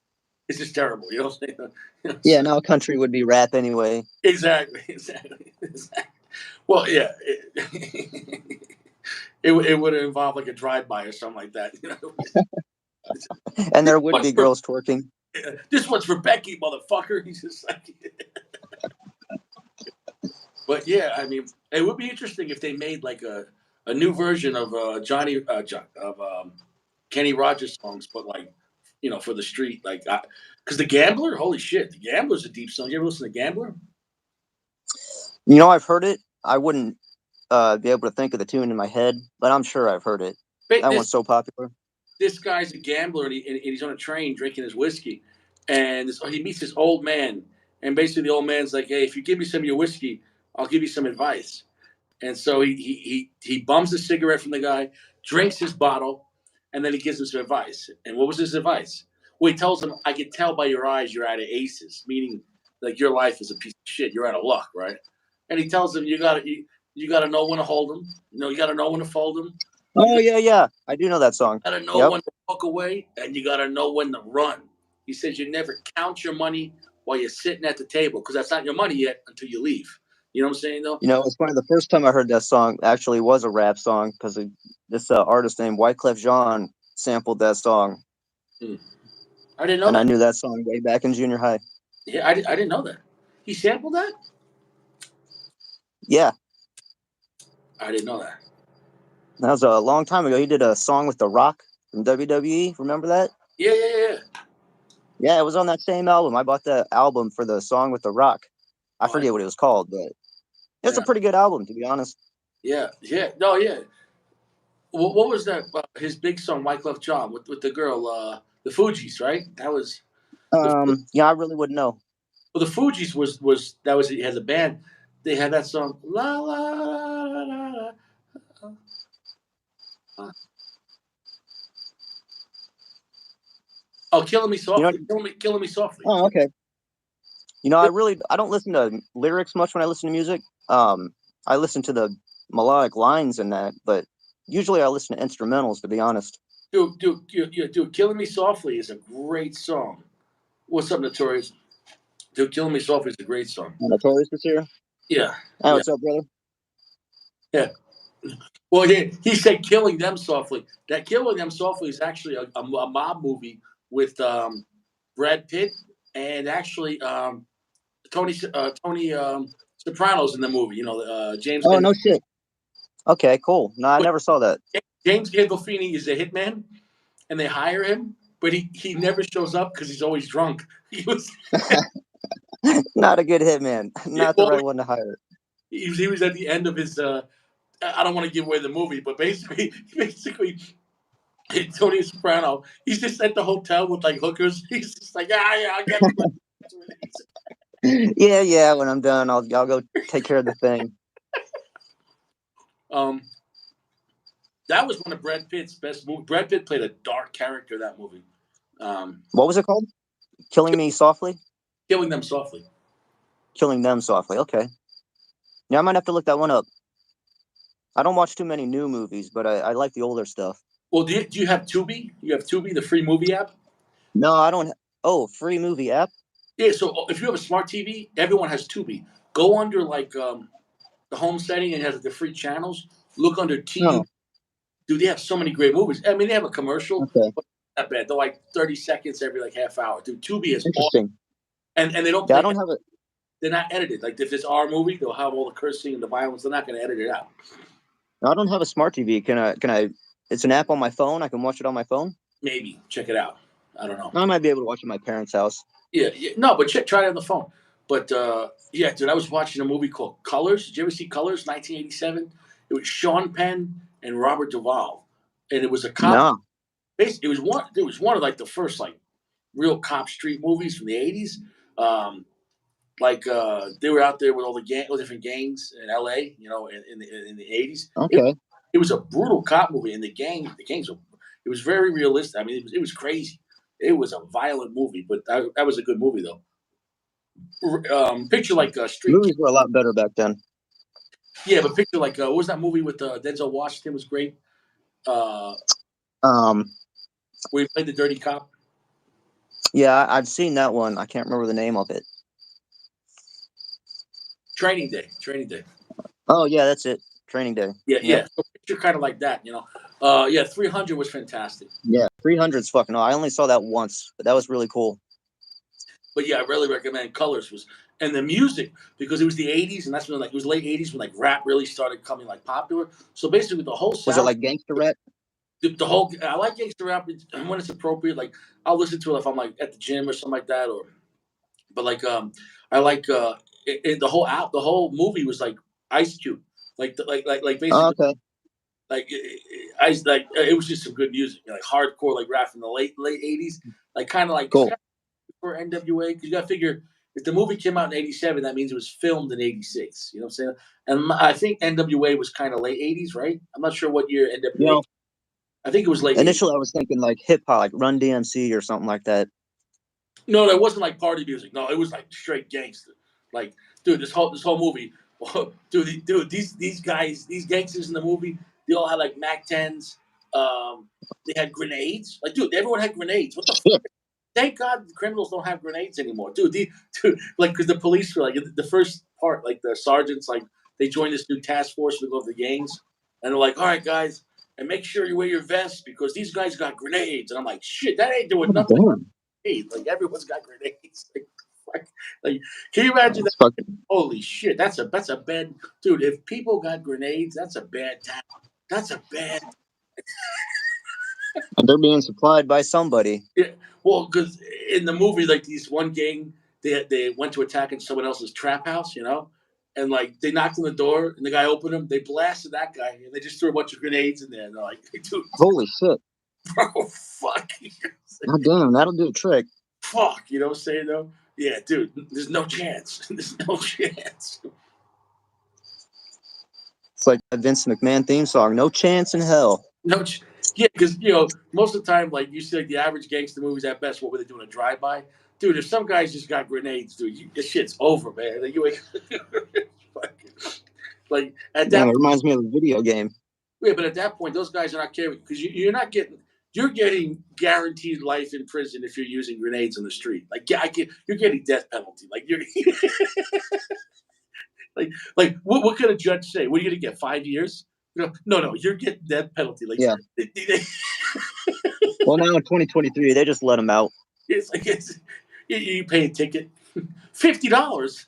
It's just terrible. You know what I'm saying? You know, Yeah, now country would be rap anyway. exactly. Well, yeah, it would involve like a drive-by or something like that. You know, And there would be girls twerking. this one's for Becky, motherfucker. He's just like, but yeah, I mean, it would be interesting if they made like a new version of Kenny Rogers songs, but like, you know, for the street, like, because the Gambler, holy shit, the Gambler's a deep song. You ever listen to Gambler? You know, I've heard it. I wouldn't be able to think of the tune in my head, but I'm sure I've heard it. That one's so popular. This guy's a gambler, and he's on a train drinking his whiskey, and he meets this old man, and basically the old man's like, "Hey, if you give me some of your whiskey, I'll give you some advice." And so he bums a cigarette from the guy, drinks his bottle, and then he gives him some advice. And what was his advice? Well, he tells him, "I can tell by your eyes you're out of aces," meaning like your life is a piece of shit. You're out of luck, right? And he tells him, you gotta know when to hold them. You know, you gotta know when to fold them. Oh yeah, I do know that song. You gotta know when to walk away, and you gotta know when to run. He says you never count your money while you're sitting at the table because that's not your money yet until you leave. You know what I'm saying, though? You know, it's funny. The first time I heard that song actually was a rap song because this artist named Wyclef Jean sampled that song. I didn't know and that. I knew that song way back in junior high. Yeah, I didn't know that. He sampled that? Yeah. I didn't know that. That was a long time ago. He did a song with The Rock from WWE. Remember that? Yeah. Yeah, it was on that same album. I bought the album for the song with The Rock. I forget what it was called, but it's a pretty good album, to be honest. Yeah. No, yeah. What was that? His big song, Wyclef Jean, with the girl, the Fugees, right? That was. Yeah, I really wouldn't know. Well, the Fugees he has a band. They had that song, la la la la la. Oh, Killing Me Softly. Killing Me Softly. Oh, okay. You know, I don't listen to lyrics much when I listen to music. I listen to the melodic lines in that, but usually I listen to instrumentals, to be honest. Dude, Killing Me Softly is a great song. What's up, Notorious? Dude, Killing Me Softly is a great song. Notorious is here? Yeah. Hey, what's up, brother? Yeah. Well, he said Killing Them Softly. That Killing Them Softly is actually a mob movie with Brad Pitt and actually Tony Soprano's in the movie. You know, James. Oh, no shit. Okay, cool. No, I never saw that. James Gandolfini is a hitman, and they hire him, but he never shows up because he's always drunk. He was not a good hitman. Not the right one to hire. He was at the end of his. I don't want to give away the movie, but basically, Tony Soprano, he's just at the hotel with like hookers. He's just like, yeah, I'll get yeah. When I'm done, I'll go take care of the thing. That was one of Brad Pitt's best movies. Brad Pitt played a dark character in that movie. What was it called? Killing Me Softly? Killing Them Softly. Killing Them Softly. Okay. Yeah, I might have to look that one up. I don't watch too many new movies, but I like the older stuff. Well, do you have Tubi? You have Tubi, the free movie app? No, I don't. Oh, free movie app? Yeah, so if you have a smart TV, everyone has Tubi. Go under like the home setting and it has the free channels. Look under TV. Oh. Dude, they have so many great movies. I mean, they have a commercial. Okay. But not bad. They're like 30 seconds every like half hour. Dude, Tubi is interesting. And they don't. Yeah, I don't have it. They're not edited. Like if it's our movie, they'll have all the cursing and the violence. They're not going to edit it out. No, I don't have a smart TV. Can I? It's an app on my phone. I can watch it on my phone. Maybe check it out. I don't know. I might be able to watch it at my parents' house. Yeah. No, but try it on the phone. But yeah, dude, I was watching a movie called Colors. Did you ever see Colors? 1987. It was Sean Penn and Robert Duvall, and it was a cop. No. It was one of like the first like real cop street movies from the 80s. Like they were out there with all different gangs in L.A. You know, in the '80s. Okay. It was a brutal cop movie, and the gangs were. It was very realistic. I mean, it was crazy. It was a violent movie, but that was a good movie though. Picture like Street Kid. Movies were a lot better back then. Yeah, but picture like what was that movie with Denzel Washington was great. Uh, Um, where he played the dirty cop. yeah, I've seen that one. I can't remember the name of it. Training Day. Training Day. Oh yeah, that's it. Training Day. Yeah, Yep. yeah. So picture kind of like that, you know. Yeah, 300 was fantastic. Yeah, 300's fucking. I only saw that once, but that was really cool. But yeah, I really recommend Colors was and the music because it was the '80s and that's when like it was late '80s when like rap really started coming like popular. So basically, the whole Was it sound, like gangster rap? the whole I like gangster rap when it's appropriate. Like I'll listen to it if I'm like at the gym or something like that, or but like I like the whole movie was like Ice Cube, like Oh, basically okay. like it was just some good music, like hardcore like rap from the late '80s, like kind of like Cool. for NWA because you got to figure if the movie came out in '87, that means it was filmed in '86. You know what I'm saying? And I think NWA was kind of late '80s, right? I'm not sure what year You NWA. know, I think it was late '80s. initially I was thinking like hip hop, like Run DMC or something like that. No, that wasn't like party music. No, it was like straight gangster. Like, dude, this whole movie, dude, these guys, these gangsters in the movie, they all had like Mac 10s. They had grenades. Like, dude, everyone had grenades. What the fuck? Thank God the criminals don't have grenades anymore, dude. Like, because the police were like the first part, like the sergeants, like they joined this new task force to go to the gangs, and they're like, all right, guys, and make sure you wear your vests because these guys got grenades. And I'm like, shit, that ain't doing Oh, nothing. damn. Like everyone's got grenades. Like, can you imagine that? That's fucking. Holy shit, that's a bad dude. If people got grenades, that's a bad time. That's a bad. And they're being supplied by somebody. Yeah, well, because in the movie, like these one gang, they went to attack in someone else's trap house, you know, and like they knocked on the door, and the guy opened them. They blasted that guy, and they just threw a bunch of grenades in there. And they're like, dude, Holy shit. bro, fuck, God damn, that'll do a trick. fuck, you know what I'm saying though? Yeah, dude, there's no chance. There's no chance. It's like a Vince McMahon theme song. No chance in hell. No, yeah, because most of the time, like you see, like the average gangster movies at best, what were they doing a drive by? Dude, if some guys just got grenades, dude, this shit's over, man. Like, you ain't like at Damn, that, it reminds me of a video game. yeah, but at that point, those guys are not caring because you're getting guaranteed life in prison if you're using grenades on the street. Like, yeah, you're getting death penalty. Like you're like what could a judge say? What are you gonna get? 5 years? No, you're getting death penalty. Like, Yeah. Well, now in 2023, they just let them out. it's like you pay a ticket, $50.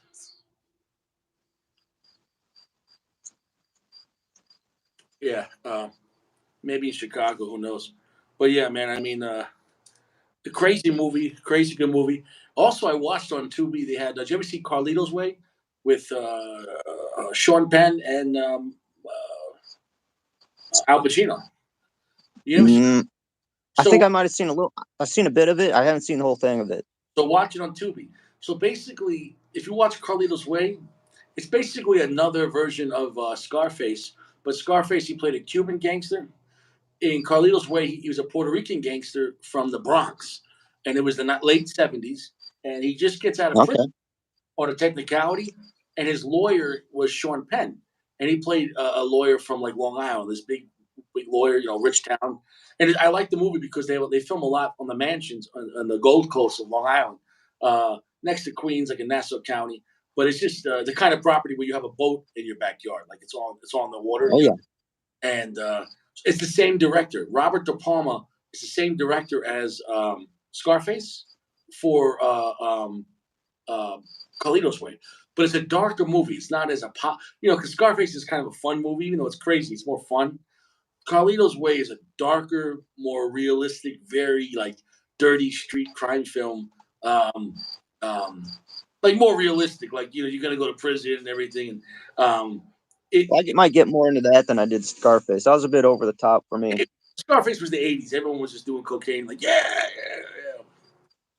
Yeah, maybe in Chicago, who knows? But yeah, man, I mean, the crazy movie, crazy good movie. Also, I watched on Tubi. They had. Did you ever see Carlito's Way with Sean Penn and Al Pacino? You never Mm, I so think I might have seen a little. I've seen a bit of it. I haven't seen the whole thing of it. so watch it on Tubi. So basically, if you watch Carlito's Way, it's basically another version of Scarface. But Scarface, he played a Cuban gangster. In Carlito's Way, he was a Puerto Rican gangster from the Bronx, and it was the late '70s. And he just gets out of prison Okay. on a technicality, and his lawyer was Sean Penn, and he played a lawyer from like Long Island, this big lawyer, rich town. And I like the movie because they film a lot on the mansions on the Gold Coast of Long Island, next to Queens, like in Nassau County. But it's just the kind of property where you have a boat in your backyard, like it's all in the water, Oh yeah. and it's the same director. Robert De Palma is the same director as Scarface for Carlito's Way, but it's a darker movie. It's not as a pop, because Scarface is kind of a fun movie, even though it's crazy. It's more fun. Carlito's Way is a darker, more realistic, very like dirty street crime film. Um, um, like more realistic. Like you're gonna go to prison and everything. And it, I might get more into that than I did Scarface. That was a bit over the top for me. Scarface was the '80s. Everyone was just doing cocaine. Like yeah.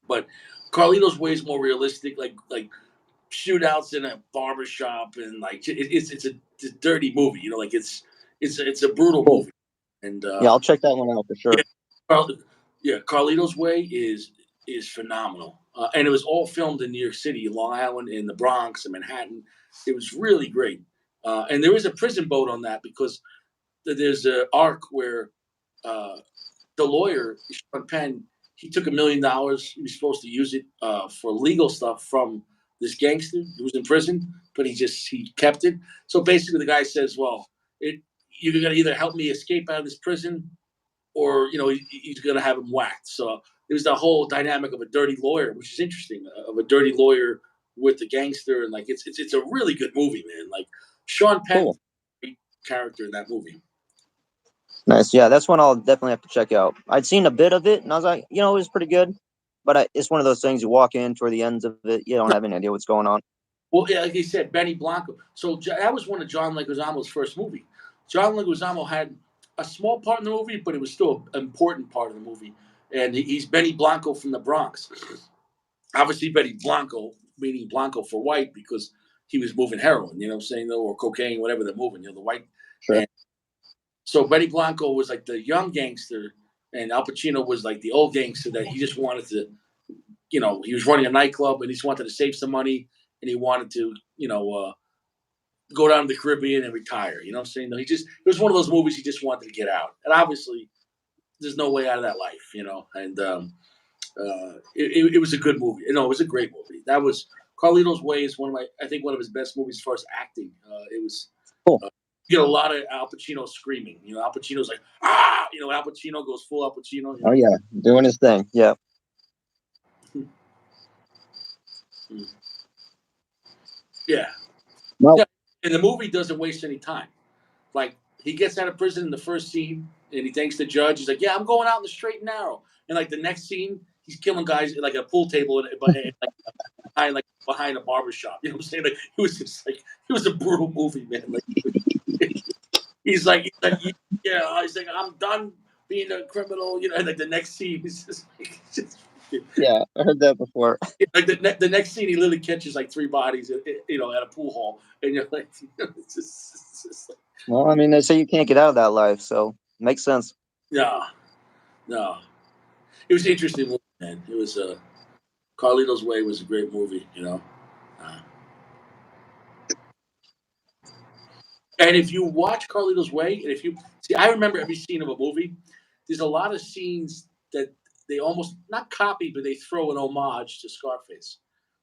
But Carlito's Way is more realistic. Like shootouts in a barber shop, and like it's a dirty movie. You know, like it's a brutal Cool. movie. And Yeah, I'll check that one out for sure. yeah, yeah, Carlito's Way is phenomenal, and it was all filmed in New York City, Long Island, in the Bronx, and Manhattan. It was really great, and there is a prison boat on that because there's an arc where uh, the lawyer Sean Penn he took $1 million. He was supposed to use it for legal stuff from this gangster who was in prison, but he kept it. So basically, the guy says, "Well, you're gonna either help me escape out of this prison, or he's gonna have him whacked." So there's the whole dynamic of a dirty lawyer, which is interesting, of a dirty lawyer with the gangster, and like it's a really good movie, man. Like Sean Penn, Cool. great character in that movie. Nice. Yeah, that's one I'll definitely have to check out. I'd seen a bit of it, and I was like, it was pretty good. But it's one of those things you walk in toward the ends of it, you don't have any idea what's going on. Well, yeah, like you said, Benny Blanco. So that was one of John Leguizamo's first movie. John Leguizamo had a small part in the movie, but it was still an important part of the movie. And he's Benny Blanco from the Bronx. Obviously, Benny Blanco, meaning Blanco for white, because he was moving heroin, you know what I'm saying, or cocaine, whatever they're moving, the white. Sure. And so Benny Blanco was like the young gangster, and Al Pacino was like the old gangster that he just wanted to, he was running a nightclub and he just wanted to save some money, and he wanted to, go down to the Caribbean and retire. You know what I'm saying? No, it was one of those movies he just wanted to get out. And obviously, there's no way out of that life, And it was a good movie. No, it was a great movie. That was Carlito's Way is one of his best movies as far as acting. It was Cool. You get a lot of Al Pacino screaming. Al Pacino's like, ah! Al Pacino goes full Al Pacino. Oh yeah, doing his thing. Yeah. Yeah. Well, Yeah. And the movie doesn't waste any time. Like, he gets out of prison in the first scene, and he thanks the judge. He's like, "Yeah, I'm going out in the straight and narrow." And like the next scene, he's killing guys at like a pool table, behind a barber shop. You know what I'm saying? Like, it was a brutal movie, man. Like, he's like, yeah. He's like, "I'm done being a criminal." And like the next scene, he's yeah, I heard that before. like the next scene, he literally catches like 3 bodies, at a pool hall, and you're like, it's just like, Well, I mean, they say you can't get out of that life, so makes sense. no. It was an interesting movie, man. It was Carlito's Way was a great movie, and if you watch Carlito's Way, and if you see, I remember every scene of a movie. There's a lot of scenes that they almost not copy, but they throw an homage to Scarface.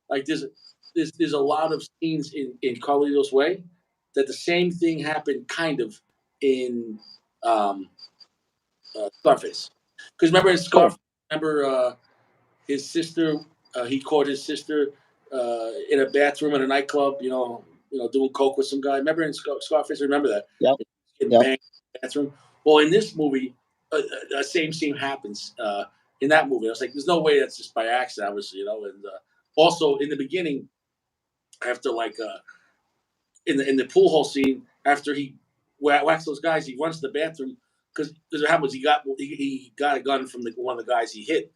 Like there's a lot of scenes in Carlito's Way that the same thing happened kind of in Scarface. Because remember in Scarface, his sister, he caught his sister in a bathroom in a nightclub, doing coke with some guy. Remember in Scarface? Remember that? Yep. Getting Yep. banged in the bathroom. Well, in this movie, the same scene happens in that movie. I was like, there's no way that's just by accident, obviously, And also in the beginning, after in the pool hall scene, after he whacks those guys, he runs to the bathroom because what happens? He got a gun from one of the guys he hit,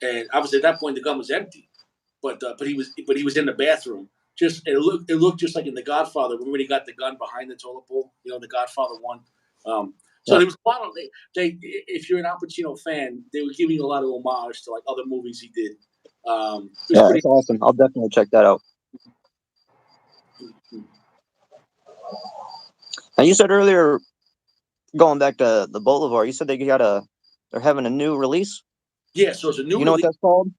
and obviously at that point the gun was empty, but he was in the bathroom. It looked just like in The Godfather when he got the gun behind the toilet bowl. The Godfather 1. So there was a lot of they. If you're an Al Pacino fan, they were giving a lot of homage to like other movies he did. Yeah, that's awesome. I'll definitely check that out. Now, you said earlier, going back to the Boulevard, you said they're having a new release. Yeah, so it's a new. You know what that's called?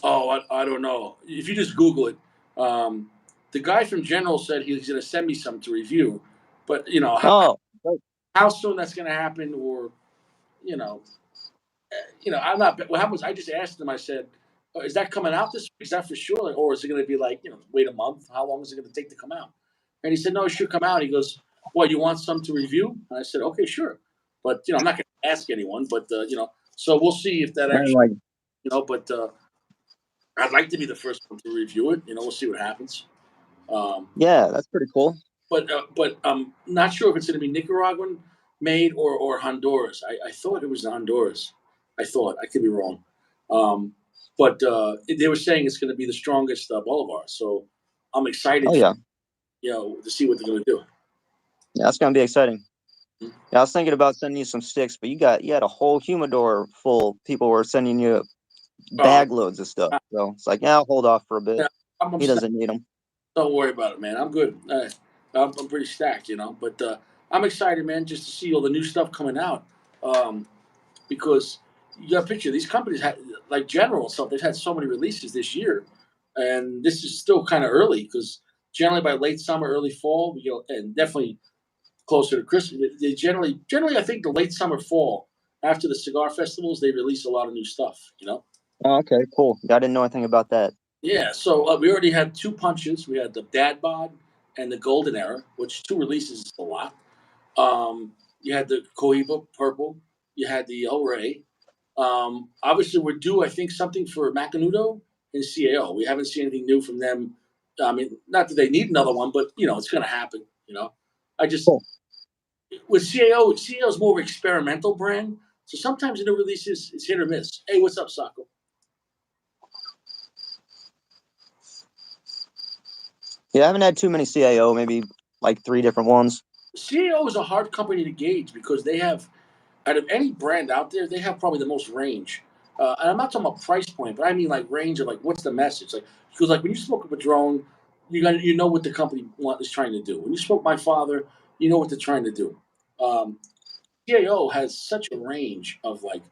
Oh, I don't know. If you just Google it, the guy from General said he's going to send me some to review, but how soon that's going to happen, or I'm not. What happens? I just asked him. I said, "Is that coming out this week? Is that for sure, or is it going to be like wait a month? How long is it going to take to come out?" And he said, "No, it should come out." He goes, "What, you want some to review?" And I said, "Okay, sure," but I'm not going to ask anyone. But so we'll see if that actually, but. I'd like to be the first one to review it. We'll see what happens. Yeah, that's pretty cool. But I'm not sure if it's going to be Nicaraguan made or Honduras. I thought it was Honduras. I could be wrong. but they were saying it's going to be the strongest Bolivar. So I'm excited, Oh yeah, to see what they're going to do. yeah, that's gonna be exciting. Mhm. Yeah, I was thinking about sending you some sticks, but you had a whole humidor full. People were sending you Uh, bag loads of stuff. So it's like, yeah, I'll hold off for a bit. yeah, I'm He stacked. doesn't need them. Don't worry about it, man. I'm good. I'm pretty stacked, But I'm excited, man, just to see all the new stuff coming out. Um, because you got a picture. These companies had like General and stuff. They've had so many releases this year, and this is still kind of early because generally by late summer, early fall, and definitely closer to Christmas. They generally, I think the late summer, fall after the cigar festivals, they release a lot of new stuff. Oh, okay, cool. Yeah, I didn't know anything about that. Yeah, so we already had two punches. We had the Dad Bod and the Golden Era, which two releases is a lot. You had the Cohiba Purple. You had the El Rey. Obviously, we're due, I think, something for Macanudo and CAO. We haven't seen anything new from them. I mean, not that they need another one, but it's going to happen. I just Cool. with CAO is more of an experimental brand. So sometimes in the releases, it's hit or miss. Hey, what's up, Sako? Yeah, I haven't had too many CAO. Maybe like 3 different ones. CAO is a hard company to gauge because they have, out of any brand out there, they have probably the most range. And I'm not talking about price point, but I mean like range of like what's the message? Like because like when you smoke a Padron, you know what the company is trying to do. When you smoke My Father, you know what they're trying to do. Um, CAO has such a range of like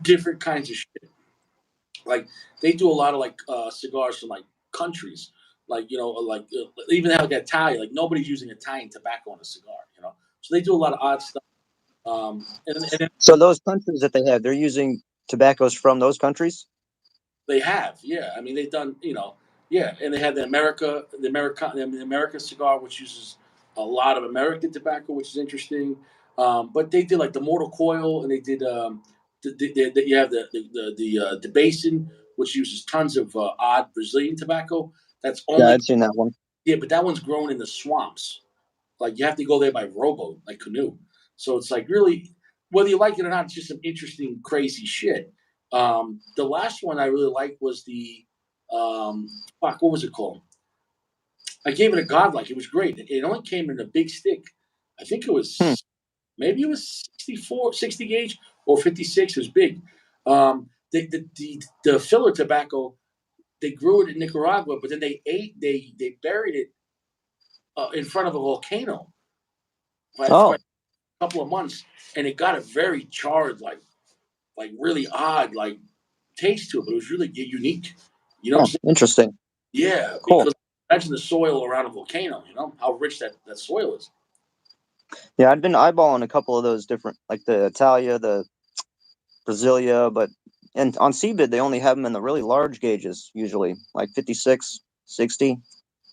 different kinds of shit. Like they do a lot of like cigars from like countries, like even have like Italian. Like nobody's using Italian tobacco on a cigar. So they do a lot of odd stuff. And So those countries that they have, they're using tobaccos from those countries. they have, yeah. I mean, they've done, yeah, and they have the American cigar, which uses a lot of American tobacco, which is interesting. But they did like the Mortal Coil, and they did you have the Basin, which uses tons of odd Brazilian tobacco. That's Yeah, only I'd seen that one. yeah, but that one's grown in the swamps. Like you have to go there by rowboat, like canoe. So it's like really, whether you like it or not, it's just some interesting, crazy shit. The last one I really liked was the fuck, what was it called? I gave it a godlike. It was great. It only came in a big stick. I think it Hmm. was maybe it was 64, 60 gauge or 56. It was big. The filler tobacco, they grew it in Nicaragua, but then they buried it in front of a volcano for Oh, a couple of months, and it got a very charred, like really odd, like taste to it, but it was really unique. You know what I'm oh, saying? interesting. Yeah, Cool. because imagine the soil around a volcano. You know how rich that soil is. Yeah, I'd been eyeballing a couple of those different, like the Italia, the Brasilia, and on CBID they only have them in the really large gauges usually, like 56, 60.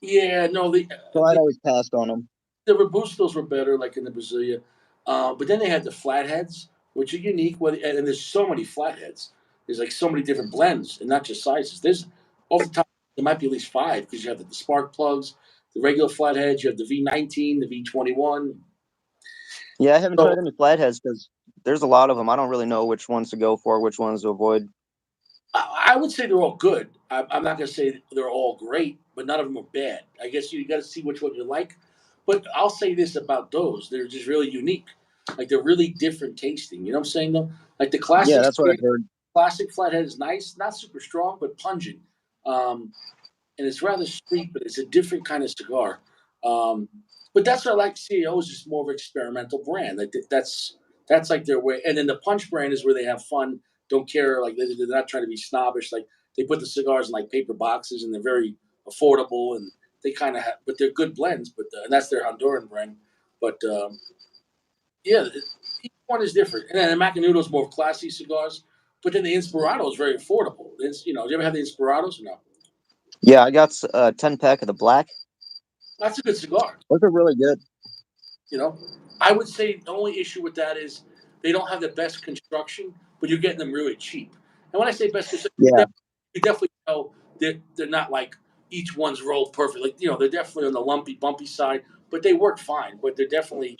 Yeah, no, So I'd always passed on them. the Robustos were better, like in the Brasilia. But then they had the flatheads, which are unique. And there's so many flatheads. There's like so many different blends, and not just sizes. There's off the top, there might be at least 5 because you have the spark plugs, the regular flatheads, you have the V19, the V21. Yeah, I haven't So tried any flatheads because there's a lot of them. I don't really know which ones to go for, which ones to avoid. I would say they're all good. I'm not going to say they're all great, but none of them are bad. I guess you got to see which one you like. But I'll say this about those: they're just really unique. Like they're really different tasting. You know what I'm saying? Though, like the Yeah, that's what I've heard. classic flathead is nice, not super strong, but pungent. Um, and it's rather sweet, but it's a different kind of cigar. Um, but that's what I like. CEO is just more of an experimental brand. Like that's like their way. And then the Punch brand is where they have fun, don't care. Like they're not trying to be snobbish. Like they put the cigars in like paper boxes, and they're very affordable, and they kind of have, but they're good blends. But and that's their Honduran brand. But yeah, each one is different. And then the Macanudo is more classy cigars. But then the Inspirado is very affordable. Do you ever have the Inspirados or no? Yeah, I got a 10 pack of the black. That's a good cigar. Those are really good. You know, I would say the only issue with that is they don't have the best construction, but you're getting them really cheap. And when I say best construction, Yeah, you definitely tell they're not like each one's rolled perfect. Like they're definitely on the lumpy, bumpy side, but they work fine. But they're definitely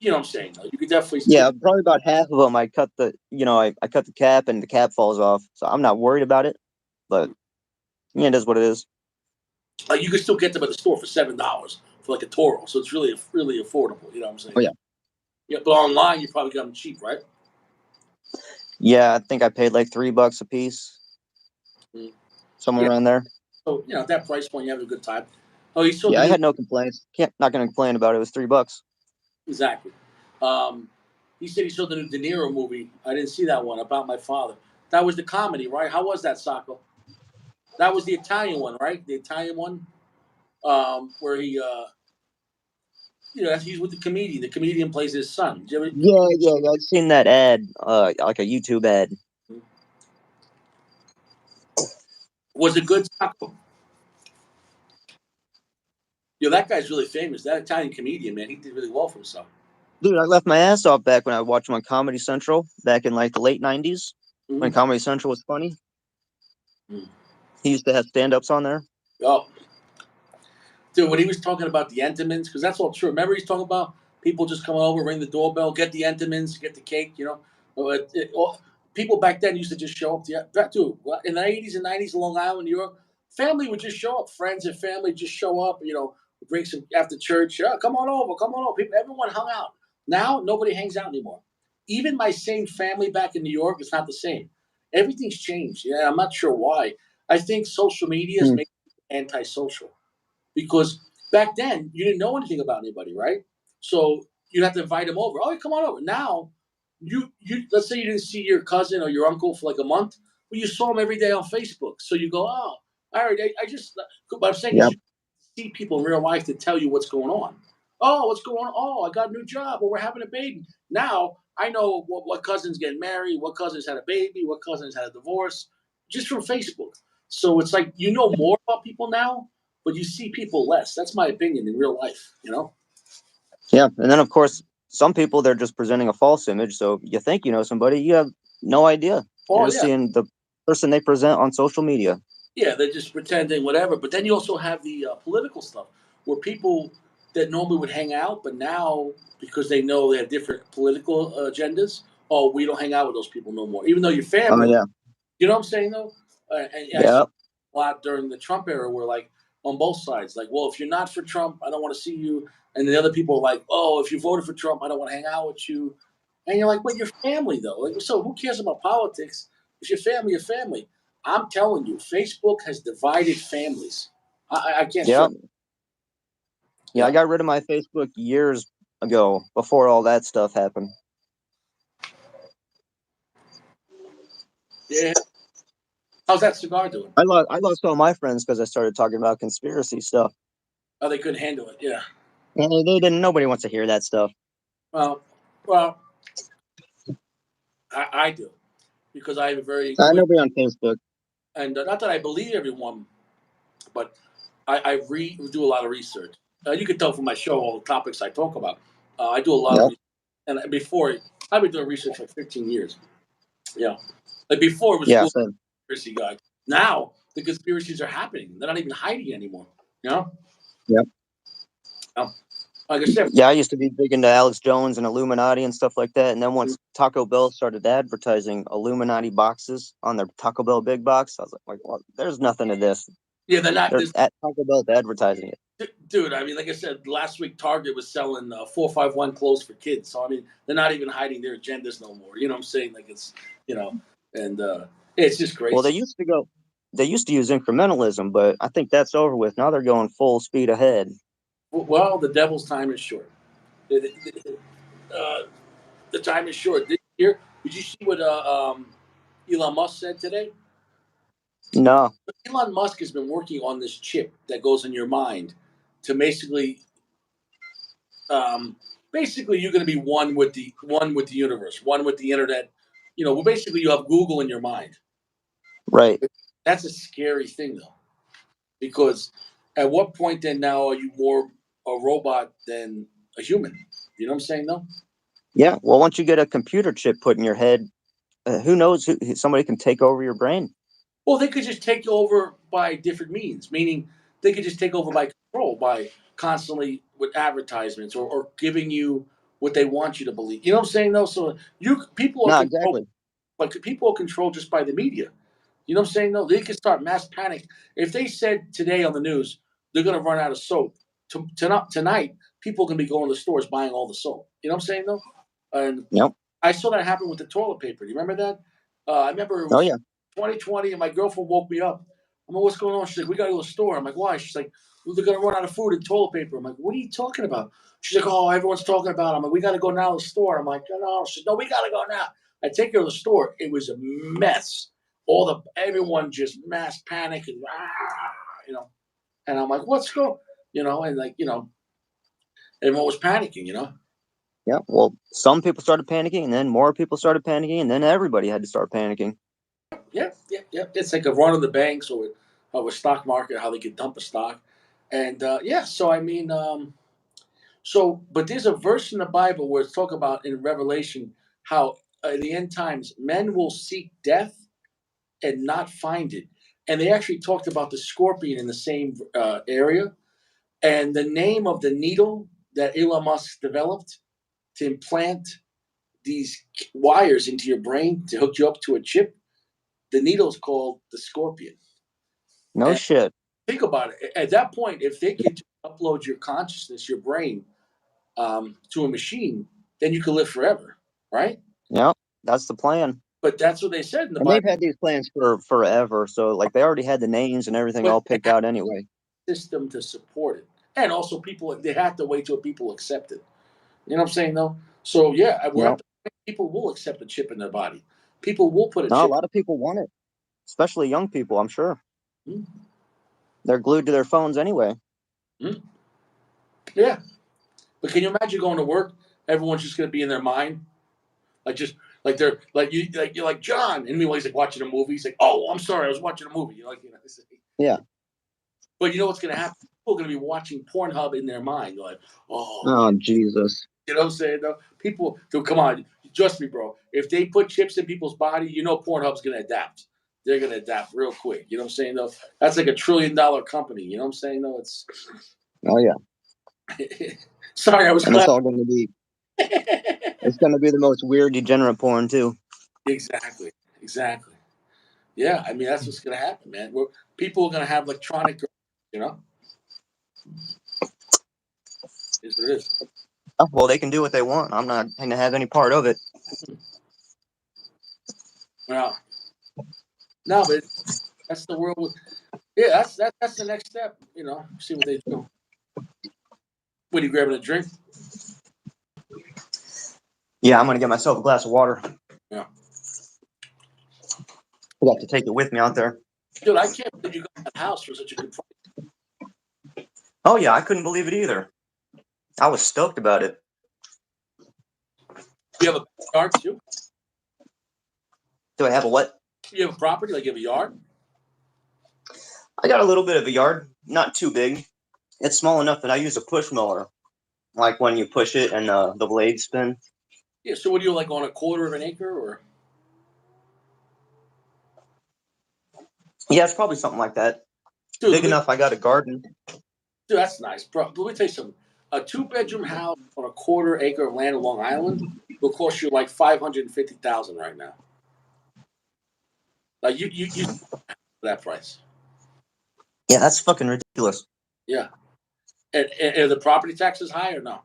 You know what I'm saying? Though. You could definitely. Yeah, probably about half of them. I cut the, I cut the cap and the cap falls off, so I'm not worried about it. But yeah, it is what it is. You could still get them at the store for $7 for like a Toro, so it's really really affordable. You know what I'm saying? Oh yeah. Yeah, but online you probably got them cheap, right? Yeah, I think I paid like $3 a piece, somewhere Yeah. around there. So at that price point, you have a good time. Oh, you saw Yeah, the I new had no complaints. Not gonna complain about it. It was $3. exactly. Um, he said he saw the new De Niro movie. I didn't see that one about my father. That was the comedy, right? How was that, Sacco? That was the Italian one, right? The Italian one, where he, he's with the comedian. The comedian plays his son. Did you ever- Yeah. I've seen that ad, like a YouTube ad. Was it good, Sacco? That guy's really famous. That Italian comedian, man, he did really well for himself. Dude, I left my ass off back when I watched him on Comedy Central back in like the late '90s when Mhm. Comedy Central was funny. Mm. He used to have stand-ups on there. Oh, dude, when he was talking about the Entenmann's, because that's all true. Remember, he's talking about people just coming over, ring the doorbell, get the Entenmann's, get the cake. People back then used to just show up. Dude, in the '80s and '90s, Long Island, New York, family would just show up. Friends and family just show up. Bring some after church. Come on over, come on over. Everyone hung out. Now nobody hangs out anymore. Even my same family back in New York, it's not the same. Everything's changed. Yeah, I'm not sure why. I think social media is Hmm. making it antisocial because back then you didn't know anything about anybody, right? So you'd have to invite them over. Oh, come on over. Now, you let's say you didn't see your cousin or your uncle for like a month, but you saw him every day on Facebook. So you go, oh, all right, I just. What I'm saying is, Yep. you see people in real life to tell you what's going on. Oh, what's going on? Oh, I got a new job, or we're having a baby. Now I know what cousin's getting married, what cousin's had a baby, what cousin's had a divorce, just from Facebook. So it's like you know more about people now, but you see people less. That's my opinion in real life. Yeah, and then of course some people they're just presenting a false image. So you think you know somebody, you have no idea. You're Oh just yeah, seeing the person they present on social media. yeah. They're just pretending whatever. But then you also have the political stuff where people that normally would hang out, but now because they know they have different political agendas, oh, we don't hang out with those people no more. Even though you're Oh family, yeah, you know what I'm saying though. And I saw yeah, a lot during the Trump era where like on both sides, like, well, if you're not for Trump, I don't want to see you. And the other people are like, oh, if you voted for Trump, I don't want to hang out with you. And you're like, but your family though. Like, so who cares about politics? If your family, your family. I'm telling you, Facebook has divided families. I can't yeah, stress. yeah. I Yeah, got rid of my Facebook years ago before all that stuff happened. yeah. How's that cigar doing? I lost all my friends because I started talking about conspiracy stuff. Oh, they couldn't handle it. Yeah. And they didn't. Nobody wants to hear that stuff. Well, well, I do because I have a very I quick nobody on Facebook. and not that I believe everyone, but I do a lot of research. You can tell from my show all the topics I talk about. I do a lot of Yep. research. And before, I've been doing research for 15 years. Yeah. Like before, it was Yeah. school Same. conspiracy guy. Now, the conspiracies are happening. They're not even hiding anymore. You know? Yep. Like I said, Yeah, I used to be big into Alex Jones and Illuminati and stuff like that. And then once Taco Bell started advertising Illuminati boxes on their Taco Bell big box, I was like, well, there's nothing to this. yeah, they're not. They're at Taco Bell's advertising it. Dude, I mean, like I said, last week Target was selling 451 clothes for kids. So I mean, they're not even hiding their agendas no more. You know what I'm saying? Like it's, and it's just Well, crazy. they used to use incrementalism, but I think that's over with. Now they're going full speed ahead. Well, the devil's time is short. Uh, the time is short. Did you see what Elon Musk said today? No, Elon Musk has been working on this chip that goes in your mind to basically you're going to be one with the universe, one with the internet. Well, basically you have Google in your mind. right. That's a scary thing though, because at what point then now are you more a robot than a human? You know what I'm saying though? Yeah. Well, once you get a computer chip put in your head, who knows? Somebody can take over your brain. Well, they could just take over by different means, meaning they could just take over by control, by constantly with advertisements or giving you what they want you to believe. You know what I'm saying? Though, so people are No, controlled, exactly. but people are controlled just by the media. You know what I'm saying? Though they can start mass panic if they said today on the news they're going to run out of soap. Tonight, people are going to be going to the stores buying all the soap. You know what I'm saying? Though, and Yep. I saw that happen with the toilet paper. Do you remember that? I remember it Oh was yeah. 2020, and my girlfriend woke me up. I'm like, "What's going on?" She's like, "We got to go to the store." I'm like, "Why?" She's like, "Well, they're gonna run out of food and toilet paper." I'm like, "What are you talking about?" She's like, "Oh, everyone's talking about it." I'm like, "We got to go now to the store." I'm like, "No." She's, "No, we got to go now." I take her to the store. It was a mess. Everyone just mass panic and you know. And I'm like, "What's going?" And like everyone was panicking. Yeah. Well, some people started panicking, and then more people started panicking, and then everybody had to start panicking. Yeah. It's like a run on the banks or of a stock market, how they could dump a stock, and yeah. So I mean, but there's a verse in the Bible where it's talk about in Revelation how in the end times men will seek death and not find it, and they actually talked about the scorpion in the same area, and the name of the needle that Elon Musk developed to implant these wires into your brain to hook you up to a chip. The needle is called the scorpion. No And shit. think about it. At that point, if they could upload your consciousness, your brain, to a machine, then you could live forever, right? Yep. That's the plan. But that's what they said in the And they've Bible. had these plans for forever. So like they already had the names and everything But all they picked have out anyway. a system to support it, and also people they have to wait till people accept it. You know what I'm saying, though? So yeah, we're Yep. at the point people will accept a chip in their body. People will put a No, a chip. lot of people want it, especially young people. I'm sure Hmm. they're glued to their phones anyway. Hmm. Yeah, but can you imagine going to work? Everyone's just going to be in their mind, like just like they're like you're like John, and meanwhile he's like watching a movie. He's like, "Oh, I'm sorry, I was watching a movie." You're like, Yeah. but you know what's going to happen? People are going to be watching Pornhub in their mind. You're like, "Oh, Oh Jesus. you know what I'm saying?" Though people, dude, come on, trust me, bro. If they put chips in people's body, Pornhub's going to adapt. They're going to adapt real quick. You know what I'm saying? Though that's like $1 trillion company. You know what I'm saying? Though it's Oh yeah. sorry, I was And it's glad. all going to be. It's going to be the most weird degenerate porn too. Exactly. Exactly. Yeah, I mean that's what's gonna happen, man. People are gonna have electronic, you know. Is what it is. Oh, well, they can do what they want. I'm not going to have any part of it. Well, no, but that's the world. Yeah, that's the next step. See what they do. What are you grabbing a drink? Yeah, I'm going to get myself a glass of water. Yeah, I have to take it with me out there. dude, I can't believe you got that house for such a good price. Oh yeah, I couldn't believe it either. I was stoked about it. You have a yard too. Do I have a what? You have a property, like you have a yard. I got a little bit of a yard, not too big. It's small enough that I use a push mower, like when you push it and the blades spin. Yeah. So what do you like on a quarter of an acre or? Yeah, it's probably something like that. Dude, Big enough. I got a garden. dude, that's nice, bro. Let me tell you something. A 2-bedroom house on a quarter acre of land in Long Island will cost you like $550,000 right now. Like you that price. Yeah, that's fucking ridiculous. Yeah. And are the property taxes high or no?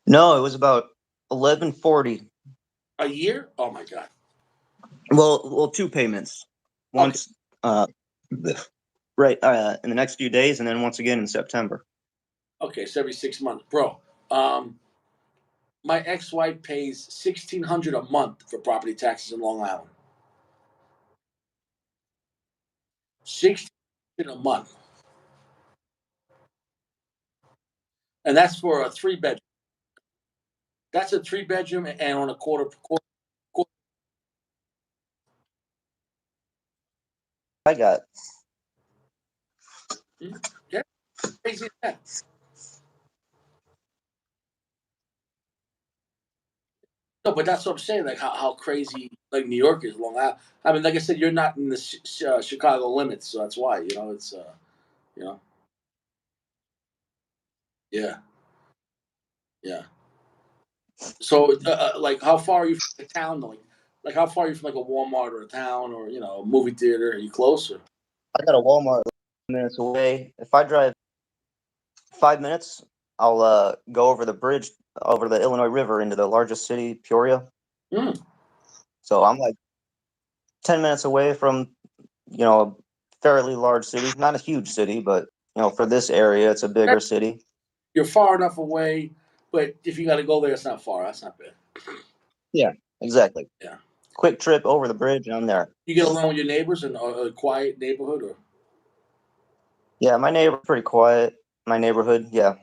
No, it was about 1140. A year? Oh my god. Well, two payments. Okay. Once, right, in the next few days, and then once again in September. Okay, so every 6 months, bro. My ex-wife pays $1,600 a month for property taxes in Long Island. 1,600 a month, and that's for a 3-bedroom. That's a 3-bedroom and on a quarter. I got. Yeah, crazy as that. No, but that's what I'm saying. Like how crazy like New York is, Long Island. I mean, like I said, you're not in the Chicago limits, so that's why. It's you know, yeah. Yeah. So, like, how far are you from the town? Like, how far are you from like a Walmart or a town or a movie theater? Are you close? Or? I got a Walmart minutes away. If I drive 5 minutes, I'll go over the bridge over the Illinois River into the largest city, Peoria. Hmm. So I'm like 10 minutes away from a fairly large city, not a huge city, but for this area, it's a bigger city. You're far enough away, but if you got to go there, it's not far. That's not bad. Yeah, exactly. Yeah. Quick trip over the bridge, and I'm there. You get along with your neighbors in a quiet neighborhood, or? Yeah, my neighbor's pretty quiet. My neighborhood, yeah.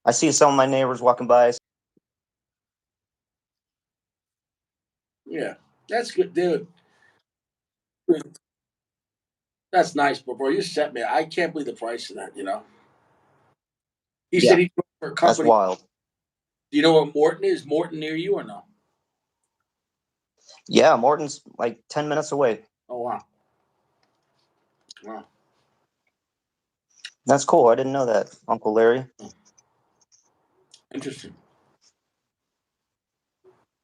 I see some of my neighbors walking by. Yeah, that's good, dude. That's nice, but bro, you set me. I can't believe the price of that. He Yeah, said he worked for a that's company. wild. Do you know where Morton is? Morton near you or no? Yeah, Morton's like 10 minutes away. Oh wow, wow, That's cool. I didn't know that, Uncle Larry. interesting.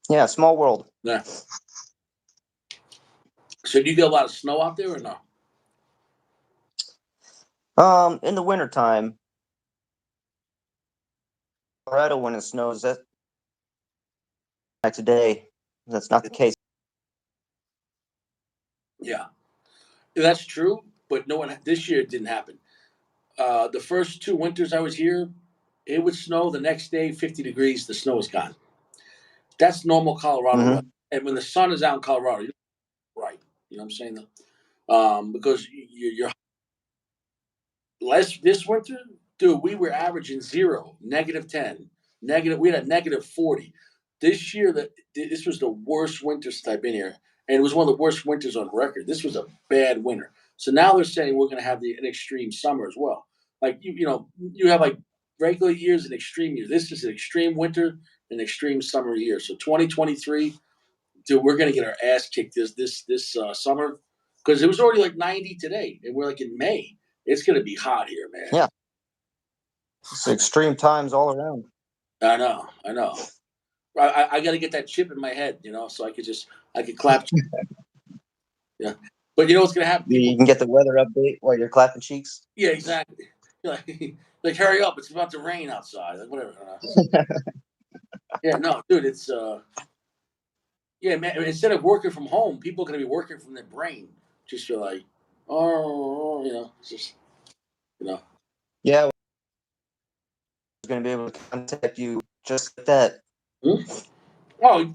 Yeah, small world. Yeah. So do you get a lot of snow out there or no? In the wintertime, Colorado, when it snows, that next day, that's not the case. Yeah, that's true. But no one this year it didn't happen. The first 2 winters I was here, it would snow. The next day, 50 degrees, the snow is gone. That's normal Colorado weather. Mm-hmm. And when the sun is out in Colorado, you're right. You know what I'm saying? Because you're less this winter, dude. We were averaging zero, -10, negative. We had a -40. This year, this was the worst winter since I've been here, and it was one of the worst winters on record. This was a bad winter. So now they're saying we're going to have an extreme summer as well. Like you have like regular years and extreme years. This is an extreme winter and extreme summer year. So 2023, dude, we're going to get our ass kicked this summer because it was already like 90 today, and we're like in May. It's going to be hot here, man. Yeah, it's extreme times all around. I know, I know. I got to get that chip in my head, so I could clap. Yeah, but you know what's gonna happen? People, You can get the weather update while you're clapping cheeks. yeah, exactly. Like hurry up! It's about to rain outside. Like whatever. Yeah, no, dude, it's yeah, man. Instead of working from home, people are gonna be working from their brain. Just feel like, oh, it's just you know. Yeah, we're going to be able to contact you just like that. Hmm? Oh, You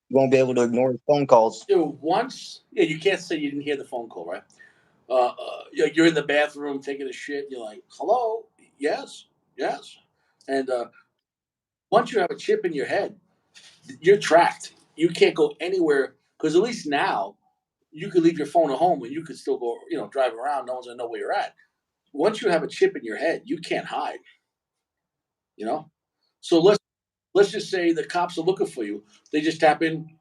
won't be able to ignore the phone calls. dude, once, yeah, you can't say you didn't hear the phone call, right? You're in the bathroom taking a shit. You're like, hello, yes, yes, and once you have a chip in your head, you're tracked. You can't go anywhere because at least now you could leave your phone at home and you could still go, drive around. No one's gonna know where you're at. Once you have a chip in your head, you can't hide. You know. So let's just say the cops are looking for you. They just tap in.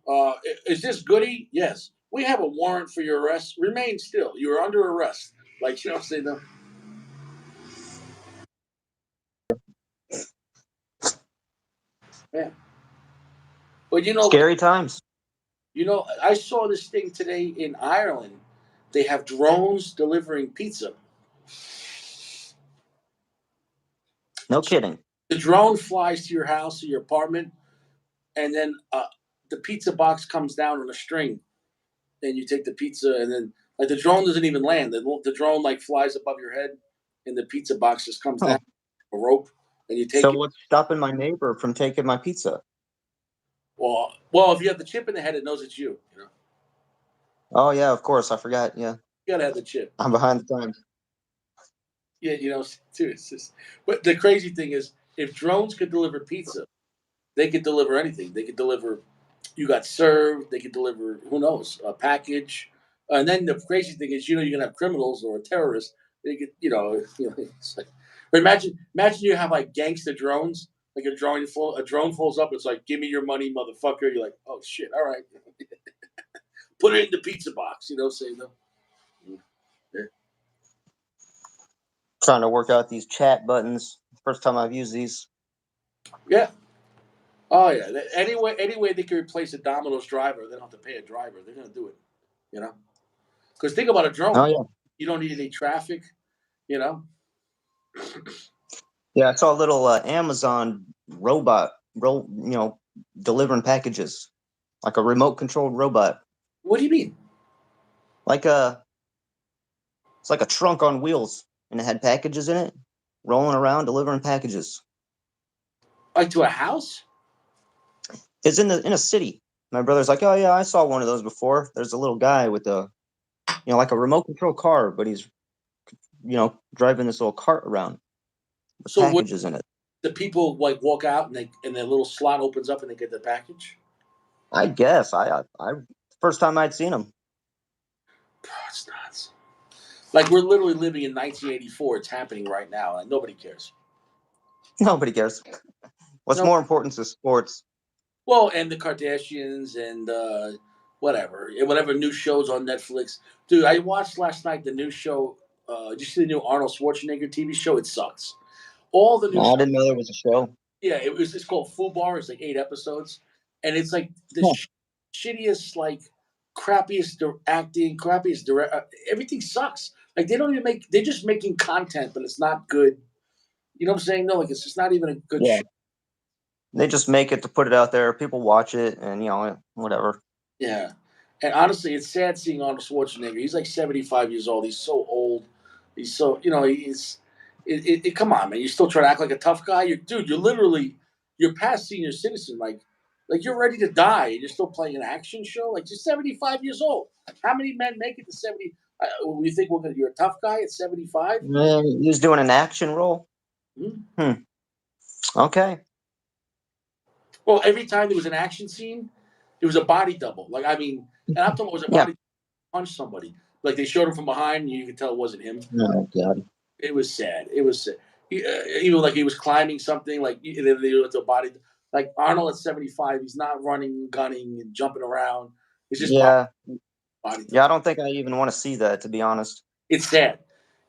Is this Goody? Yes. We have a warrant for your arrest. Remain still. You are under arrest. Like say no. Yeah. But Scary times. I saw this thing today in Ireland. They have drones delivering pizza. No kidding. The drone flies to your house or your apartment, and then the pizza box comes down on a string, and you take the pizza, and then like the drone doesn't even land. The drone like flies above your head, and the pizza box just comes down Oh, a rope, and you take so it. what's stopping my neighbor from taking my pizza? Well, if you have the chip in the head, it knows it's you. Oh, yeah, of course. I forgot. Yeah, You gotta have the chip. I'm behind the times. Yeah, too. It's just. But the crazy thing is, if drones could deliver pizza, they could deliver anything. They could deliver. You got served. They could deliver. Who knows? A package. And then the crazy thing is, you're gonna have criminals or a terrorist. They could, it's like. But imagine you have like gangster drones. Like a drone falls up. It's like, give me your money, motherfucker. You're like, oh shit, all right. Put it in the pizza box. Say no. Yeah. Trying to work out these chat buttons. First time I've used these. Yeah. Oh yeah. Anyway they can replace a Domino's driver, they don't have to pay a driver. They're gonna do it. You know, because think about a Oh drone. yeah, You don't need any traffic. You know. yeah. I saw a little Amazon robot, delivering packages, like a remote controlled robot, What do you mean? like a it's like a trunk on wheels, and it had packages in it, rolling around delivering packages. Like to a house? It's in a city. My brother's like, oh yeah, I saw one of those before. There's a little guy with a like a remote control car, but he's driving this little cart around with So what? packages in it. The people like walk out and their little slot opens up and they get the package. I guess I first time I'd seen him. Bro, it's nuts. Like we're literally living in 1984. It's happening right now, and nobody cares. Nobody cares. What's No. more important is sports. Well, and the Kardashians and whatever new shows on Netflix. Dude, I watched last night the new show. Did you see the new Arnold Schwarzenegger TV show? It sucks. All the new No, I stuff. didn't know there was a show. Yeah, it's called Fubar. It's like 8 episodes, and it's like the Huh. shittiest, like crappiest acting, crappiest direct. Everything sucks. Like they don't even make. They're just making content, but it's not good. You know what I'm saying? No, like it's just not even a good Yeah. show. They just make it to put it out there. People watch it, and whatever. Yeah, and honestly, it's sad seeing Arnold Schwarzenegger. He's like 75 years old. He's so old. He's so he's. Come on, man! You still trying to act like a tough guy? You're literally you're past senior citizen. Like you're ready to die, and you're still playing an action show. Like you're 75 years old. How many men make it to 70? You think you're a tough guy at 75? Man, he was doing an action role. Hmm? Okay. Well, every time there was an action scene, it was a body double. Like I mean, and I'm talking about it was a Yeah. body punch somebody. Like they showed him from behind, and you could tell it wasn't him. Oh God. It was sad. It was sad. Even like he was climbing something, like and then they do a body. Like Arnold at 75, he's not running, gunning, and jumping around. He's just Yeah. body. Yeah. I don't think I even want to see that, to be honest. It's sad.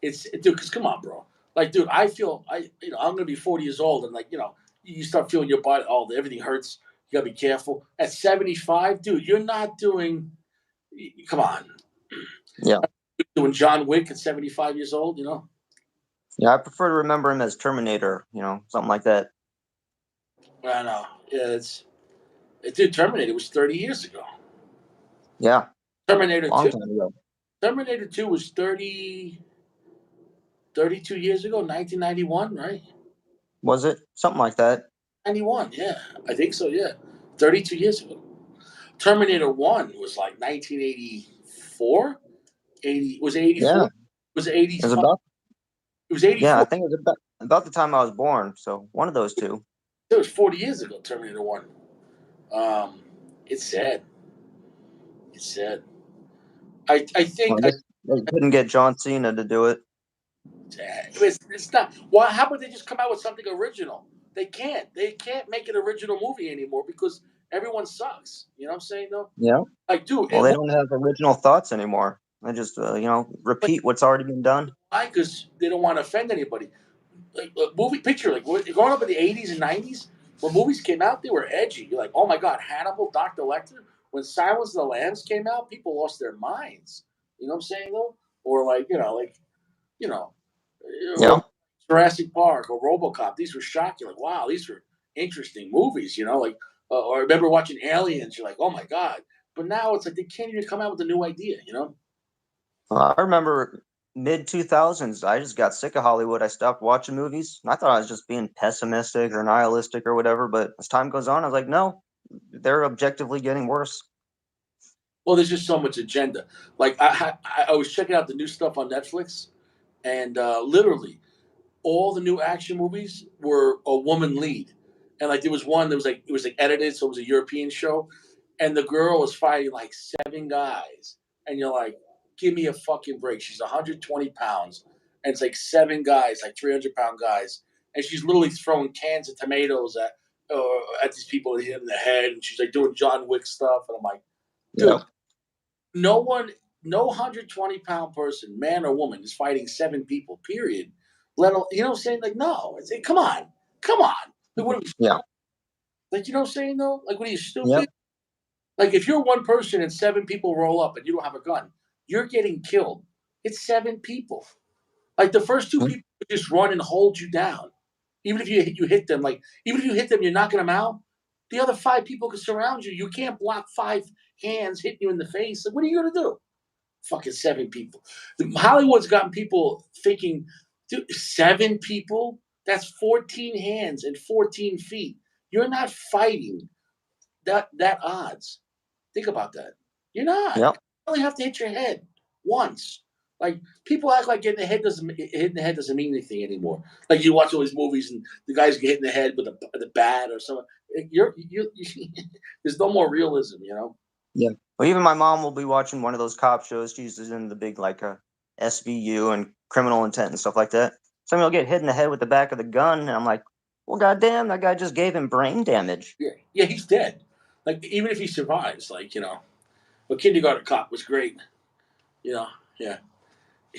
It's dude. Because come on, bro. Like, dude, I'm gonna be 40 years old, and you start feeling your body. Everything hurts. You gotta be careful. At 75, dude, you're not doing. Come on. Yeah. Doing John Wick at 75 years old, you know. Yeah. I prefer to remember him as Terminator. Something like that. I know. Yeah, dude. Terminator was 30 years ago. Yeah. Terminator Long 2. time ago. Terminator 2 was 32 years ago, 1991, right? Was it something like that? 91, yeah. I think so, yeah. 32 years ago. Terminator 1 was like 1984. 80 was it 84? Yeah. Was it It was 85? about. It was 84. Yeah, I think it was about the time I was born. So one of those two. It was 40 years ago, Terminator 1. It's sad. It's sad. I think Well, they couldn't get John Cena to do it. it's not. Why? How about they just come out with something original? They can't. They can't make an original movie anymore because everyone sucks. You know what I'm saying? Though, Yeah. like, dude, Well, they don't have original thoughts anymore. They just, repeat what's already been done. why? Because they don't want to offend anybody. Like movie picture, like growing up in the 80s and 90s, when movies came out, they were edgy. You're like, oh my god, Hannibal, Dr. Lecter. When Silence of the Lambs came out, people lost their minds. You know what I'm saying though? Or you know, Yeah. Jurassic Park or RoboCop. These were shocking. Like, wow, these were interesting movies. Or I remember watching Aliens. You're like, oh my god. But now it's like they can't even come out with a new idea. You know? I remember mid 2000s. I just got sick of Hollywood. I stopped watching movies. And I thought I was just being pessimistic or nihilistic or whatever. But as time goes on, I was like, no, they're objectively getting worse. Well, there's just so much agenda. Like I was checking out the new stuff on Netflix, and literally all the new action movies were a woman lead. And like there was one that was like it was like edited, so it was a European show, and the girl was fighting like 7 guys, and you're like, give me a fucking break. She's 120 pounds, and it's like 7 guys, like 300-pound guys, and she's literally throwing cans of tomatoes at these people in the head, and she's like doing John Wick stuff, and I'm like, dude, Yeah. no one, no 120-pound person, man or woman, is fighting 7 people. Period. Let alone, you know what I'm saying? Like, no, come on, come on. Like, what are we? Yeah. Like, you know what I'm saying though? Like, what are you, stupid? Yep. Like, if you're one person and 7 people roll up and you don't have a gun, you're getting killed. It's 7 people. Like, the first 2 people just run and hold you down. Even if you hit them, like, even if you hit them, you're knocking them out. The other 5 people can surround you. You can't block 5 hands hitting you in the face. Like, what are you gonna do? Fucking 7 people. Hollywood's gotten people thinking, dude, 7 people? That's 14 hands and 14 feet. You're not fighting that odds. Think about that. You're not. You Yep. only have to hit your head once. Like, people act like hitting the head doesn't mean anything anymore. Like, you watch all these movies and the guys get hit in the head with the bat or something. There's no more realism, you know. Yeah. Well, even my mom will be watching one of those cop shows. She's in the big like SVU and criminal intent and stuff like that. Somebody will get hit in the head with the back of the gun, and I'm like, well, goddamn, that guy just gave him brain damage. Yeah, he's dead. Like, even if he survives, like, you know, a Kindergarten Cop was great. You know, yeah.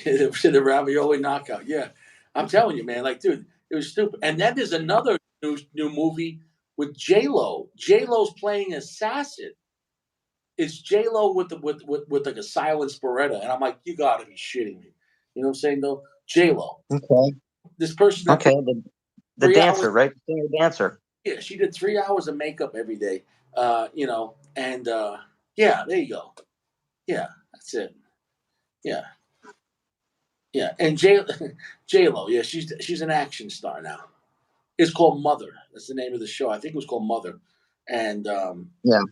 The ravioli knockout. Yeah, I'm telling you, man. Like, dude, it was stupid. And then there's another new movie with J Lo. J Lo's playing assassin. It's J Lo with like a silenced Beretta, and I'm like, you gotta be shitting me. You know what I'm saying though? J Lo, Okay. this person that Okay. The 3 dancer, hours, right? The singer dancer. yeah, she did 3 hours of makeup every day. You know, and yeah, there you go. Yeah, that's it. Yeah. Yeah, and J Lo, yeah, she's an action star now. It's called Mother. That's the name of the show. I think it was called Mother, and Yeah.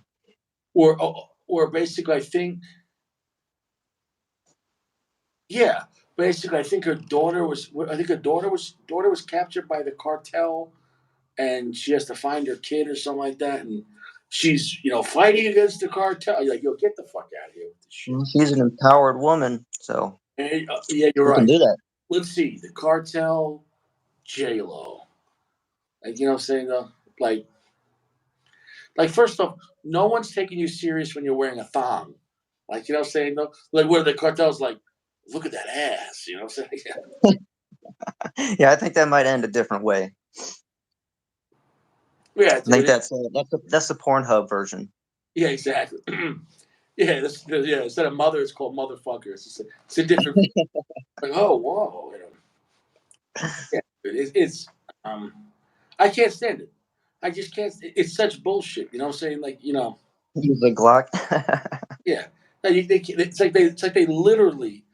or basically, I think, yeah, basically, I think her daughter was. I think her daughter was captured by the cartel, and she has to find her kid or something like that, and she's fighting against the cartel. You're like, yo, get the fuck out of here with this shit. She's an empowered woman, so And, yeah, you're you can right. do that. Let's see, the cartel, J Lo. Like, you know what I'm saying though? Like first off, no one's taking you serious when you're wearing a thong. Like, you know what I'm saying though? Like, where the cartel's like, look at that ass. You know what I'm saying? Yeah, I think that might end a different way. Yeah, I think dude. that's the Pornhub version. Yeah, exactly. Yeah, yeah. Instead of mother, it's called motherfucker. It's a different. Like, oh, whoa. Yeah, it's I can't stand it. I just can't. It's such bullshit. You know what I'm saying? Like, Use the Glock. yeah. It's like they literally.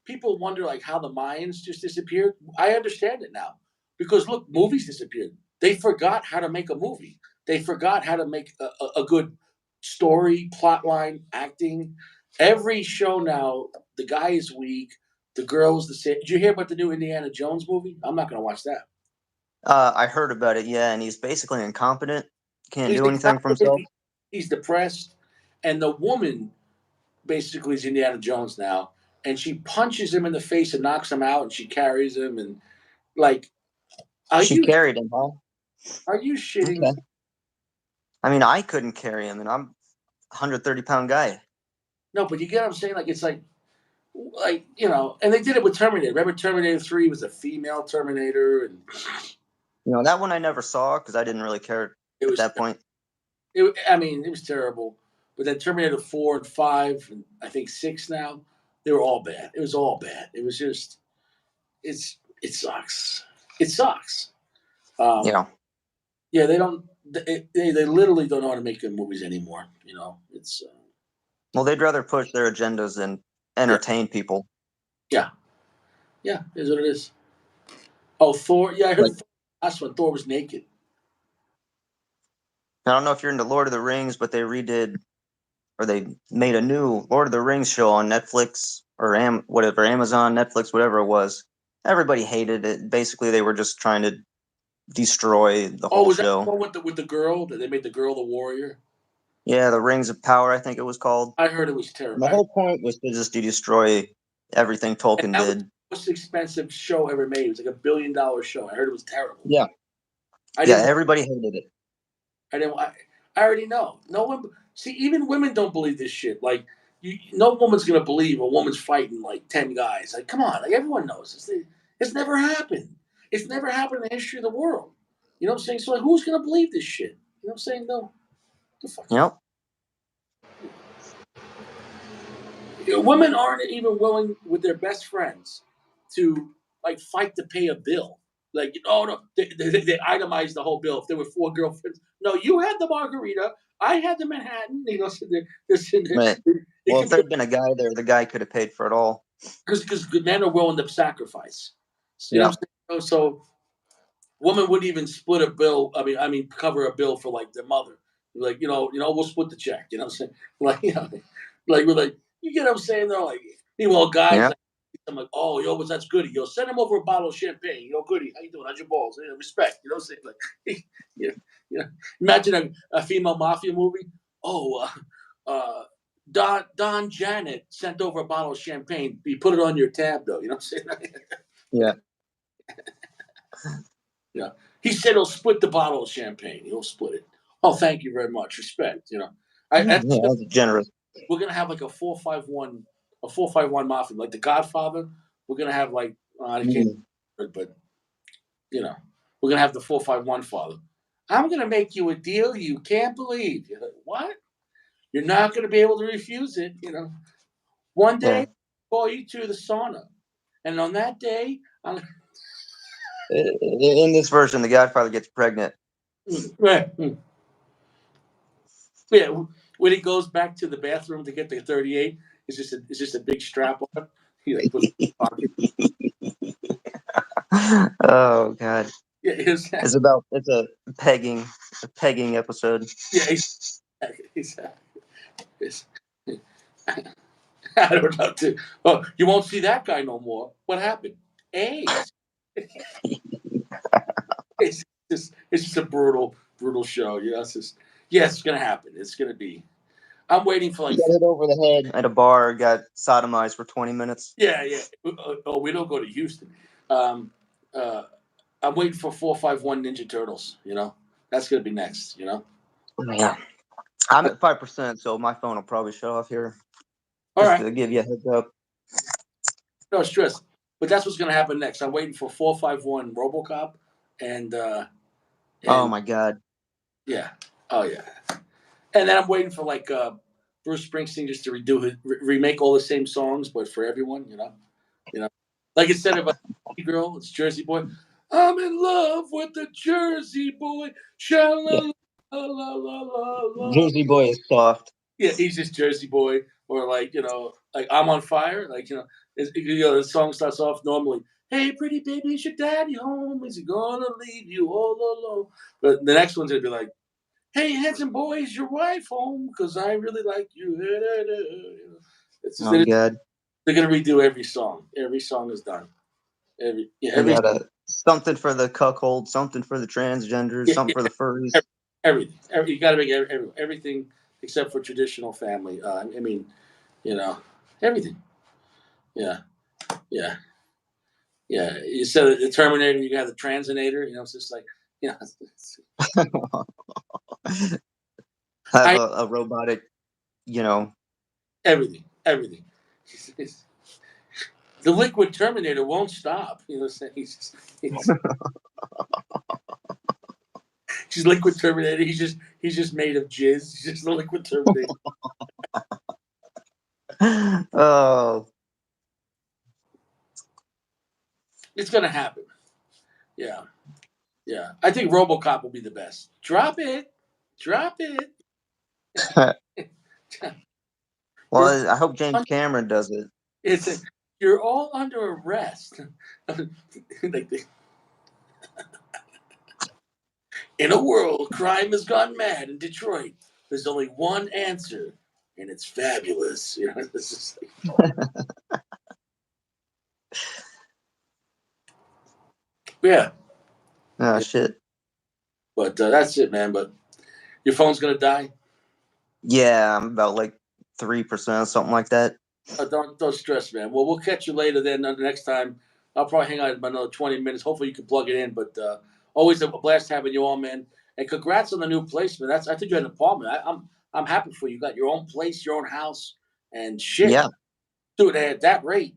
People wonder like how the Mayans just disappeared. I understand it now because look, movies disappeared. They forgot how to make a movie. They forgot how to make a good story, plot line, acting. Every show now, the guy is weak. The girl's the same. Did you hear about the new Indiana Jones movie? I'm not going to watch that. I heard about it, yeah, and he's basically incompetent. Can't He's do anything for himself. He's depressed, and the woman basically is Indiana Jones now, and she punches him in the face and knocks him out, and she carries him, and like, She carried him, huh? are you shitting Okay. me? I mean, I couldn't carry him, and I'm a 130-pound guy. No, but you get what I'm saying? Like, it's like and they did it with Terminator. Remember Terminator 3 was a female Terminator, and That one I never saw because I didn't really care it at was that point. it was terrible. But then Terminator 4 and 5 and I think 6 now, they were all bad. It was all bad. It was just it sucks. It sucks. Yeah. Yeah, they don't. They literally don't know how to make good movies anymore. It's Well, they'd rather push their agendas than entertain people. yeah, is what it is. Oh, Thor. Yeah, I heard Like, the last one. Thor was naked. I don't know if you're into Lord of the Rings, but they made a new Lord of the Rings show on Netflix or whatever, Amazon, Netflix, whatever it was. Everybody hated it. Basically, they were just trying to destroy the Oh, whole was that the show. one with the girl that they made the girl the warrior? Yeah, the Rings of Power, I think it was called. I heard it was And terrible. the whole point was to just destroy everything Tolkien That was did. the most expensive show ever made. It was like $1 billion show. I heard it was terrible. Yeah. Everybody hated it. I already know. No one. See, even women don't believe this shit. Like, no woman's gonna believe a woman's fighting like 10 guys. Like, come on. Like, everyone knows this. It's never happened. It's never happened in the history of the world. You know what I'm saying? So like, who's gonna believe this shit? You know what I'm saying? No. The fuck. Yep. Women aren't even willing with their best friends to like fight to pay a bill. Like, oh no, they itemize the whole bill. If there were 4 girlfriends, no, you had the margarita, I had the Manhattan. You know, so they're sitting there. Right. It Well, could if be there'd been a guy there, the guy could have paid for it all. because men are willing to sacrifice. So, you know Yeah. what I'm saying? So women wouldn't even split a bill. I mean, cover a bill for like their mother. Like, we'll split the check. You know what I'm saying? Like, like we're like, you get what I'm saying? They're like, meanwhile, guys, Yeah. I'm like, oh, yo, what's that's goody? Yo, send him over a bottle of champagne. Yo, goody, how you doing? How's your balls? Respect. You know what I'm saying? Like, you know, imagine a female mafia movie. Oh, Don Janet sent over a bottle of champagne. You put it on your tab, though. You know what I'm saying? Yeah. Yeah. He said he'll split the bottle of champagne. He'll split it. Oh, thank you very much. Respect. Yeah, that's generous. We're gonna have like a 451 mafia, like The Godfather. We're gonna have like I can't, but we're gonna have the 451 father. I'm gonna make you a deal you can't believe. You're like, what? You're not gonna be able to refuse it. One day, Yeah. call you to the sauna, and on that day, I'm In this version, the Godfather gets pregnant. right. Yeah, when he goes back to the bathroom to get the 38, it's just a big strap on. He like puts it in his pocket. Oh God. Yeah, it's, It's a pegging episode. yeah, he's, he's, I don't know. Too. Oh, you won't see that guy no more. What happened? AIDS. It's just a brutal show. It's gonna happen. It's gonna be. I'm waiting for He like got hit over the head at a bar, got sodomized for 20 minutes. yeah. Oh, we don't go to Houston. Um, uh, I'm waiting for 451 Ninja Turtles. That's gonna be next. Yeah. I'm at 5%, so my phone will probably shut off here. All Just right, to give you a heads up. no stress. But that's what's gonna happen next. I'm waiting for 451 RoboCop, and Oh my God. yeah, oh yeah, and then I'm waiting for like Bruce Springsteen just to remake all the same songs, but for everyone. Like instead of a girl, it's Jersey Boy. I'm in love with the Jersey Boy. Yeah. La la la la la. Jersey Boy is soft. Yeah, he's just Jersey Boy, or like I'm on fire. Like the song starts off normally. Hey, pretty baby, is your daddy home? Is he gonna leave you all alone? But the next one's gonna be like, hey, handsome boy, is your wife home? Because I really like you. It's just, Oh God. they're gonna redo every song. Every song is done. Every yeah, They every got something for the cuckold, something for the transgenders, yeah, something for the furries. everything. You got to make everything except for traditional family. I mean, everything. Yeah, yeah, yeah. You said the Terminator. You got the Transinator. It's just like you know. Have I a robotic, everything. The liquid Terminator won't stop. She's liquid Terminator. He's just made of jizz. He's just a liquid Terminator. Oh, It's gonna happen. Yeah, yeah. I think RoboCop will be the best. Drop it. You're well, I hope James Cameron does it. it's you're all under arrest. Like in a world, crime has gone mad in Detroit. There's only one answer, and it's fabulous. It's just like, yeah. Oh shit. But that's it, man. But your phone's gonna die. Yeah, I'm about like 3%, something like that. Don't stress, man. Well, we'll catch you later. Then the next time, I'll probably hang out about another 20 minutes. Hopefully, you can plug it in. But always a blast having you on, man. And congrats on the new place, man. I think you had an apartment. I'm happy for you. You got your own place, your own house, and shit, Yeah. dude. At that rate,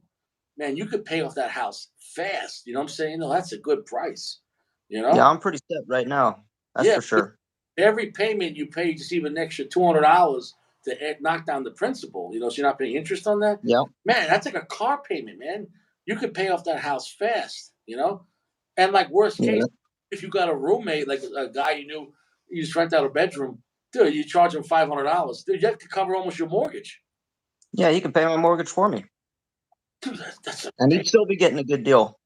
man, you could pay off that house fast. You know what I'm saying? No, that's a good price. You know? Yeah, I'm pretty set right now. That's Yeah. for sure. Every payment you pay, just even an extra $200 to knock down the principal. So you're not paying interest on that. Yeah. Man, that's like a car payment, man. You could pay off that house fast. And like worst Yeah. case, if you got a roommate, like a guy you knew, you just rent out a bedroom, dude, you charge him $500, dude, you have to cover almost your mortgage. Yeah, you can pay my mortgage for me. Dude, that's And he'd still be getting a good deal.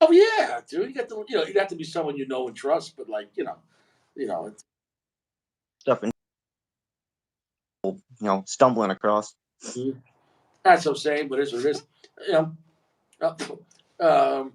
oh yeah, dude. You have to be someone you know and trust, but like, it's, Stuff and stumbling across. that's what I'm saying, but it's what it is. You know, um,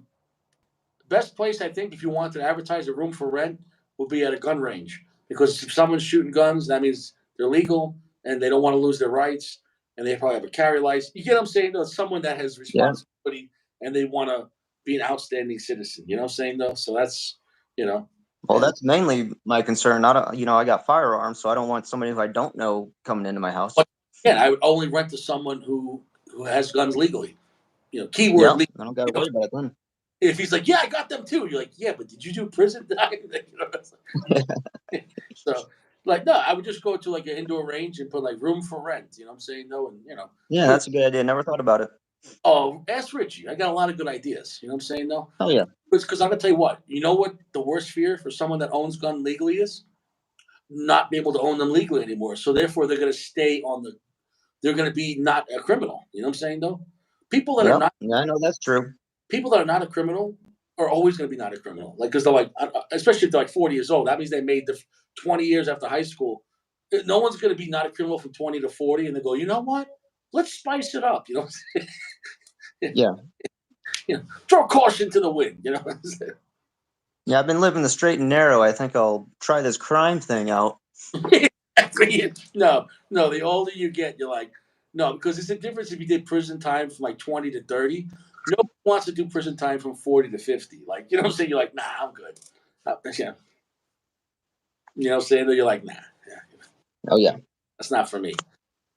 best place I think if you want to advertise a room for rent would be at a gun range because if someone's shooting guns, that means they're legal and they don't want to lose their rights and they probably have a carry license. You get what I'm saying? Though, someone that has Yeah. responsibility and they want to be an outstanding citizen. You know what I'm saying? Though, so that's you know. Well, And that's mainly my concern. I got firearms, so I don't want somebody who I don't know coming into my house. but again, I would only rent to someone who has guns legally. Keyword Yeah, legal. I don't got to worry about it then. If he's like, yeah, I got them too. You're like, yeah, but did you do prison time? So, like, no, I would just go to like an indoor range and put like room for rent. You know what I'm saying? No, and Yeah, that's a good idea. Never thought about it. oh, ask Richie. I got a lot of good ideas. You know what I'm saying? No, Oh yeah. because I'm gonna tell you what. You know what the worst fear for someone that owns gun legally is? Not be able to own them legally anymore. So therefore, they're gonna stay on the. They're gonna be not a criminal. You know what I'm saying? Though, people that are Yep. not Yeah, I know that's true. people that are not a criminal are always going to be not a criminal. Like, because they're like, especially if they're like 40 years old, that means they made the 20 years after high school. No one's going to be not a criminal from 20 to 40, and they go, you know what? Let's spice it up. Yeah. Throw caution to the wind. Yeah, I've been living the straight and narrow. I think I'll try this crime thing out. Exactly. No. The older you get, you're like, no, because it's a difference if you did prison time from like 20 to 30. Nobody wants to do prison time from 40 to 50. Like, you know what I'm saying? You're like, nah, I'm good. Yeah. You know what I'm saying? You're like, nah. Yeah. Oh yeah. That's not for me.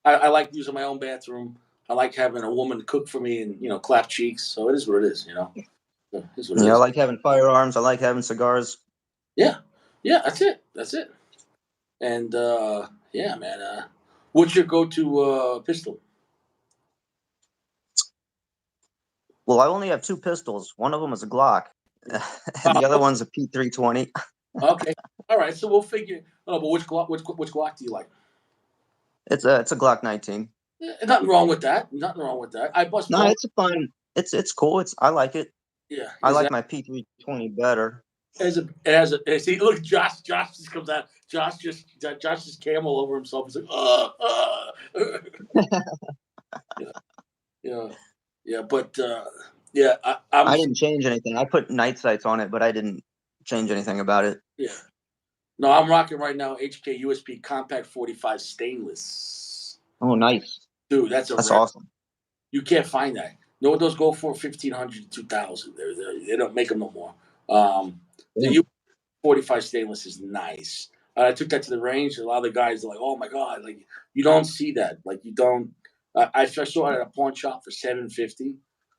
I like using my own bathroom. I like having a woman cook for me and clap cheeks. So it is what it is. It is what it Yeah, I is. like having firearms. I like having cigars. Yeah, that's it. That's it. And yeah, man. What's your go-to pistol? Well, I only have two pistols. One of them is a Glock, and the other one's a P320. Okay, all right. So we'll figure. Oh, but which Glock? Which Glock do you like? It's a Glock 19. Nothing wrong with that. Nothing wrong with that. I bust No, bone. it's a fine. It's cool. I like it. Yeah, I like my P320 better. see, look, Josh just comes out. Josh just camel over himself. He's like, yeah, but yeah, I didn't change anything. I put night sights on it, but I didn't change anything about it. yeah. No, I'm rocking right now. HK USP Compact 45 stainless. Oh, nice. Dude, that's That's rare. awesome. You can't find that. Know what those go for? 1,500 to 2,000. They don't make them no more. The 45 stainless is nice. I took that to the range. A lot of the guys are like, "Oh my god!" Like you don't see that. Like you don't. I saw it at a pawn shop for $750.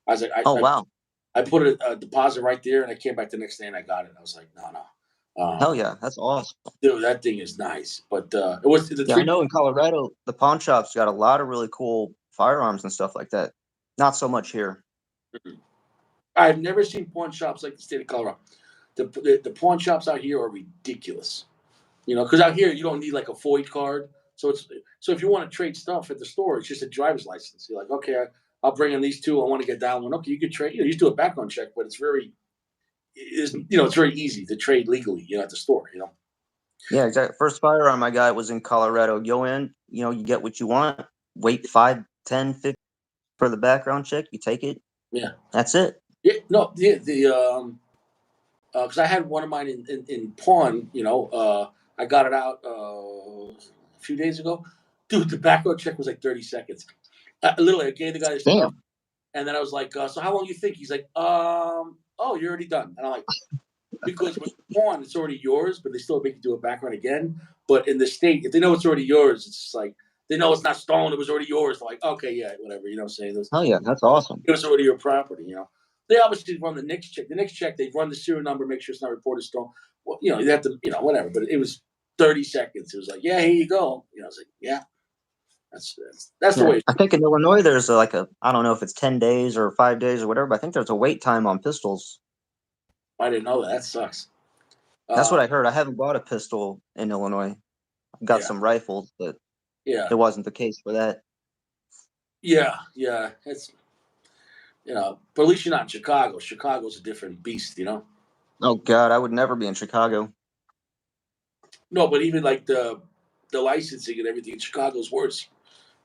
I was like, Oh wow. I put a deposit right there, and I came back the next day and I got it. I was like, no. Hell yeah, that's awesome. Dude, that thing is nice. But it was the Yeah, I know in Colorado the pawn shops got a lot of really cool firearms and stuff like that. Not so much here. I've never seen pawn shops like the state of Colorado. The pawn shops out here are ridiculous. Because out here you don't need like a FOID card. So if you want to trade stuff at the store, it's just a driver's license. You're like, okay, I'll bring in these two. I want to get down one. Okay, you could trade. You just do a background check, but it's very easy to trade legally. At the store. Yeah, exactly. First firearm I got was in Colorado. Go in, you get what you want. Wait 5, 10, 15 for the background check. You take it. Yeah, that's it. Yeah, no, because I had one of mine in pawn. I got it out a few days ago. Dude, the background check was like 30 seconds. Literally, I gave the guy his stuff, and then I was like, "So how long you think?" He's like, "Oh, you're already done." And I'm like, because with pawn, it's already yours, but they still make you do a background again. But in the state, if they know it's already yours, it's just like they know it's not stolen; it was already yours. They're like, okay, yeah, whatever. You know what I'm saying? Oh yeah, that's awesome. It was already your property. They obviously run the next check. The next check, they run the serial number, make sure it's not reported stolen. Well, you know, you have to, you know, whatever. But it was 30 seconds. It was like, yeah, here you go. You know, I was like, yeah, that's the Yeah, way. I think in Illinois there's like a, I don't know if it's 10 days or 5 days or whatever, but I think there's a wait time on pistols. I didn't know that. That sucks. That's what I heard. I haven't bought a pistol in Illinois. I've got Yeah. some rifles, but Yeah, it wasn't the case for that. yeah. It's, you know, but at least you're not in Chicago. Chicago's a different beast, you know. Oh God, I would never be in Chicago. No, but even like the licensing and everything in Chicago's worse.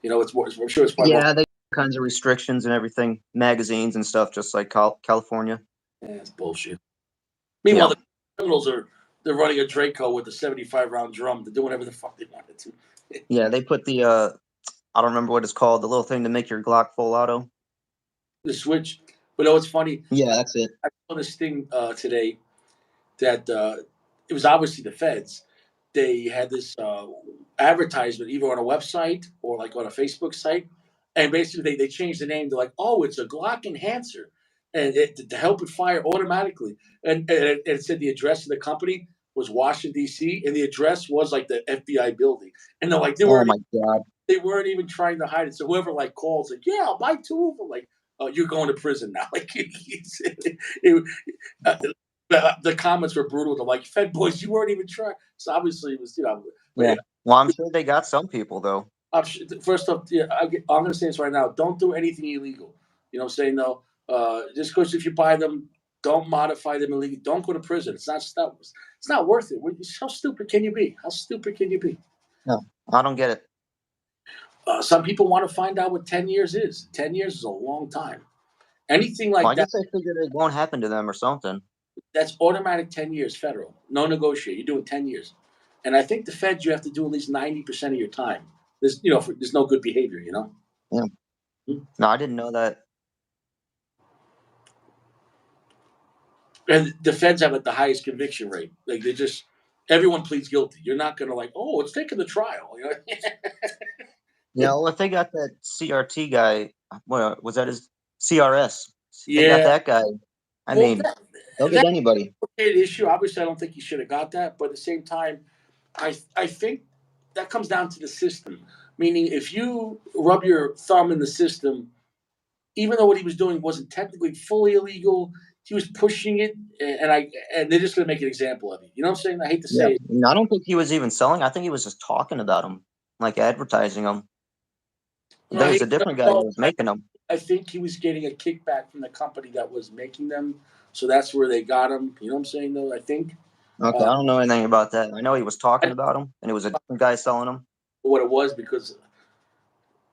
You know, it's more. I'm sure it's probably more. Yeah, they kinds of restrictions and everything, magazines and stuff, just like California. Yeah, it's bullshit. Meanwhile, Yeah. the criminals they're running a Draco with a 75 round drum. They're doing whatever the fuck they wanted to. Yeah, they put the I don't remember what it's called, the little thing to make your Glock full auto. The switch. But no, it's funny. Yeah, that's it. I saw this thing today that it was obviously the feds. They had this advertisement either on a website or like on a Facebook site, and basically they changed the name. They're like, "Oh, it's a Glock enhancer, and to help it fire automatically." And it said the address of the company was Washington D.C. and the address was like the FBI building. And they're like, Oh my God. they weren't even trying to hide it. So whoever like calls, like, "Yeah, I'll buy two of them," like, "Oh, you're going to prison now." Like, uh, the comments were brutal. They're like, "Fed boys, you weren't even trying." So obviously it was, you know. Yeah. Well, I'm sure they got some people though. First off, yeah, I'm going to say this right now. Don't do anything illegal. You know what I'm saying? No. Just because if you buy them, don't modify them illegally. Don't go to prison. It's not worth it. How stupid can you be? How stupid can you be? No, I don't get it. Some people want to find out what 10 years is. 10 years is a long time. Anything like Well, I that, guess I figured it won't happen to them or something. that's automatic 10 years federal. No negotiate. You're doing 10 years. And I think the feds, you have to do at least 90% of your time. There's, you know, there's no good behavior, you know? Yeah. No, I didn't know that. And the feds have like the highest conviction rate. Like they just, everyone pleads guilty. You're not going to like, oh, it's taking the trial. You know? Yeah, well, if they got that CRT guy, what was that his CRS? They got Yeah. that guy. I Well, mean, they'll get anybody. okay, the issue. Obviously, I don't think he should have got that. But at the same time, I think that comes down to the system. Meaning, if you rub your thumb in the system, even though what he was doing wasn't technically fully illegal, he was pushing it, and they're just going to make an example of it. You know what I'm saying? I hate to Yeah, say it. I don't think he was even selling. I think he was just talking about them, like advertising them. No, There was a different guy that was making them. I think he was getting a kickback from the company that was making them, so that's where they got him. You know what I'm saying? Though I think Okay, I don't know anything about that. I know he was talking about them, and it was a different guy selling them. what it was because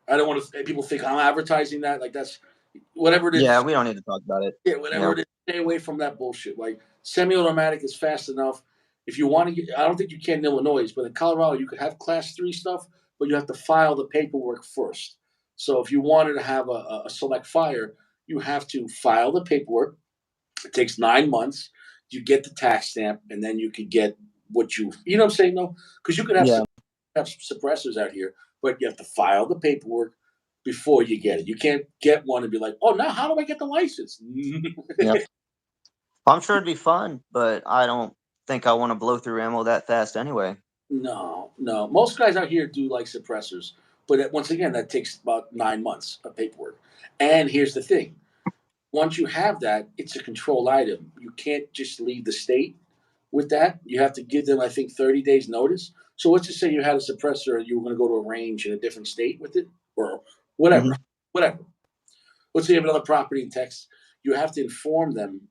I don't want to. People think I'm advertising that. Like that's whatever it is. Yeah, we don't need to talk about it. Yeah, whatever it is. Stay away from that bullshit. Like semi-automatic is fast enough. If you want to get, I don't think you can in Illinois, but in Colorado you could have Class 3 stuff, but you have to file the paperwork first. So if you wanted to have a select fire, you have to file the paperwork. It takes 9 months. You get the tax stamp, and then you could get what you know what I'm saying though, because you could have, have suppressors out here, but you have to file the paperwork before you get it. You can't get one and be like, oh, now how do I get the license? Yep. I'm sure it'd be fun, but I don't think I want to blow through ammo that fast anyway. No. Most guys out here do like suppressors, but once again, that takes about 9 months of paperwork. And here's the thing: once you have that, it's a controlled item. You can't just leave the state with that. You have to give them, I think, 30 days notice. So let's just say you had a suppressor and you were going to go to a range in a different state with it, or whatever, whatever. Let's say you have another property in Texas. You have to inform them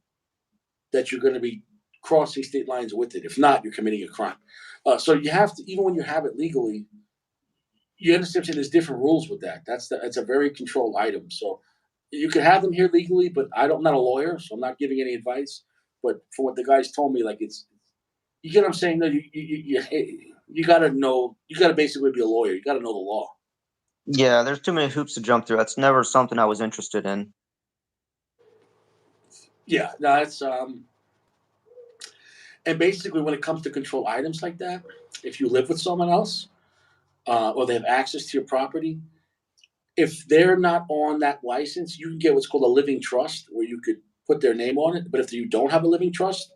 that you're going to be crossing state lines with it. If not, you're committing a crime. So you have to, even when you have it legally, you understand there's different rules with that. That's a very controlled item. So you can have them here legally, but I'm not a lawyer, so I'm not giving any advice. But for what the guys told me, like you get what I'm saying? No, you got to know, you got to basically be a lawyer. You got to know the law. Yeah, there's too many hoops to jump through. That's never something I was interested in. Yeah, no, it's and basically when it comes to control items like that, if you live with someone else or they have access to your property, if they're not on that license, you can get what's called a living trust, where you could put their name on it. But if you don't have a living trust,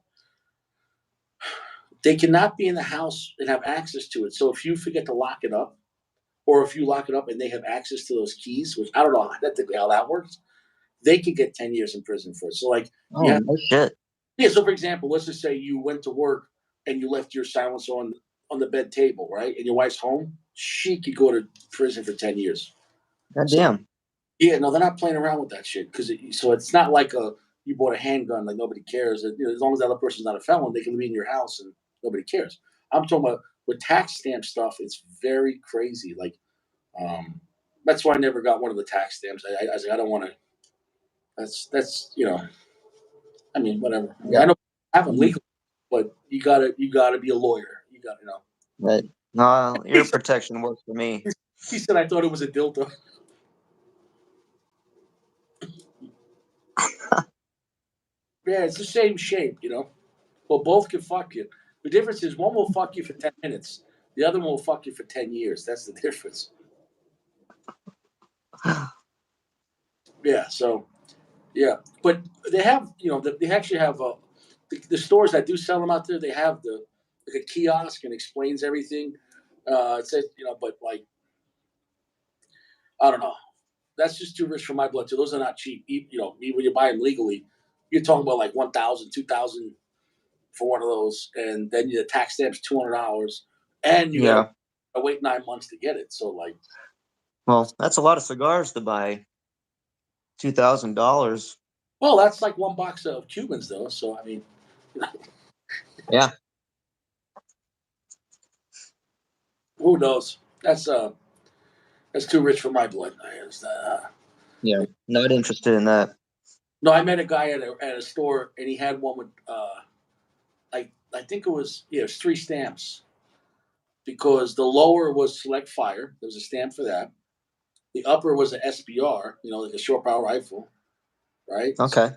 they cannot be in the house and have access to it. So if you forget to lock it up, or if you lock it up and they have access to those keys, which I don't know technically how that works, they could get 10 years in prison for it. So like, Oh, yeah, no shit. yeah. So for example, let's just say you went to work and you left your silencer on the bed table, right? And your wife's home, she could go to prison for 10 years. God So damn. yeah, no, they're not playing around with that shit because so it's not like you bought a handgun like nobody cares. You know, as long as the other person's not a felon, they can be in your house and nobody cares. I'm talking about with tax stamp stuff. It's very crazy. Like that's why I never got one of the tax stamps. I was like, I don't want to. That's I mean, whatever. I mean, Yeah. I don't have them legal, but you gotta be a lawyer. You got Right. No, ear protection works for me. He said I thought it was a dildo. Yeah, it's the same shape, Well, both can fuck you. The difference is one will fuck you for 10 minutes, the other one will fuck you for 10 years. That's the difference. Yeah. So yeah, but they have they actually have the stores that do sell them out there. They have like a kiosk and explains everything. It says but like I don't know. That's just too rich for my blood too. Those are not cheap. Even when you buy them legally, you're talking about like 1,000, 2,000 for one of those, and then the tax stamp's $200, and you gotta Yeah. wait 9 months to get it. So like, Well, that's a lot of cigars to buy. $2,000. well, that's like one box of Cubans though. So I mean, Yeah. who knows? That's too rich for my blood. Yeah. Not interested in that. No, I met a guy at a store, and he had one with I think it was three stamps because the lower was Select Fire. There was a stamp for that. The upper was an SBR, like a short barrel rifle, right? Okay.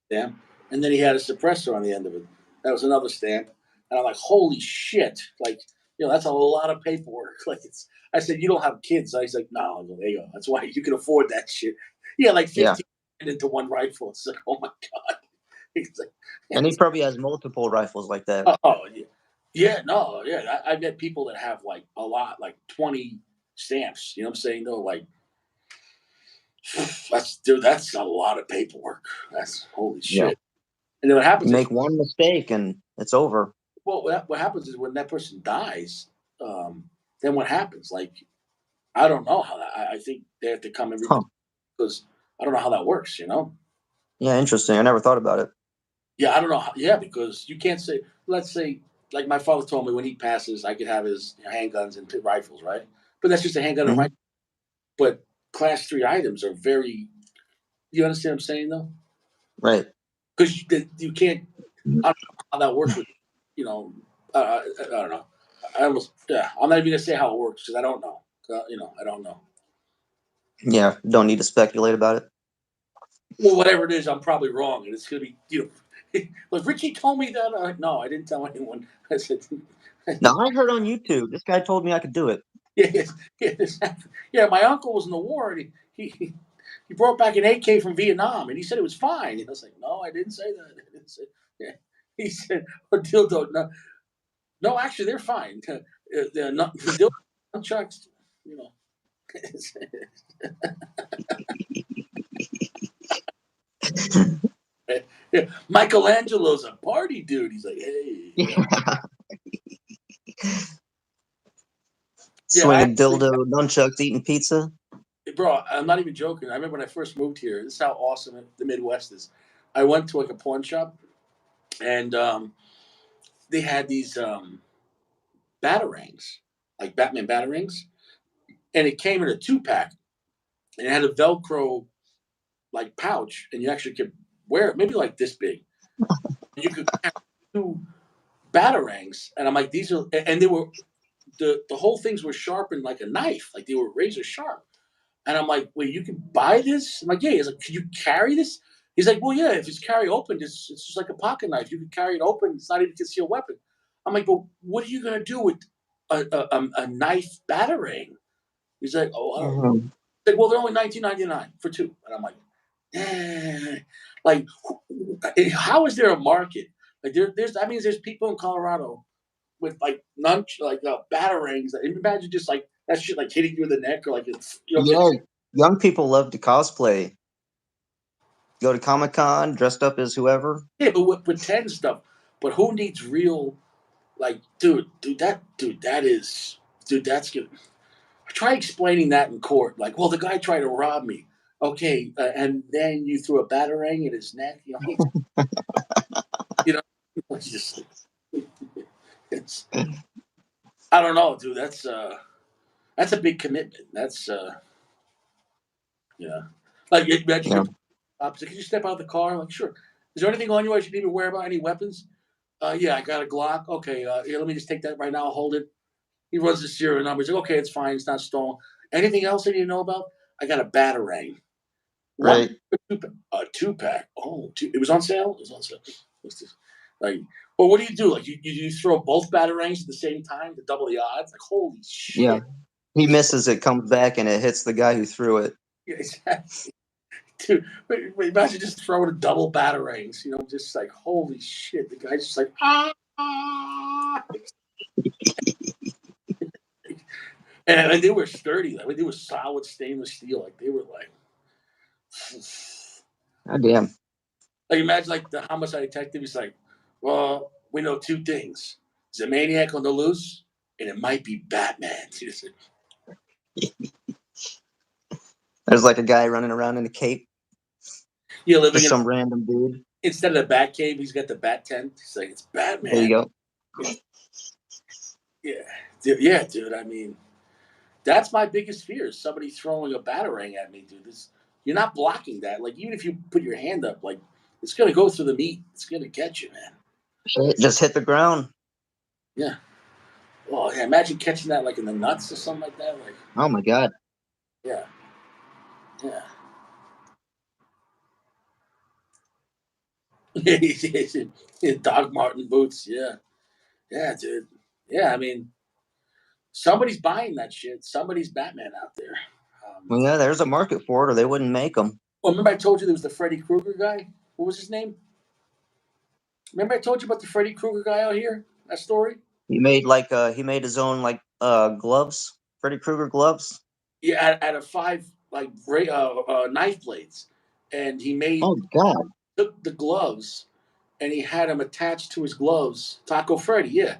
Stamp, and then he had a suppressor on the end of it. That was another stamp, and I'm like, holy shit! Like, that's a lot of paperwork. Like, I said, you don't have kids. He's like, no. I go, there you go. That's why you can afford that shit. Yeah, like Yeah. 15 into one rifle. It's like, oh my god. He's like, And he probably has multiple rifles like that. oh yeah, yeah, no, yeah. I met people that have like a lot, like 20 stamps. You know what I'm saying? Though, like, that's a lot of paperwork. That's holy Yeah. shit. And then what You happens is, make one mistake and it's over. well, what happens is when that person dies, then what happens? Like, I don't know how that. I think they have to come every Huh. because I don't know how that works. Yeah, interesting. I never thought about it. Yeah, I don't know. Yeah, because you can't say. Let's say, like my father told me, when he passes, I could have his handguns and pit rifles, right? But that's just a handgun and Mhm. rifle. But class 3 items are very. You understand what I'm saying, though? Right. Because you can't. I don't know how that works with, you know. I don't know. Yeah. I'm not even gonna say how it works because I don't know. I don't know. Yeah. Don't need to speculate about it. Well, whatever it is, I'm probably wrong, and it's gonna be like Richie told me that. No, I didn't tell anyone. I said, Now, I heard on YouTube, this guy told me I could do it. yeah, yeah. My uncle was in the war, and he brought back an AK from Vietnam, and he said it was fine. And I was like, no, I didn't say that. I didn't say. Yeah. He said, dildo. No, no, actually, they're fine. They're not the dildo nunchucks. You know. Yeah, Michelangelo's a party dude. He's like, hey, Swinging dildo, nunchucks, eating pizza. bro, I'm not even joking. I remember when I first moved here. This is how awesome the Midwest is. I went to like a pawn shop, and they had these batarangs, like Batman batarangs, and it came in a 2-pack, and it had a Velcro like pouch, and you actually could wear it, maybe like this big. You could carry 2 batarangs, and I'm like, these are, and they were the whole things were sharpened like a knife, like they were razor sharp. And I'm like, wait, you can buy this? I'm like, yeah. He's like, can you carry this? He's like, well, yeah, if it's carry open, it's just like a pocket knife. You can carry it open. It's not even a concealed weapon. I'm like, well, what are you going to do with a knife batarang? He's like, oh, I don't know. Mhm. He's like, well, they're only $19.99 for 2. And I'm like, Like, how is there a market? Like, there's I mean, there's people in Colorado with like batarangs. Imagine just like that shit like hitting you in the neck or like it's Yeah, young people love to cosplay. Go to Comic-Con dressed up as whoever. yeah, but with pretend stuff. But who needs real like, that is, that's good. Try explaining that in court. Like, well, the guy tried to rob me. Okay, and then you threw a batarang in his neck. You know, it's just, it's. I don't know, dude. That's a big commitment. That's yeah. Like, imagine Yeah. your opposite. Can you step out of the car? Like, sure. Is there anything on you I should need to worry about? Any weapons? Yeah, I got a Glock. Okay, here, let me just take that right now. I'll hold it. He runs the serial number. He's like, okay, it's fine. It's not stolen. Anything else I need to know about? I got a batarang. One, Right. a two pack. Oh, it was on sale. It was on sale. What's this? Like, well, what do you do? Like, you throw both batarangs at the same time to double the odds? Like, holy Yeah. shit! He misses it, comes back, and it hits the guy who threw it. Yeah, exactly. Dude, imagine just throwing a double batarangs. Just like holy shit. The guy's just like ah. And they were sturdy. Like they were solid stainless steel. Like they were like. God damn. Like imagine like the homicide detective. He's like, well, we know two things: there's a maniac on the loose, and it might be Batman. There's like a guy running around in a cape. Yeah, living Just in some random dude. instead of the Bat Cave, he's got the Bat tent. He's like, it's Batman. There you go. Yeah, yeah, dude. I mean, that's my biggest fear: is somebody throwing a batarang at me, dude. You're not blocking that. Like even if you put your hand up, like it's gonna go through the meat. It's gonna catch you, man. Just hit the ground. Yeah. Oh, yeah. Imagine catching that like in the nuts or something like that. Like, Oh my god. yeah, yeah. Doc Martin boots. Yeah, yeah, dude. Yeah, I mean, somebody's buying that shit. Somebody's Batman out there. Well, yeah, there's a market for it, or they wouldn't make them. Well, remember I told you there was the Freddy Krueger guy. What was his name? Remember I told you about the Freddy Krueger guy out here? That story. He made his own gloves, Freddy Krueger gloves. Yeah, out of five like knife blades, and he made Oh god. took the gloves, and he had them attached to his gloves. Taco Freddy, yeah,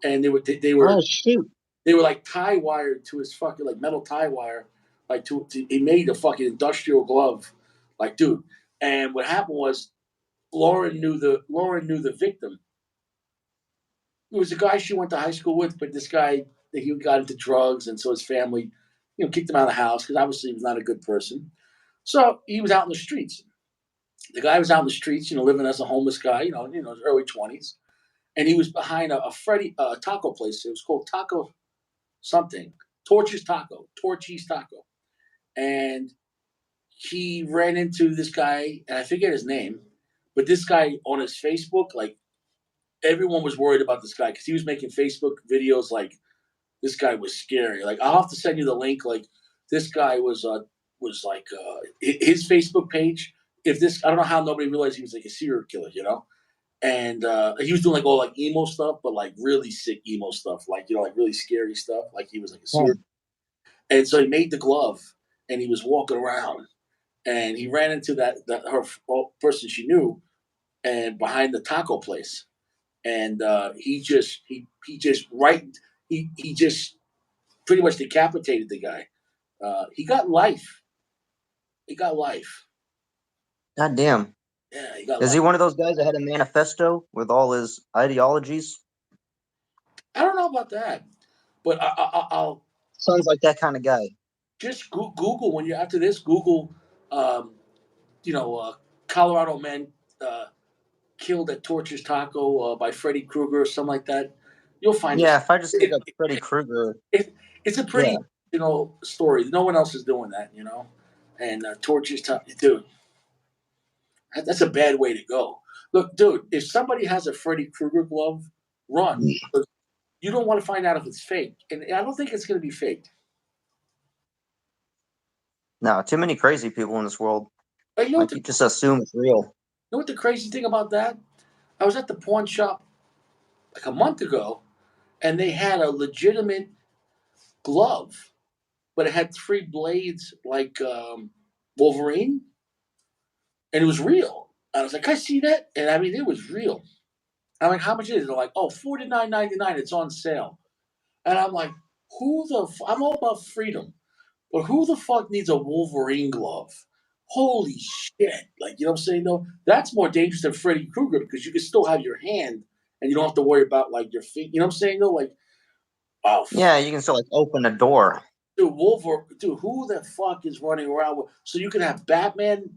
and they were Oh shoot. they were like tie wired to his fucking like metal tie wire, like he made a fucking industrial glove, like dude. And what happened was Lauren knew the victim. It was a guy she went to high school with, but this guy he got into drugs, and so his family, kicked him out of the house because obviously he was not a good person. So he was out in the streets. The guy was out in the streets, living as a homeless guy, his early 20s, and he was behind a Freddy taco place. It was called Taco something, Torchy's Taco, and he ran into this guy, and I forget his name, but this guy on his Facebook, like everyone was worried about this guy because he was making Facebook videos. Like this guy was scary. Like I'll have to send you the link. Like this guy was like his Facebook page. If this, I don't know how nobody realized he was like a serial killer, and he was doing like all like emo stuff, but like really sick emo stuff, like like really scary stuff. Like he was like a serial. And so he made the glove, and he was walking around, and he ran into her person she knew, and behind the taco place, and he just right he just pretty much decapitated the guy. He got life. He got life. God damn. Yeah, he got Is life. he one of those guys that had a manifesto with all his ideologies? I don't know about that, but I'll Sounds like that kind of guy. just Google when you're after this. Google, um, Colorado man killed at Torture's Taco by Freddy Krueger or something like that. You'll find Yeah, this. if I just look It, up Freddy Krueger, it's a yeah. pretty story. No one else is doing that. And Torture's Taco, dude. That's a bad way to go. Look, dude, if somebody has a Freddy Krueger glove, run. But you don't want to find out if it's fake. And I don't think it's going to be faked. No, too many crazy people in this world. But you know what Like you just assume it's real. the crazy thing about that? I was at the pawn shop like a month ago, and they had a legitimate glove, but it had three blades like Wolverine, and it was real. I was like, I see that, and I mean, it was real. I'm like, how much is it? They're like, oh, $49.99. It's on sale, and I'm like, I'm all about freedom, but who the fuck needs a Wolverine glove? Holy shit! Like, you know what I'm saying? Though that's more dangerous than Freddy Krueger because you can still have your hand and you don't have to worry about like your feet. You know what I'm saying? Though, like, oh, Yeah, you can still like open a door. dude, dude, who the fuck is running around with? So you can have Batman,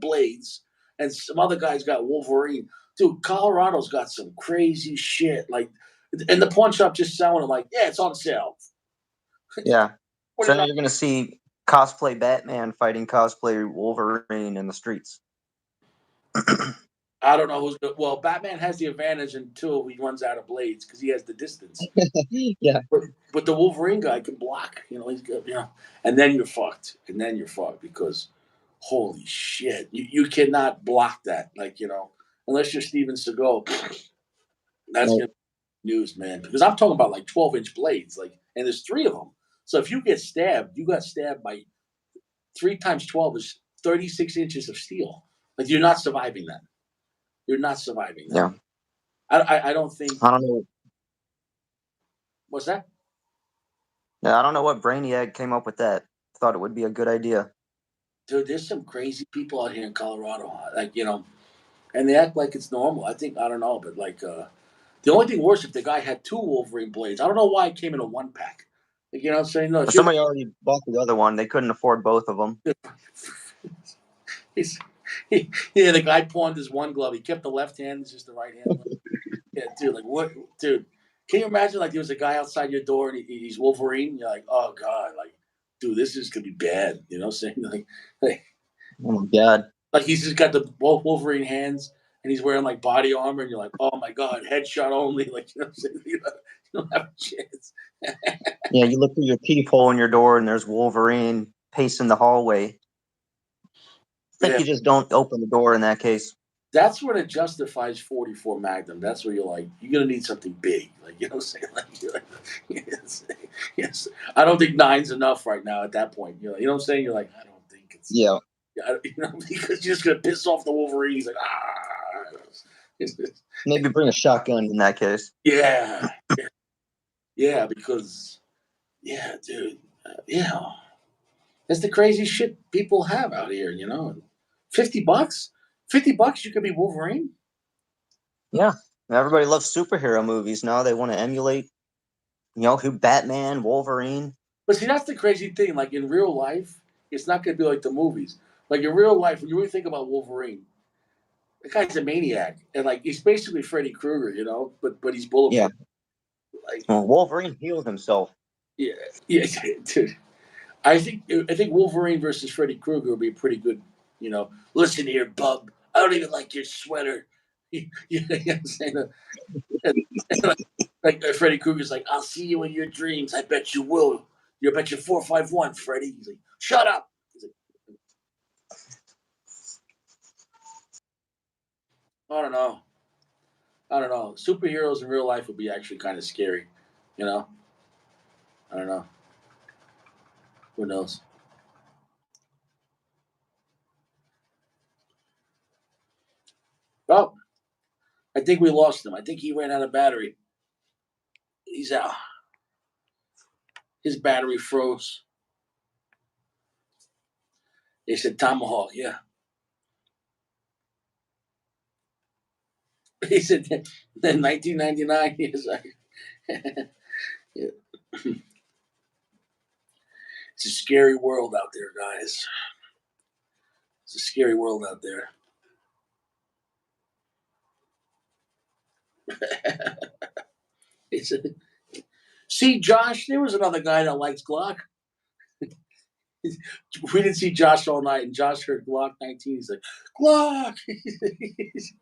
blades, and some other guys got Wolverine. Dude, Colorado's got some crazy shit. Like, and the pawn shop just selling it like, yeah, it's on sale. Yeah. So 49. you're gonna see cosplay Batman fighting cosplay Wolverine in the streets. I don't know who's good. Well, Batman has the advantage until he runs out of blades because he has the distance. Yeah. But the Wolverine guy can block. You know, he's good. You know, and then you're fucked. And then you're fucked because holy shit, you cannot block that. Like, unless you're Steven Seagal, that's Right. gonna be news, man. Because I'm talking about like 12-inch blades, like, and there's three of them. So if you get stabbed, you got stabbed by 3 times 12 is 36 inches of steel. Like, you're not surviving that. You're not surviving that. Yeah. I don't think. I don't know. What's that? Yeah, I don't know what Brainiac came up with that. Thought it would be a good idea. Dude, there's some crazy people out here in Colorado, like, and they act like it's normal. I don't know, but like, the only thing worse if the guy had two Wolverine blades. I don't know why it came in a one pack. Like, you know what I'm saying? No, But somebody already bought the other one. They couldn't afford both of them. he's, yeah, the guy pawned his one glove. He kept the left hand, it's just the right hand. Yeah, dude, like what, dude? Can you imagine like there was a guy outside your door and he's Wolverine? You're like, oh god, like, dude, this is gonna be bad. You know what I'm saying? Like, Oh my god. like he's just got the both Wolverine hands and he's wearing like body armor, and you're like, oh my god, headshot only. Like, you know what I'm saying? You don't have a chance. Yeah, you look through your peephole in your door and there's Wolverine pacing the hallway. It's like Yeah, you just don't open the door in that case. that's when it justifies 44 Magnum. That's where you're like, you're gonna need something big. Like, you know what I'm saying? Like, you're like yes, yes. I don't think nine's enough right now at that point. You know what I'm saying? You're like, I don't think it's Yeah. because you're just gonna piss off the Wolverine. He's like, ah. Maybe bring a shotgun in that case. Yeah, yeah, because yeah, dude, yeah, that's the crazy shit people have out here. $50, $50, you could be Wolverine. Yeah. Everybody loves superhero movies now. They want to emulate, who Batman, Wolverine. But see, that's the crazy thing. Like in real life, it's not gonna be like the movies. Like in real life, when you really think about Wolverine, the guy's a maniac, and like he's basically Freddy Krueger, but he's Yeah. bulletproof. Like, Well, Wolverine healed himself. yeah, yeah, dude. I think Wolverine versus Freddy Krueger would be pretty good. Listen here, bub. I don't even like your sweater. You know what I'm saying? Like Freddy Krueger's like, I'll see you in your dreams. I bet you will. You bet you 451, Freddy. He's like, shut up. He's like, I don't know. I don't know. Superheroes in real life would be actually kind of scary. You know? I don't know. Who knows? Oh, I think we lost him. I think he ran out of battery. He's out. His battery froze. They said Tomahawk, yeah. He said then 1999. He's like, yeah. It's a scary world out there, guys. It's a scary world out there. It's a, see, Josh, there was another guy that likes Glock. We didn't see Josh all night, and Josh heard Glock 19. He's like, Glock.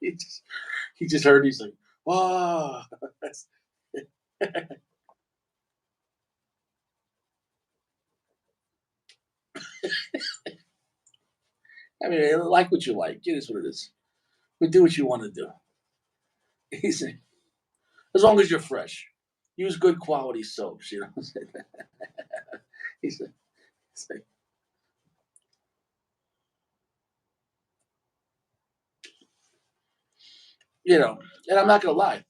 he just heard. He's like, wow. I mean, like what you like. It is what it is. But do what you want to do. He said, as long as you're fresh, use good quality soaps. You know. He said, you know, and I'm not gonna lie.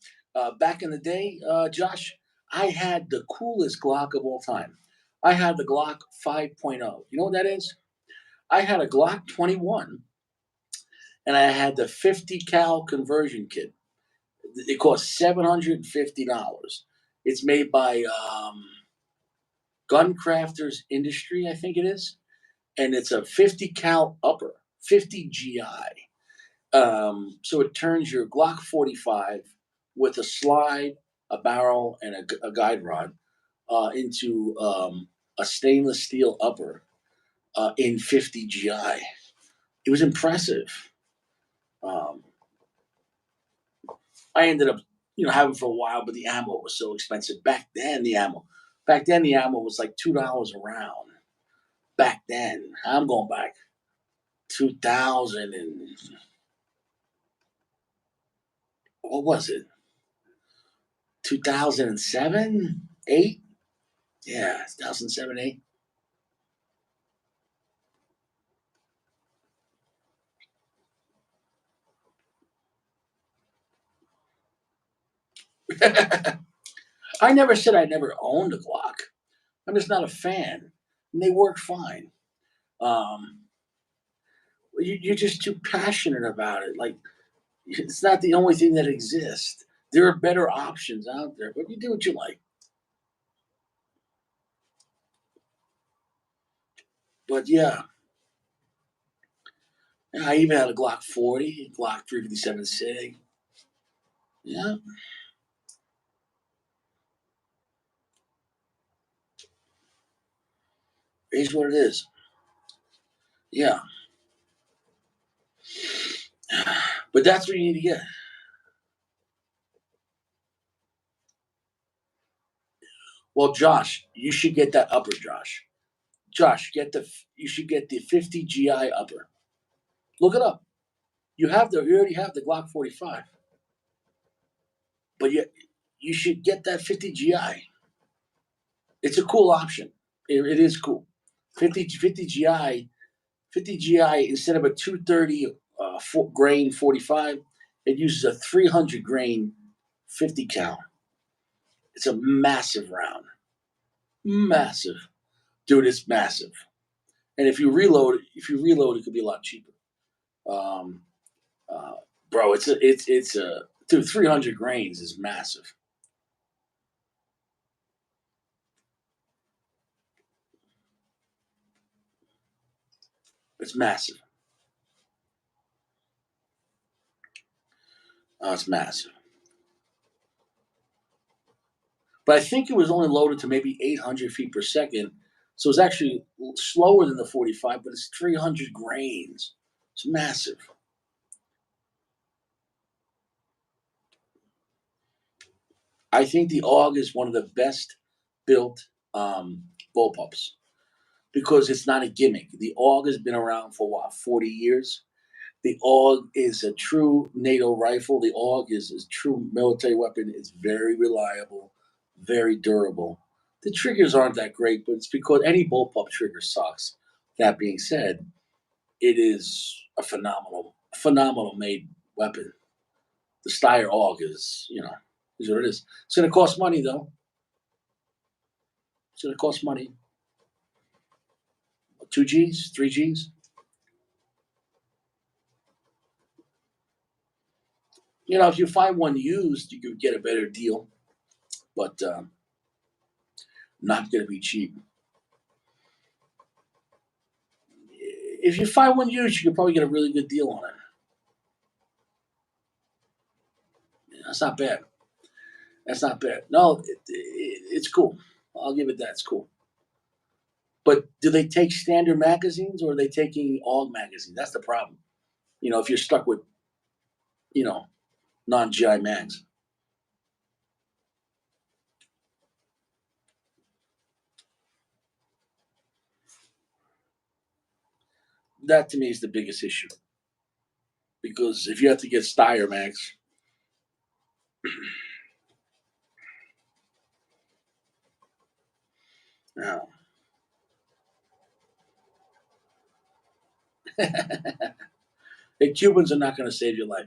Back in the day, Josh, I had the coolest Glock of all time. I had the Glock 5.0. You know what that is? I had a Glock 21, and I had the 50 cal conversion kit. It cost $750. It's made by Gun Crafters Industry, I think it is, and it's a 50 cal upper, 50 GI. So it turns your Glock 45 with a slide, a barrel, and a guide rod into a stainless steel upper in 50 GI. It was impressive. Um, I ended up, having for a while, but the ammo was so expensive back then the ammo was like $2 a round. Back then, I'm going back 2000 and what was it? 2007, 8? Yeah, 2007, 8. I never said I never owned a Glock. I'm just not a fan. And they work fine. Um, you're just too passionate about it. Like, it's not the only thing that exists. There are better options out there, but you do what you like. But yeah, I even had a Glock 40, Glock 357 SIG. Yeah, it is what it is. Yeah, but that's what you need to get. Well, Josh, you should get that upper, Josh. Josh, you should get the 50 GI upper. Look it up. You already have the Glock 45, but you should get that 50 GI. It's a cool option. It is cool. 50 GI, 50 GI instead of a 230 grain 45, it uses a 300 grain 50 cal. It's a massive round, massive, dude. It's massive. And if you reload, it could be a lot cheaper. Um, uh, bro, it's a dude. 300 grains is massive. It's massive. It's massive. But I think it was only loaded to maybe 800 feet per second. So it's actually slower than the 45, but it's 300 grains. It's massive. I think the AUG is one of the best built bullpups because it's not a gimmick. The AUG has been around for what, 40 years? The AUG is a true NATO rifle. The AUG is a true military weapon. It's very reliable, very durable. The triggers aren't that great, but it's because any bullpup trigger sucks. That being said, it is a phenomenal made weapon. The Steyr AUG is what it is. It's going to cost money though. It's going to cost money. 2 Gs, 3 Gs. If you find one used, you could get a better deal, but not going to be cheap. If you find one used, you could probably get a really good deal on it. That's not bad. That's not bad. No, it's cool. I'll give it that. It's cool. But do they take standard magazines or are they taking AUG magazines? That's the problem. If you're stuck with, you know, non GI mags. That to me is the biggest issue. Because if you have to get Steyr Max, now, the Cubans are not going to save your life.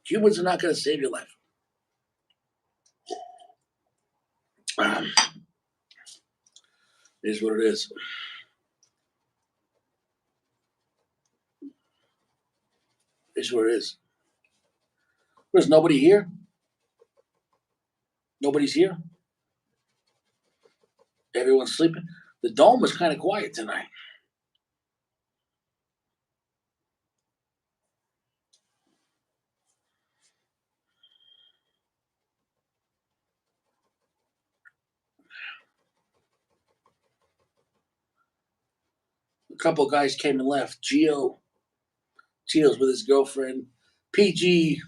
Cubans are not going to save your life. Um, it is what it is. It's what it is. There's nobody here. Nobody's here. Everyone's sleeping. The dome was kind of quiet tonight. A couple of guys came and left. Gio's with his girlfriend. PG,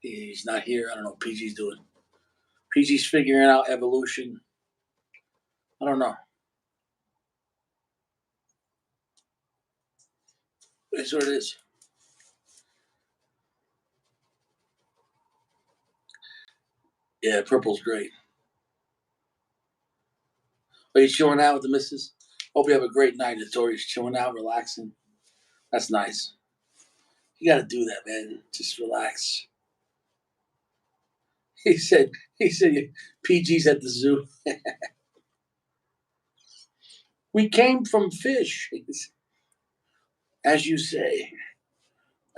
he's not here. I don't know what PG's doing. PG's figuring out evolution. I don't know. It's what it is. Yeah, purple's great. Are you chilling out with the missus? Hope you have a great night. Notorious chilling out, relaxing. That's nice. You got to do that, man. Just relax. He said, PG's at the zoo. We came from fish. As you say.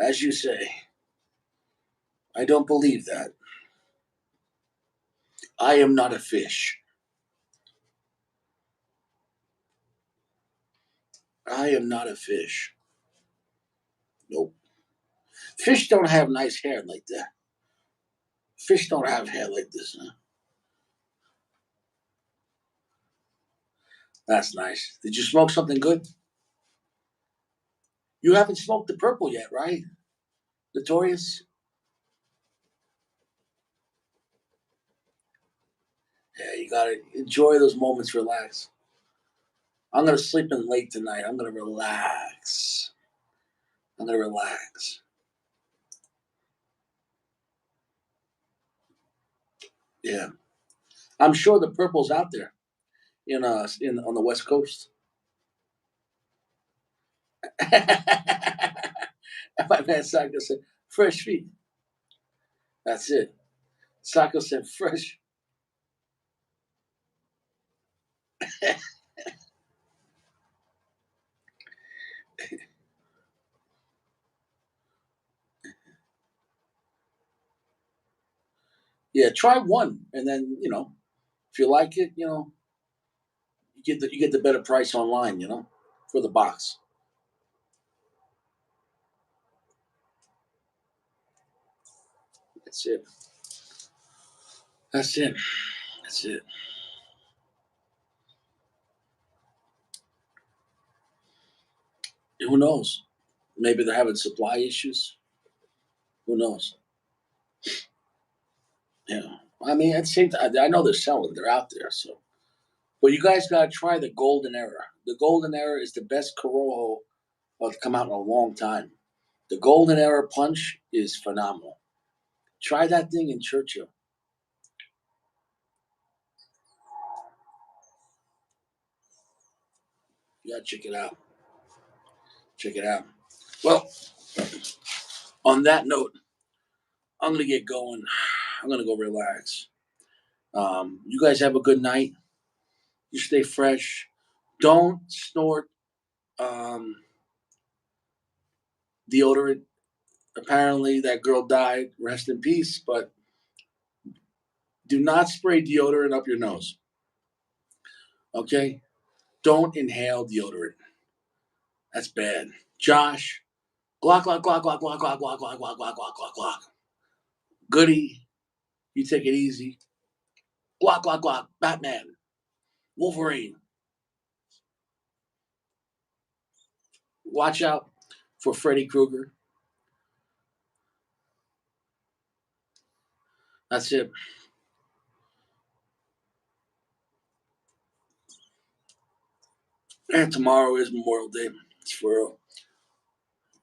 As you say. I don't believe that. I am not a fish. I am not a fish. Nope. Fish don't have nice hair like that. Fish don't have hair like this, huh? That's nice. Did you smoke something good? You haven't smoked the purple yet, right? Notorious? Yeah, you gotta enjoy those moments, relax. I'm gonna sleep in late tonight. I'm gonna relax. I'm gonna relax. Yeah. I'm sure the purple's out there in on the West Coast. My man Sako said, fresh feet. That's it. Sako said fresh. Yeah, try one, and then if you like it, you get the better price online, for the box. That's it. That's it. That's it. Who knows? Maybe they're having supply issues. Who knows? Yeah. I mean, at the same time, I know they're selling. They're out there. So, but you guys gotta try the Golden Era. The Golden Era is the best Corojo to come out in a long time. The Golden Era punch is phenomenal. Try that thing in Churchill. You gotta check it out. Check it out. Well, on that note, I'm gonna get going. I'm gonna go relax. You guys have a good night. You stay fresh. Don't snort um, deodorant. Apparently, that girl died. Rest in peace. But do not spray deodorant up your nose. Okay? Don't inhale deodorant. That's bad. Josh, glock, glock, glock, glock, glock, glock, glock, glock, glock, glock, glock, glock, glock. Goody, you take it easy. Glock, glock, glock. Batman, Wolverine. Watch out for Freddy Krueger. That's it. And tomorrow is Memorial Day. It's for real.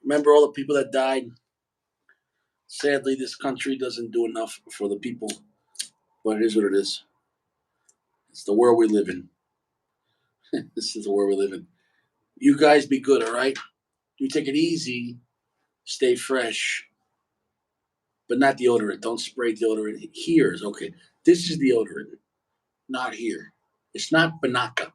Remember all the people that died? Sadly, this country doesn't do enough for the people, but it is what it is. It's the world we live in. This is the world we live in. You guys be good, all right? You take it easy, stay fresh, but not deodorant. Don't spray deodorant. Here is okay. This is deodorant, not here. It's not Banaka.